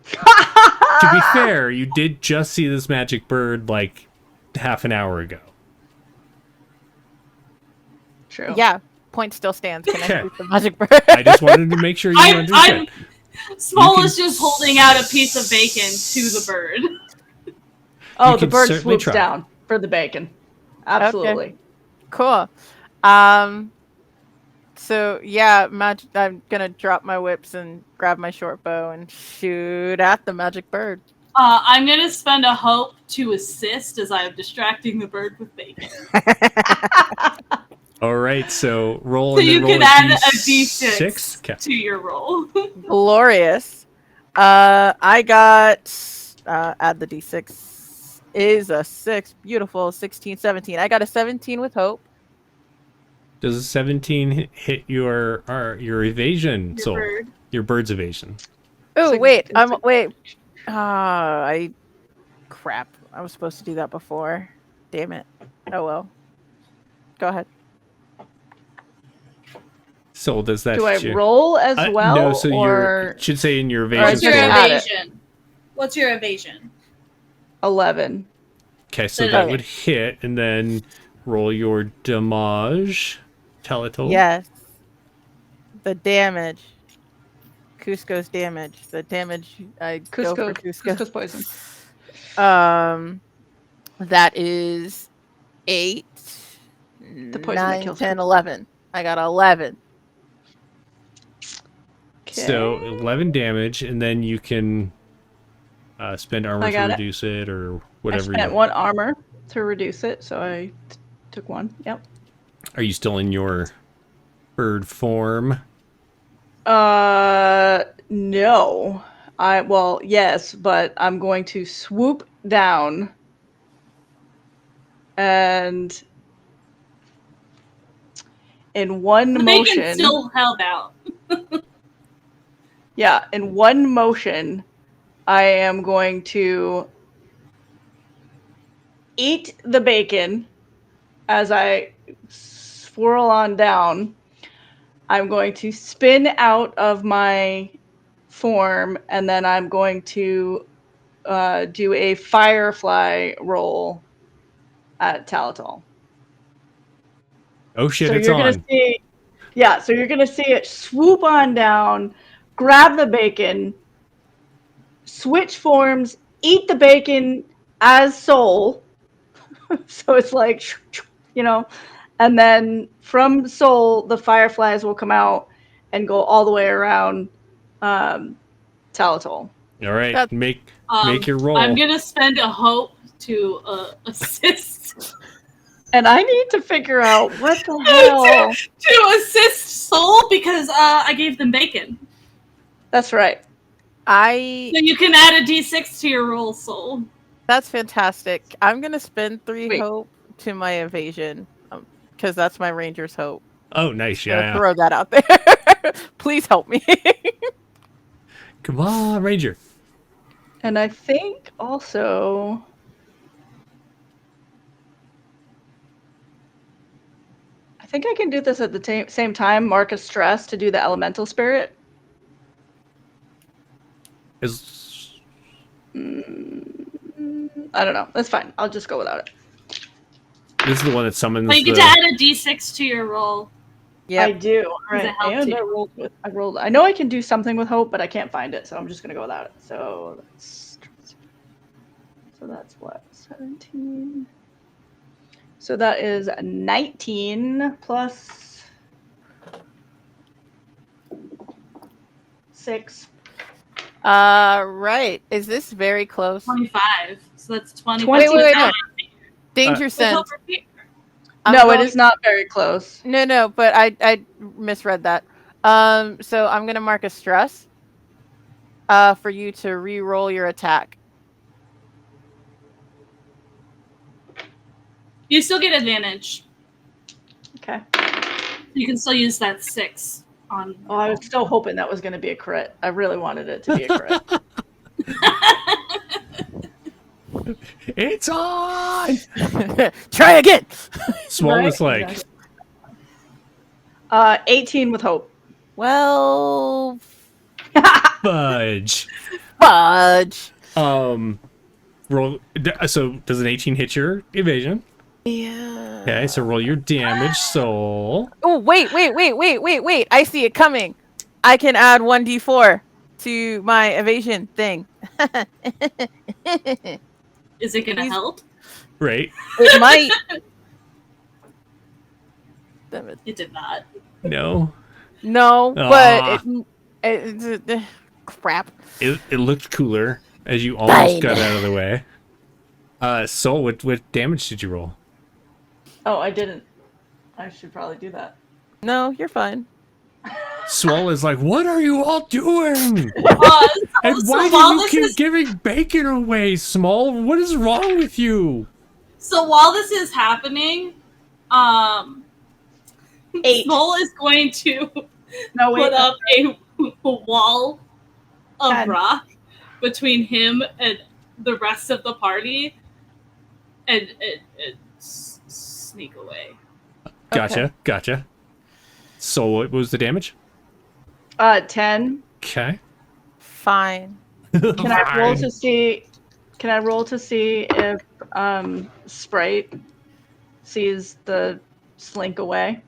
To be fair, you did just see this magic bird like half an hour ago. True. Yeah. Point still stands. Can I Okay. shoot the magic bird? I just wanted to make sure you understood. Small You is can just holding out a piece of bacon to the bird. Oh, You the can bird certainly swoops try. down for the bacon. Absolutely. Cool. So yeah, I'm gonna drop my whips and grab my short bow and shoot at the magic bird. I'm going to spend a hope to assist as I am distracting the bird with bacon. All right, so roll. So and then you roll can a add a D6. D6 Okay. to your roll. Glorious. I got add the d6 is a 6. Beautiful. 16, 17. I got a 17 with hope. Does a 17 hit your evasion? Your Soul? bird. Your bird's evasion. Oh It's a- wait, it's a- wait. Crap. I was supposed to do that before. Damn it. Oh well. Go ahead. So does that? Do I hit you? roll as well? No, so or you should say in your evasion. What's your just add it. evasion? What's your evasion? 11. Okay, so Okay. that would hit, and then roll your damage. Tell it all. Yes. The damage. Cusco's damage. The damage I go for Cusco. Cusco's poison. That is 8. The poison that 9, kills 10, her. 11. I got 11. So 11 damage, and then you can spend armor I to got it. reduce it, or I whatever. spent 1 armor to reduce it, so I took 1. Yep. Are you still in your bird form? No. Well, yes, but I'm going to swoop down and in one The motion. bacon's still held out. Yeah, in one motion, I am going to eat the bacon as I swirl on down. I'm going to spin out of my form, and then I'm going to do a firefly roll at Talatol. Oh shit, So it's you're on. gonna see, yeah. So you're gonna see it swoop on down, grab the bacon, switch forms, eat the bacon as Soul. So it's like, and then from Soul, the fireflies will come out and go all the way around Talatol. All right, That's- make your roll. I'm gonna spend a hope to assist And I need to figure out what the hell. to assist Soul because I gave them bacon. That's right. So you can add a d6 to your roll, Soul. That's fantastic. I'm gonna spend 3 Wait. hope to my evasion, because that's my ranger's hope. Oh, nice. Gonna Yeah. throw that out there. Please help me. Come on, Ranger. And I think also. I think I can do this at the same time, mark a stress to do the elemental spirit. Is I don't know. That's fine. I'll just go without it. this is the one that summons But you get to add a d6 to your roll. I do. All Does right. it help And you? I rolled. I know I can do something with hope, but I can't find it, so I'm just gonna go without it. So that's what 17. So that is 19 plus 6. Right. Is this very close? 25. So that's 20. Wait, no. Danger With sense. hope for Peter. No, it is not very close. No, but I misread that. So I'm gonna mark a stress. For you to re-roll your attack. You still get advantage. Okay. You can still use that 6 on. Oh, I was still hoping that was going to be a crit. I really wanted it to be a crit. It's on. Try again. Small Right? is like Exactly. 18 with hope. Well, fudge. fudge. Roll. So does an 18 hit your evasion? Yeah. Okay, so roll your damage, Soul. Oh, wait. I see it coming. I can add 1d4 to my evasion thing. Is it going to He's- help? Right? It might. Damn it. It did not. No. No, Ah. but crap. It looked cooler as you almost Fine. got out of the way. Soul, what damage did you roll? Oh, I didn't. I should probably do that. No, you're fine. Swole is like, what are you all doing? Uh, And so why while do you this keep is- giving bacon away, Small? What is wrong with you? So while this is happening, 8. Small is going to No, wait. put up a wall of 10. rock between him and the rest of the party, and sneak away. Gotcha. So what was the damage? 10. Okay. Fine. Can I roll to see? Can I roll to see if Sprite sees the slink away?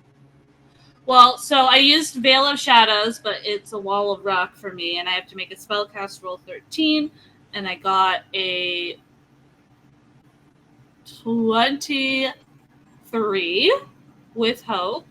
Well, so I used Veil of Shadows, but it's a wall of rock for me, and I have to make a spellcast roll 13, and I got a 23 with hope.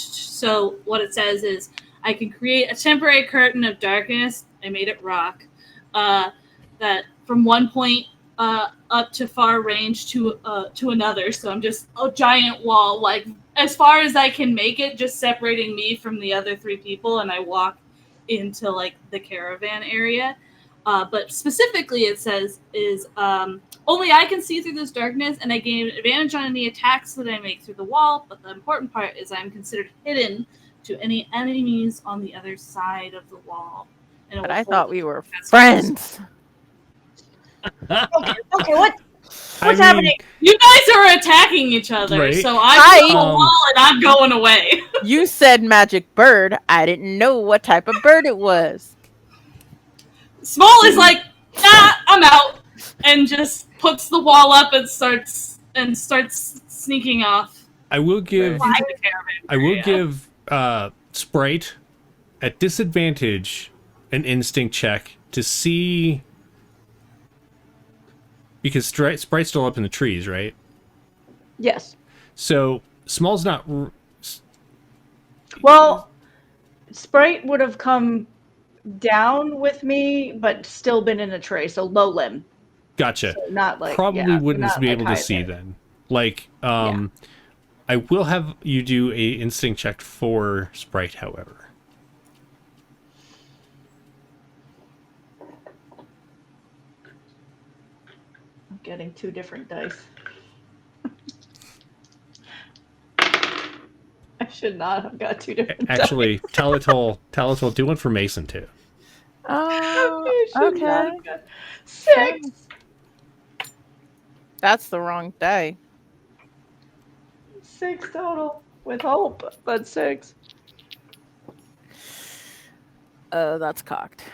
So what it says is I can create a temporary curtain of darkness. I made it rock. That from one point up to far range to another. So I'm just a giant wall, like as far as I can make it, just separating me from the other 3 people, and I walk into like the caravan area. But specifically, it says is only I can see through this darkness, and I gain advantage on any attacks that I make through the wall. But the important part is I'm considered hidden to any enemies on the other side of the wall. And it But will I hold thought we were That's friends. Okay, what's I mean, happening? You guys are attacking each other, Right. so I put a Um, wall and I'm going away. You said magic bird. I didn't know what type of bird it was. Small is like, nah, I'm out, and just puts the wall up and starts sneaking off. I will give Into the caravan area. give Sprite at disadvantage an instinct check to see, because Sprite's still up in the trees, right? Yes. So Small's not. Well, Sprite would have come down with me, but still been in a tree, so low limb. Gotcha. So not like Probably wouldn't not be like able to high see there. then. Like, I will have you do a instinct check for Sprite, however. I'm getting 2 different dice. I should not have got 2 different Actually, Talatal, do one for Mason too. Oh, dice. okay. 6. That's the wrong die. 6 total with hope, but 6. That's cocked.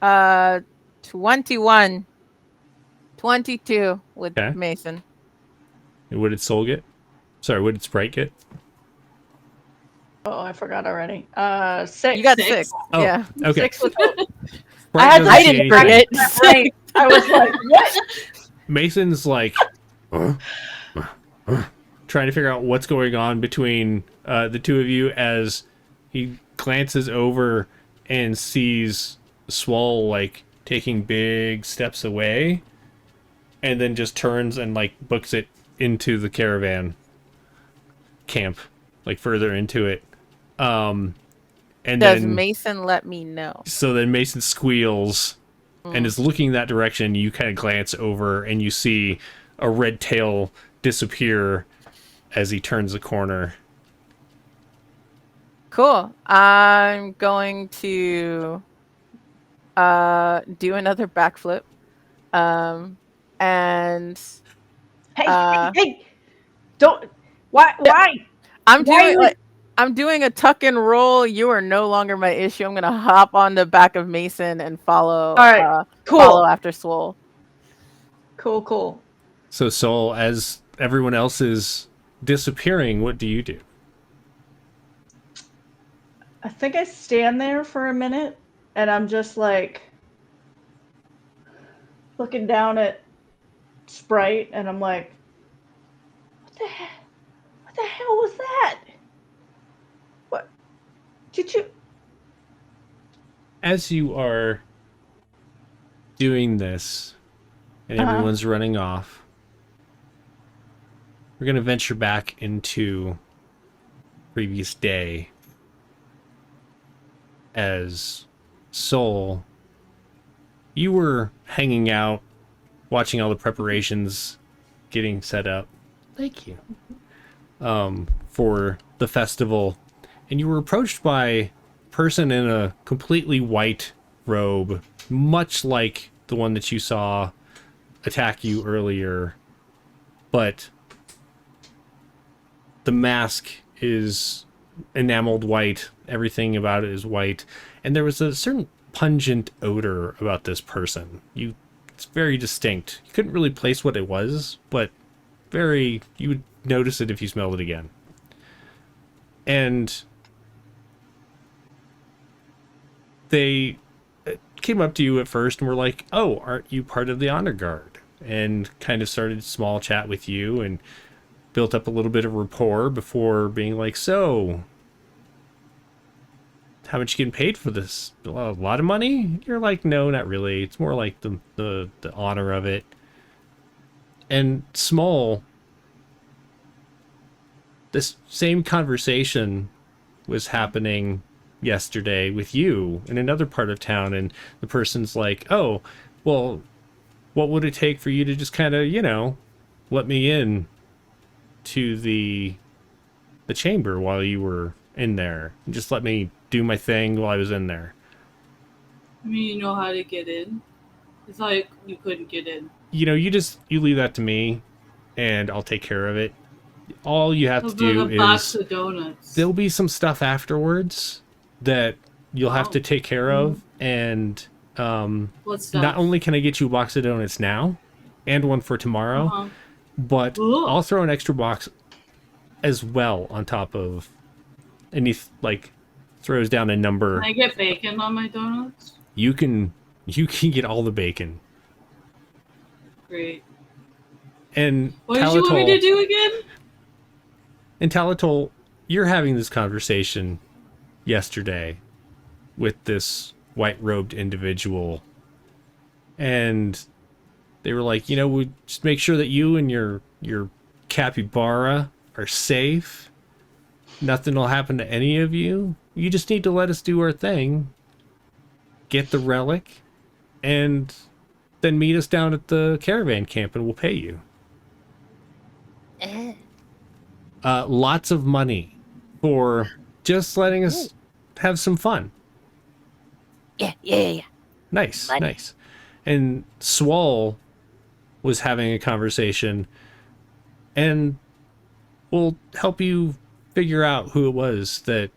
21. 22 with Okay. Mason. And what did Soul get? Sorry, what did Sprite get? Oh, I forgot already. 6. You got Six. 6. Oh, Yeah. okay. 6 with hope. Sprite I doesn't I see didn't anything. forget. My brain. I was like, what? Mason's like trying to figure out what's going on between the two of you as he glances over and sees Swall like taking big steps away, and then just turns and like books it into the caravan camp, like further into it. And Does then Mason let me know? so then Mason squeals and is looking that direction. You kind of glance over and you see a red tail disappear as he turns the corner. Cool. I'm going to do another backflip. And Hey, hey, don't. Why? I'm Why doing would- I'm doing a tuck and roll. You are no longer my issue. I'm gonna hop on the back of Mason and follow. All right, cool. Follow after Swole. Cool. So Soul, as everyone else is disappearing, what do you do? I think I stand there for a minute, and I'm just like looking down at Sprite, and I'm like, what the hell was that? What did you? As you are doing this and everyone's running off, we're going to venture back into previous day as Soul, you were hanging out, watching all the preparations getting set up. Thank you. For the festival, and you were approached by a person in a completely white robe, much like the one that you saw attack you earlier, but the mask is enameled white, everything about it is white, and there was a certain pungent odor about this person. It's very distinct. You couldn't really place what it was, but you would notice it if you smelled it again. And they came up to you at first and were like, "Oh, aren't you part of the honor guard?" And kind of started small chat with you and built up a little bit of rapport before being like, "So, how much you getting paid for this? A lot of money?" You're like, "No, not really. It's more like the honor of it." And Small, this same conversation was happening yesterday with you in another part of town, and the person's like, "Oh, well, what would it take for you to just kind of, let me in to the chamber while you were in there, and just let me do my thing while I was in there?" I mean, you know how to get in. It's like you couldn't get in. You leave that to me, and I'll take care of it. All you have to Over do the box is of donuts. there'll be some stuff afterwards that you'll have to take care of, and What stuff? not only can I get you a box of donuts now, and one for tomorrow, Uh-huh. but Ooh. I'll throw an extra box as well on top of, and he throws down a number. Can I get bacon on my donuts? You can get all the bacon. Great. And What did you want me to do again? And Talatol, you're having this conversation yesterday with this white-robed individual, and they were like, we just make sure that you and your capybara are safe. Nothing will happen to any of you. You just need to let us do our thing. Get the relic, and then meet us down at the caravan camp, and we'll pay you. Lots of money for just letting us have some fun. Yeah. Nice, Money. nice. And Swall was having a conversation, and we'll help you figure out who it was that,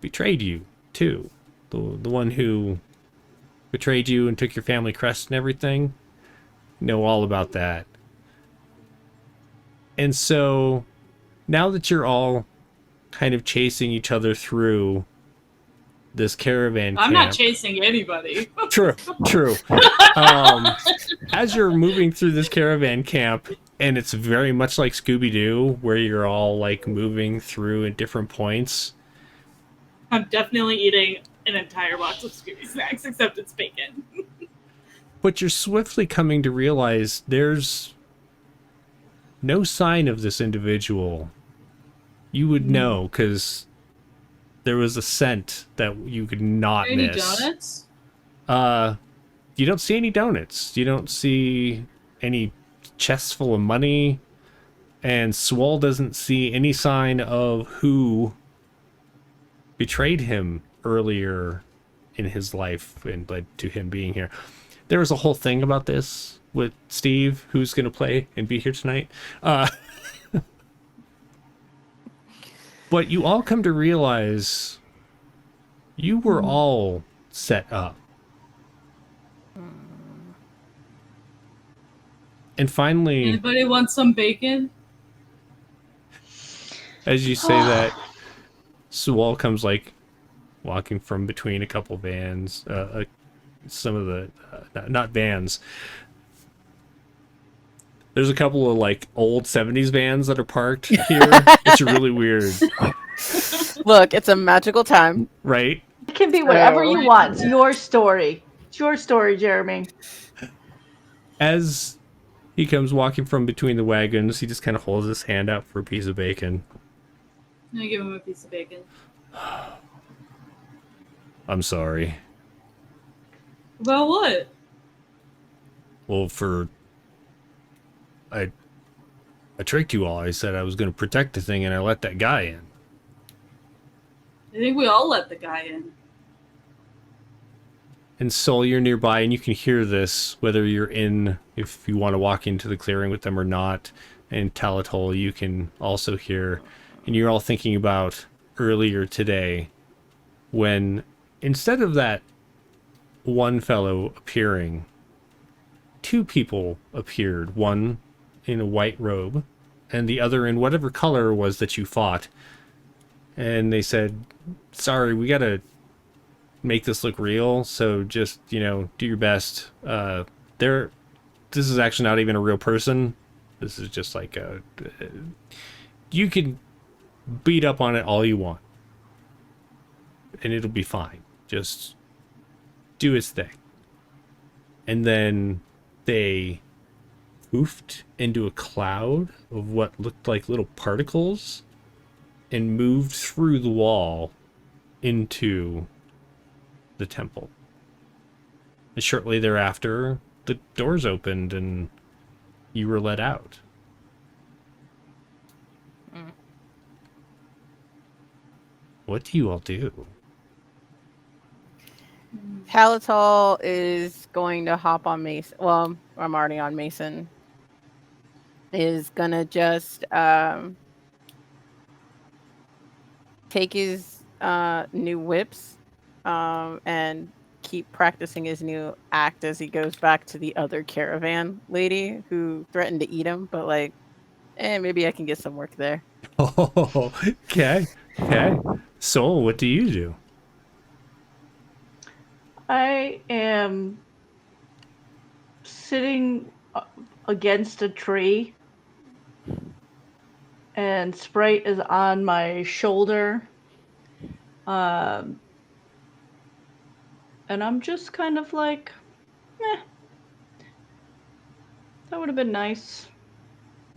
betrayed you, too. The one who betrayed you and took your family crest and everything. Know all about that. And so, now that you're all kind of chasing each other through this caravan camp... I'm not chasing anybody. True. As you're moving through this caravan camp, and it's very much like Scooby-Doo, where you're all, moving through at different points... I'm definitely eating an entire box of Scooby snacks, except it's bacon. But you're swiftly coming to realize there's no sign of this individual. You would know, because there was a scent that you could not Any miss. donuts? You don't see any donuts. You don't see any chests full of money. And Swall doesn't see any sign of who betrayed him earlier in his life and led to him being here. There was a whole thing about this with Steve, who's going to play and be here tonight. But you all come to realize you were all set up. And finally, Anybody want some bacon? as you say that, Swall comes walking from between a couple vans, some of the not vans. There's a couple of old 70s vans that are parked here. It's really weird, Look, it's a magical time. right? It can be whatever Oh. you want. It's your story. It's your story, Jeremy. As he comes walking from between the wagons, he just kind of holds his hand out for a piece of bacon. I'm gonna give him a piece of bacon. I'm sorry. About what? Well, I tricked you all. I said I was going to protect the thing, and I let that guy in. I think we all let the guy in. And Sol, you're nearby, and you can hear this, whether you're if you want to walk into the clearing with them or not. And Talatol, you can also hear. And you're all thinking about earlier today, when instead of that one fellow appearing, two people appeared. One in a white robe, and the other in whatever color it was that you fought. And they said, sorry, we gotta make this look real, so just, do your best. This is actually not even a real person. This is just you can beat up on it all you want, and it'll be fine. Just do its thing. And then they poofed into a cloud of what looked like little particles and moved through the wall into the temple. And shortly thereafter, the doors opened and you were let out. What do you all do? Palatol is going to hop on Mason. Well, I'm already on Mason. Is gonna just take his new whips and keep practicing his new act as he goes back to the other caravan lady who threatened to eat him, but like, maybe I can get some work there. Oh, okay. Okay. Soul, what do you do? I am sitting against a tree, and Sprite is on my shoulder. And I'm just kind of like, that would have been nice.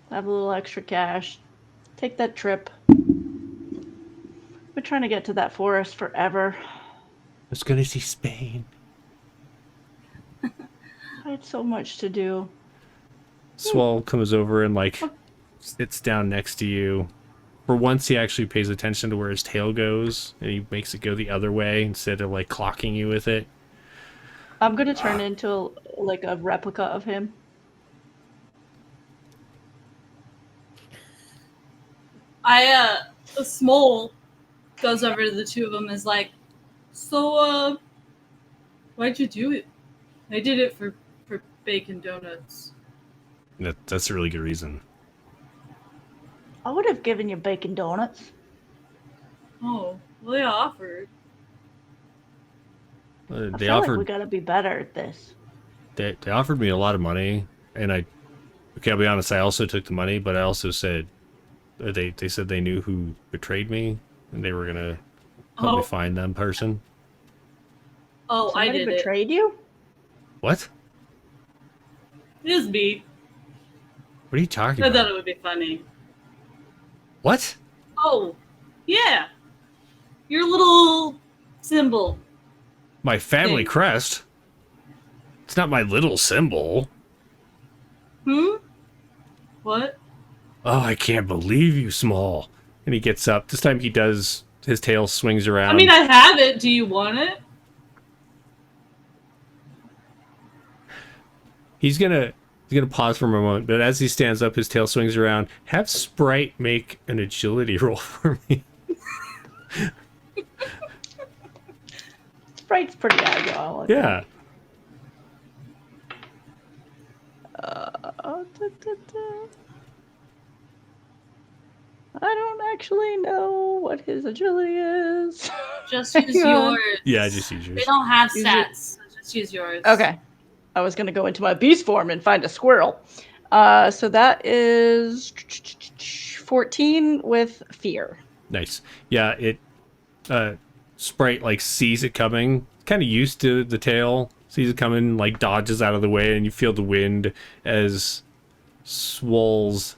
Have a little extra cash. Take that trip. Been trying to get to that forest forever. I was gonna see Spain. I had so much to do. Swall comes over and like sits down next to you. For once, he actually pays attention to where his tail goes, and he makes it go the other way instead of like clocking you with it. I'm gonna turn into like a replica of him. A small goes over to the two of them and is like, so, why'd you do it? I did it for bacon donuts. That's a really good reason. I would have given you bacon donuts. Oh, well, they offered. I They feel offered like we gotta be better at this. they offered me a lot of money, and I'll be honest, I also took the money, but I also said they said they knew who betrayed me, and they were gonna help me find them person. Oh, Somebody I did betrayed you? What? it. It was me. What are you talking I about? thought it would be funny. What? Oh, yeah. Your little symbol. My family Thing. crest? It's not my little symbol. What? Oh, I can't believe you, Small. And he gets up. This time he does. His tail swings around. I mean, I have it. Do you want it? He's gonna pause for a moment, but as he stands up, his tail swings around. Have Sprite make an agility roll for me. Sprite's pretty agile. Yeah. I don't actually know what his agility is. Just use Hang on. yours. Yeah, just use yours. They don't have Use stats. So just use yours. Okay. I was going to go into my beast form and find a squirrel. So that is 14 with fear. Nice. Yeah, it Sprite like sees it coming, kind of used to the tail, sees it coming, like dodges out of the way, and you feel the wind as Swoll's.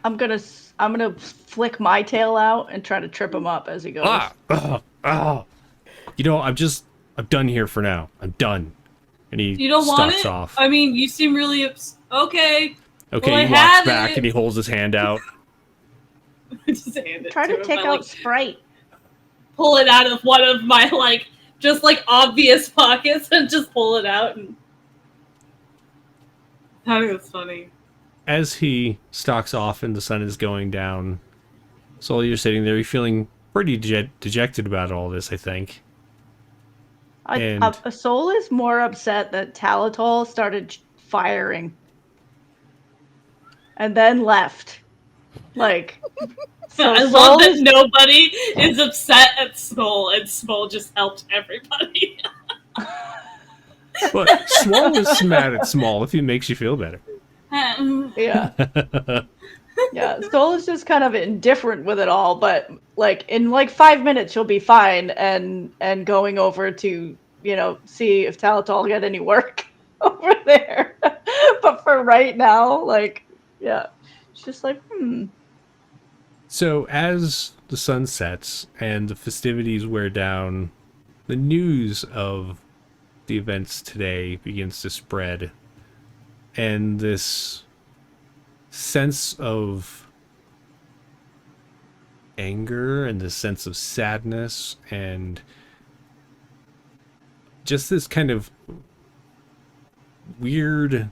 I'm gonna flick my tail out and try to trip him up as he goes. You know, I'm done here for now. I'm done. And he You don't want stalks it? off. I mean, you seem really Okay, okay. Well, I he walks have back it. and he holds his hand out. Just hand it Try to him. take I, out like, Sprite. pull it out of one of my just obvious pockets and just pull it out. And I think that's funny. As he stalks off and the sun is going down, so you're sitting there, you're feeling pretty dejected about all this, I think. A soul is more upset that Talatol started firing and then left. Like, so I love that nobody is upset at Skull, and Skull just helped everybody. But Swall is mad at Small if he makes you feel better. Yeah. Yeah, Soul is just kind of indifferent with it all, but in 5 minutes she'll be fine and going over to, see if Talatol get any work over there. But for right now, yeah. She's just So as the sun sets and the festivities wear down, the news of the events today begins to spread. And this sense of anger and this sense of sadness and just this kind of weird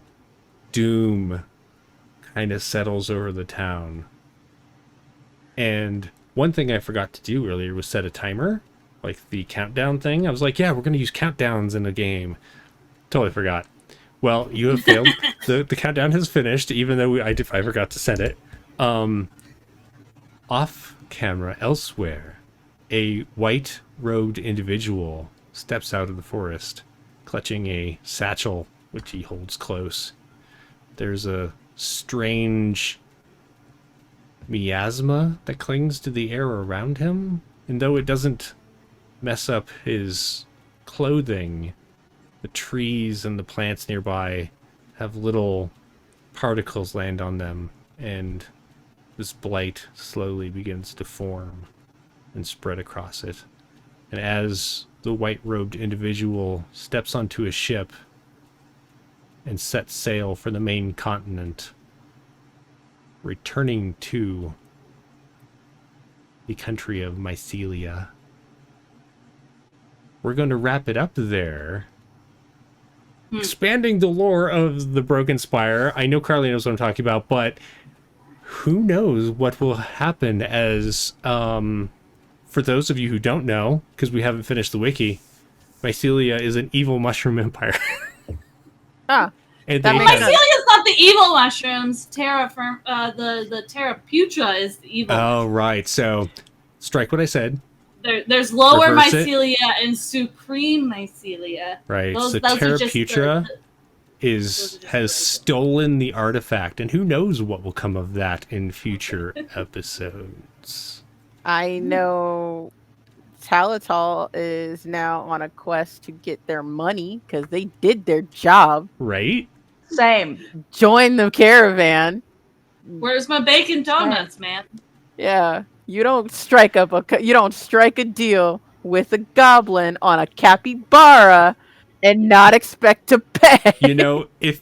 doom kind of settles over the town. And one thing I forgot to do earlier was set a timer like the countdown thing. I was like, yeah, we're gonna use countdowns in a game. Totally forgot. Well, you have failed. The countdown has finished, even though I forgot to set it. Off camera elsewhere, a white-robed individual steps out of the forest, clutching a satchel, which he holds close. There's a strange miasma that clings to the air around him, and though it doesn't mess up his clothing, the trees and the plants nearby have little particles land on them, and this blight slowly begins to form and spread across it. And as the white-robed individual steps onto a ship and sets sail for the main continent, returning to the country of Mycelia, we're going to wrap it up there. Expanding the lore of the Broken Spire. I know Carly knows what I'm talking about, but who knows what will happen as, for those of you who don't know, because we haven't finished the wiki, Mycelia is an evil mushroom empire. Ah, And that they makes have- sense. Mycelia's not the evil mushrooms. The Terra Putra is the evil. Oh, right. So, strike what I said. There's lower Reverse it. mycelia and supreme mycelia. Right. Those So are Terra just Putra those are just has really stolen the artifact, and who knows what will come of that in future episodes. I know Talatal is now on a quest to get their money because they did their job. Right? Same. Join the caravan. Where's my bacon donuts, man? Yeah, you don't strike a deal with a goblin on a capybara and not expect to pay. You know, if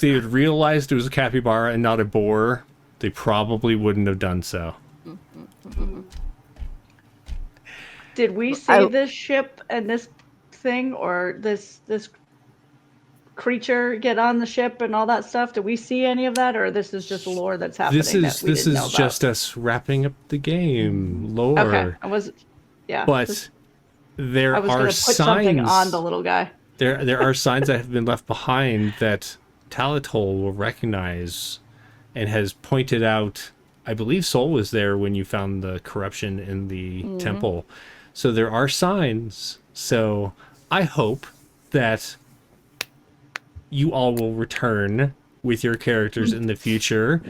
they had realized it was a capybara and not a boar, they probably wouldn't have done so. Did we see this ship and this thing, or this creature get on the ship and all that stuff? Did we see any of that, or this is just lore that's happening? This is just us wrapping up the game lore. Okay. But there I was are going to put something signs on the little guy. There are signs that have been left behind that Talatol will recognize and has pointed out. I believe Sol was there when you found the corruption in the temple. So there are signs. So I hope that you all will return with your characters in the future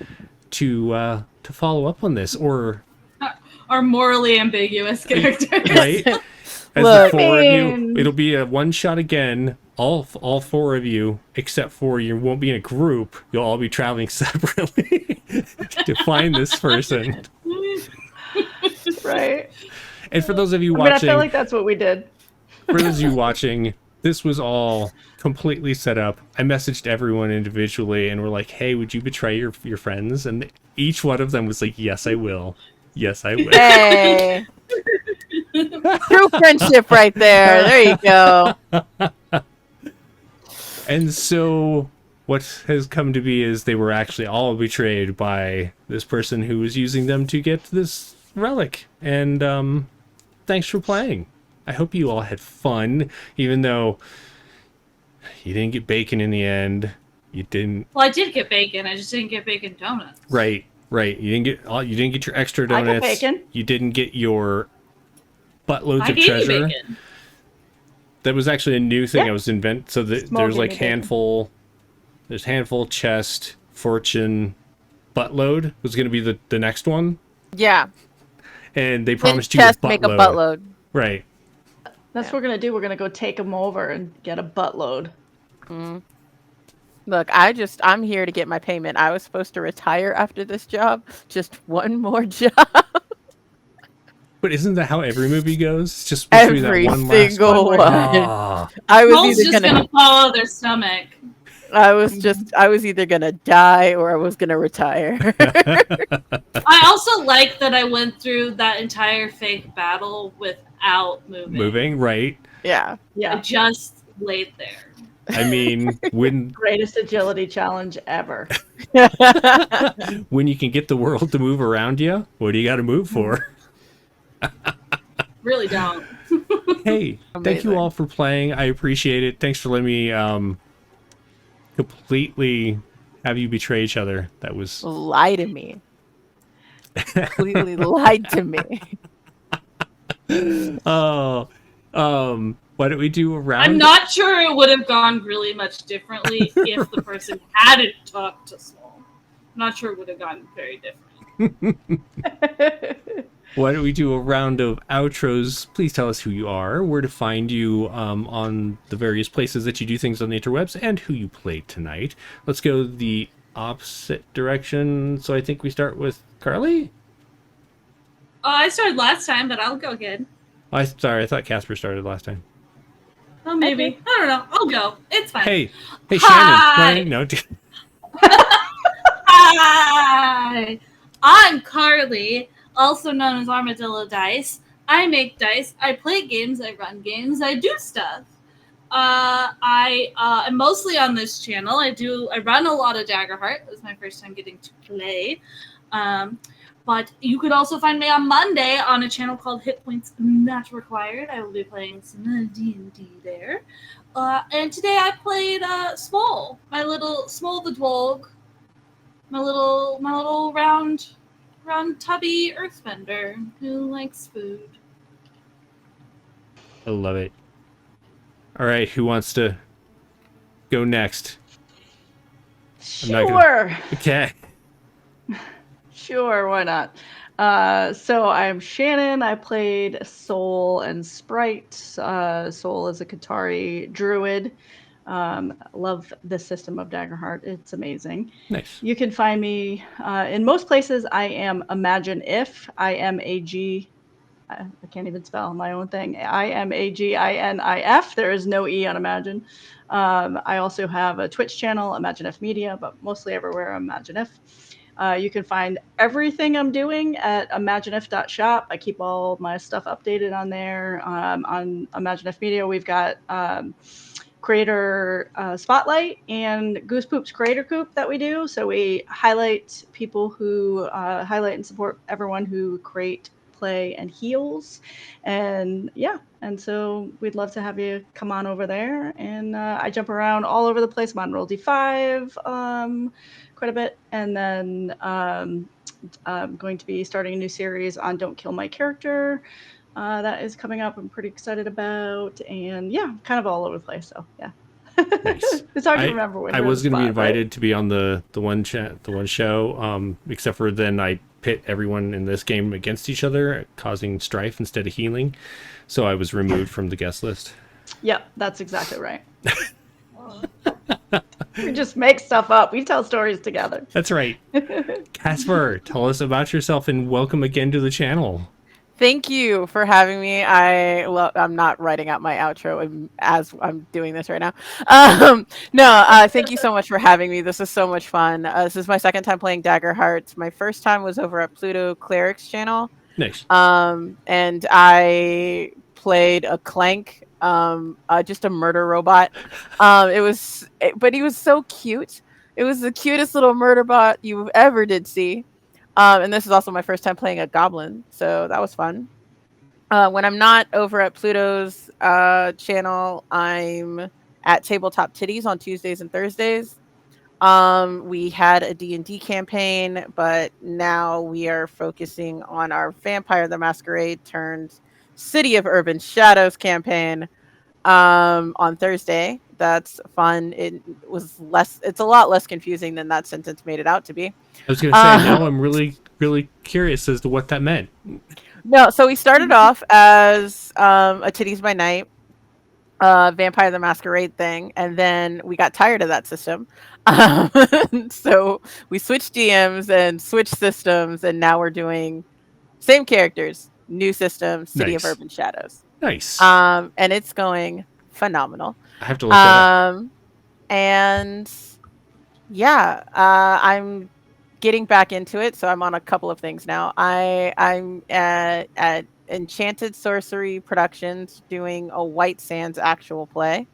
to follow up on this, or Our morally ambiguous characters. right? As Look, the four of you, it'll be a one shot again. All four of you, except for you, won't be in a group. You'll all be traveling separately to find this person. Right. And for those of you I watching, feel like that's what we did. for those of you watching, this was all completely set up. I messaged everyone individually, and we're like, "Hey, would you betray your friends?" And each one of them was like, "Yes, I will. Yes, I will." Hey. True friendship right there. There you go. And so what has come to be is they were actually all betrayed by this person who was using them to get this relic. And thanks for playing. I hope you all had fun, even though you didn't get bacon in the end. You didn't. Well, I did get bacon. I just didn't get bacon donuts. Right. You didn't get your extra I got donuts. bacon. You didn't get your buttloads I of gave you treasure. bacon. That was actually a new thing Yeah. I was invent. So there's Small like gave me bacon. there's handful, chest, fortune, buttload was going to be the next one, Yeah. and they Didn't promised you a just buttload. make a buttload. Right. That's what we're gonna do. We're gonna go take them over and get a buttload. Look, I'm here to get my payment. I was supposed to retire after this job. Just one more job. But isn't that how every movie goes? It's just supposed to be that Every one last single one. one. Ah. I was Mole's either just gonna gonna follow their stomach. I was either gonna die or I was gonna retire. I also like that I went through that entire fake battle without moving. Moving, right. Yeah. I Yeah. just laid there. I mean, when Greatest agility challenge ever. when you can get the world to move around you, what do you got to move for? Really don't. Hey, thank you Amazing. all for playing. I appreciate it. Thanks for letting me completely have you betray each other. That was Lie to me. Completely lied to me. oh, why don't we do a I'm round? not sure it would have gone really much differently if the person hadn't talked to Small. I'm not sure it would have gone very different. Why don't we do a round of outros? Please tell us who you are, where to find you on the various places that you do things on the interwebs, and who you played tonight. Let's go the opposite direction. So I think we start with Carly. I started last time, but I'll go again. Sorry, I thought Casper started last time. Oh, maybe. Okay. I don't know. I'll go. It's fine. Hey, Hi. Shannon. No. Hi! I'm Carly, also known as Armadillo Dice. I make dice, I play games, I run games, I do stuff. I am mostly on this channel. I run a lot of Daggerheart. It was my first time getting to play. But you could also find me on Monday on a channel called Hit Points Not Required. I will be playing some D&D there. And today I played Small, my little Small the Dwolg. My little round tubby earthbender who likes food. I love it. All right, who wants to go next? Sure. Okay. Sure, why not? So I'm Shannon. I played Soul and Sprite. Soul is a Qatari druid. Love the system of Daggerheart. It's amazing. Nice. You can find me in most places. I am Imagine If. I can't even spell my own thing. IMAGINIF. There is no E on Imagine. I also have a Twitch channel, Imagine If Media, but mostly everywhere Imagine If. You can find everything I'm doing at imagineif.shop. I keep all my stuff updated on there. On Imagine If Media, we've got creator spotlight and Goose Poop's creator coop that we do. So we highlight people who highlight and support everyone who create, play, and heals. And yeah, and so we'd love to have you come on over there. And I jump around all over the place. I'm on Roll D5 quite a bit. And then I'm going to be starting a new series on Don't Kill My Character. That is coming up. I'm pretty excited about, and yeah, kind of all over the place. So yeah, Nice. it's hard to remember when I you're on was the going to be spot, right? invited to be on the one show, except for then I pit everyone in this game against each other, causing strife instead of healing. So I was removed from the guest list. Yep, that's exactly right. We just make stuff up. We tell stories together. That's right. Casper, tell us about yourself and welcome again to the channel. Thank you for having me. I'm not writing out my outro as I'm doing this right now. Thank you so much for having me. This is so much fun. This is my second time playing Daggerheart. My first time was over at Pluto Cleric's channel. Nice. And I played a Clank, just a murder robot. But he was so cute. It was the cutest little murder bot you ever did see. And this is also my first time playing a goblin, so that was fun. When I'm not over at Pluto's channel, I'm at Tabletop Titties on Tuesdays and Thursdays. We had a D&D campaign, but now we are focusing on our Vampire the Masquerade turned City of Urban Shadows campaign on Thursday. That's fun. It's a lot less confusing than that sentence made it out to be. I was going to say, now I'm really, really curious as to what that meant. No, so we started off as a Titties by Night, Vampire the Masquerade thing, and then we got tired of that system. So we switched DMs and switched systems, and now we're doing same characters, new system, City of Nice. Urban Shadows. Nice. And it's going phenomenal. I have to look that up. And yeah, I'm getting back into it, so I'm on a couple of things now. I'm at Enchanted Sorcery Productions doing a White Sands actual play,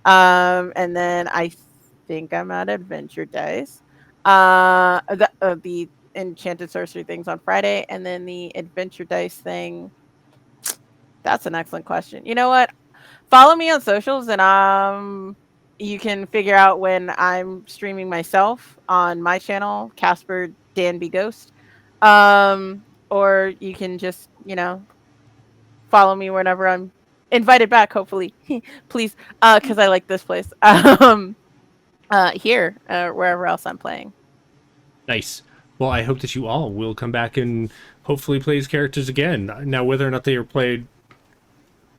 and then I think I'm at Adventure Dice. The Enchanted Sorcery thing's on Friday, and then the Adventure Dice thing. That's an excellent question. You know what? Follow me on socials, and you can figure out when I'm streaming myself on my channel, Casper Danby Ghost. Or you can just, follow me whenever I'm invited back, hopefully. Please, because I like this place. Here, wherever else I'm playing. Nice. Well, I hope that you all will come back and hopefully play as characters again. Now, whether or not they are played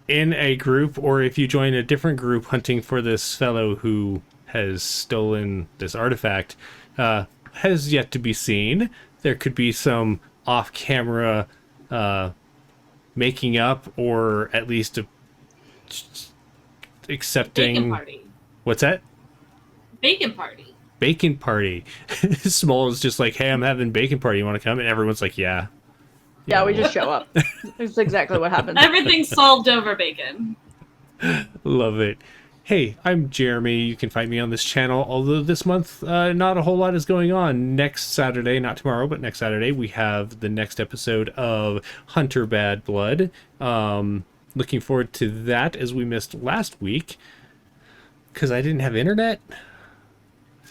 in a group or if you join a different group hunting for this fellow who has stolen this artifact has yet to be seen. There could be some off-camera making up, or at least accepting... Bacon party. What's that? Bacon party. Bacon party. Small is just like, hey, I'm having bacon party. You want to come? And everyone's like, yeah. Yeah, we just show up. That's exactly what happens. Everything's solved over bacon. Love it. Hey, I'm Jeremy. You can find me on this channel, although this month not a whole lot is going on. Next Saturday, not tomorrow, but next Saturday, we have the next episode of Hunter Bad Blood. Looking forward to that, as we missed last week because I didn't have internet.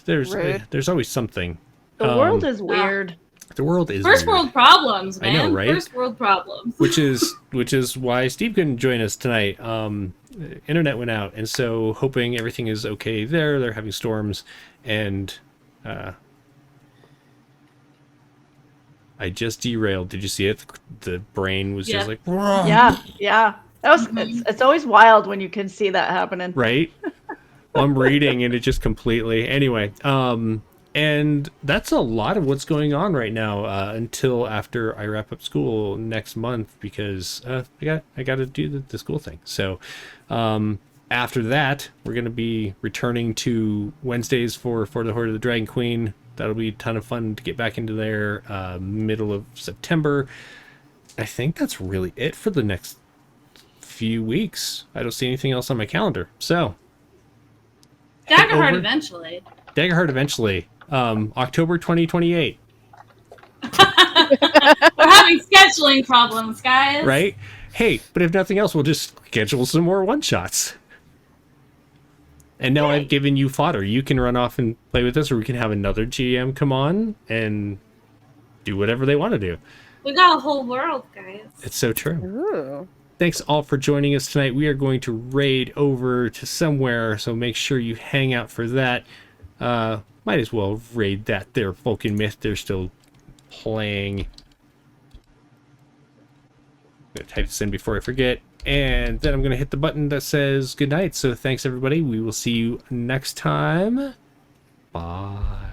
There's always something. The world is weird. The world is First weird. world problems, man. I know, right? First world problems. which is why Steve couldn't join us tonight. Internet went out, and so hoping everything is okay there. They're having storms, and I just derailed. Did you see it? The brain was just like, "Whoa." Yeah. It's always wild when you can see that happening. Right? Well, I'm reading, and it just completely. Anyway, and that's a lot of what's going on right now until after I wrap up school next month, because I got to do the school thing. So after that, we're going to be returning to Wednesdays for the Horde of the Dragon Queen. That'll be a ton of fun to get back into there middle of September. I think that's really it for the next few weeks. I don't see anything else on my calendar. So Daggerheart eventually. Daggerheart eventually. October 2028. We're having scheduling problems, guys. Right? Hey, but if nothing else, we'll just schedule some more one-shots. And now I've given you fodder. You can run off and play with us, or we can have another GM come on and do whatever they want to do. We got a whole world, guys. It's so true. Ooh. Thanks all for joining us tonight. We are going to raid over to somewhere, so make sure you hang out for that. Might as well raid that there Vulcan Myth. They're still playing. I'm going to type this in before I forget. And then I'm going to hit the button that says good night. So thanks, everybody. We will see you next time. Bye.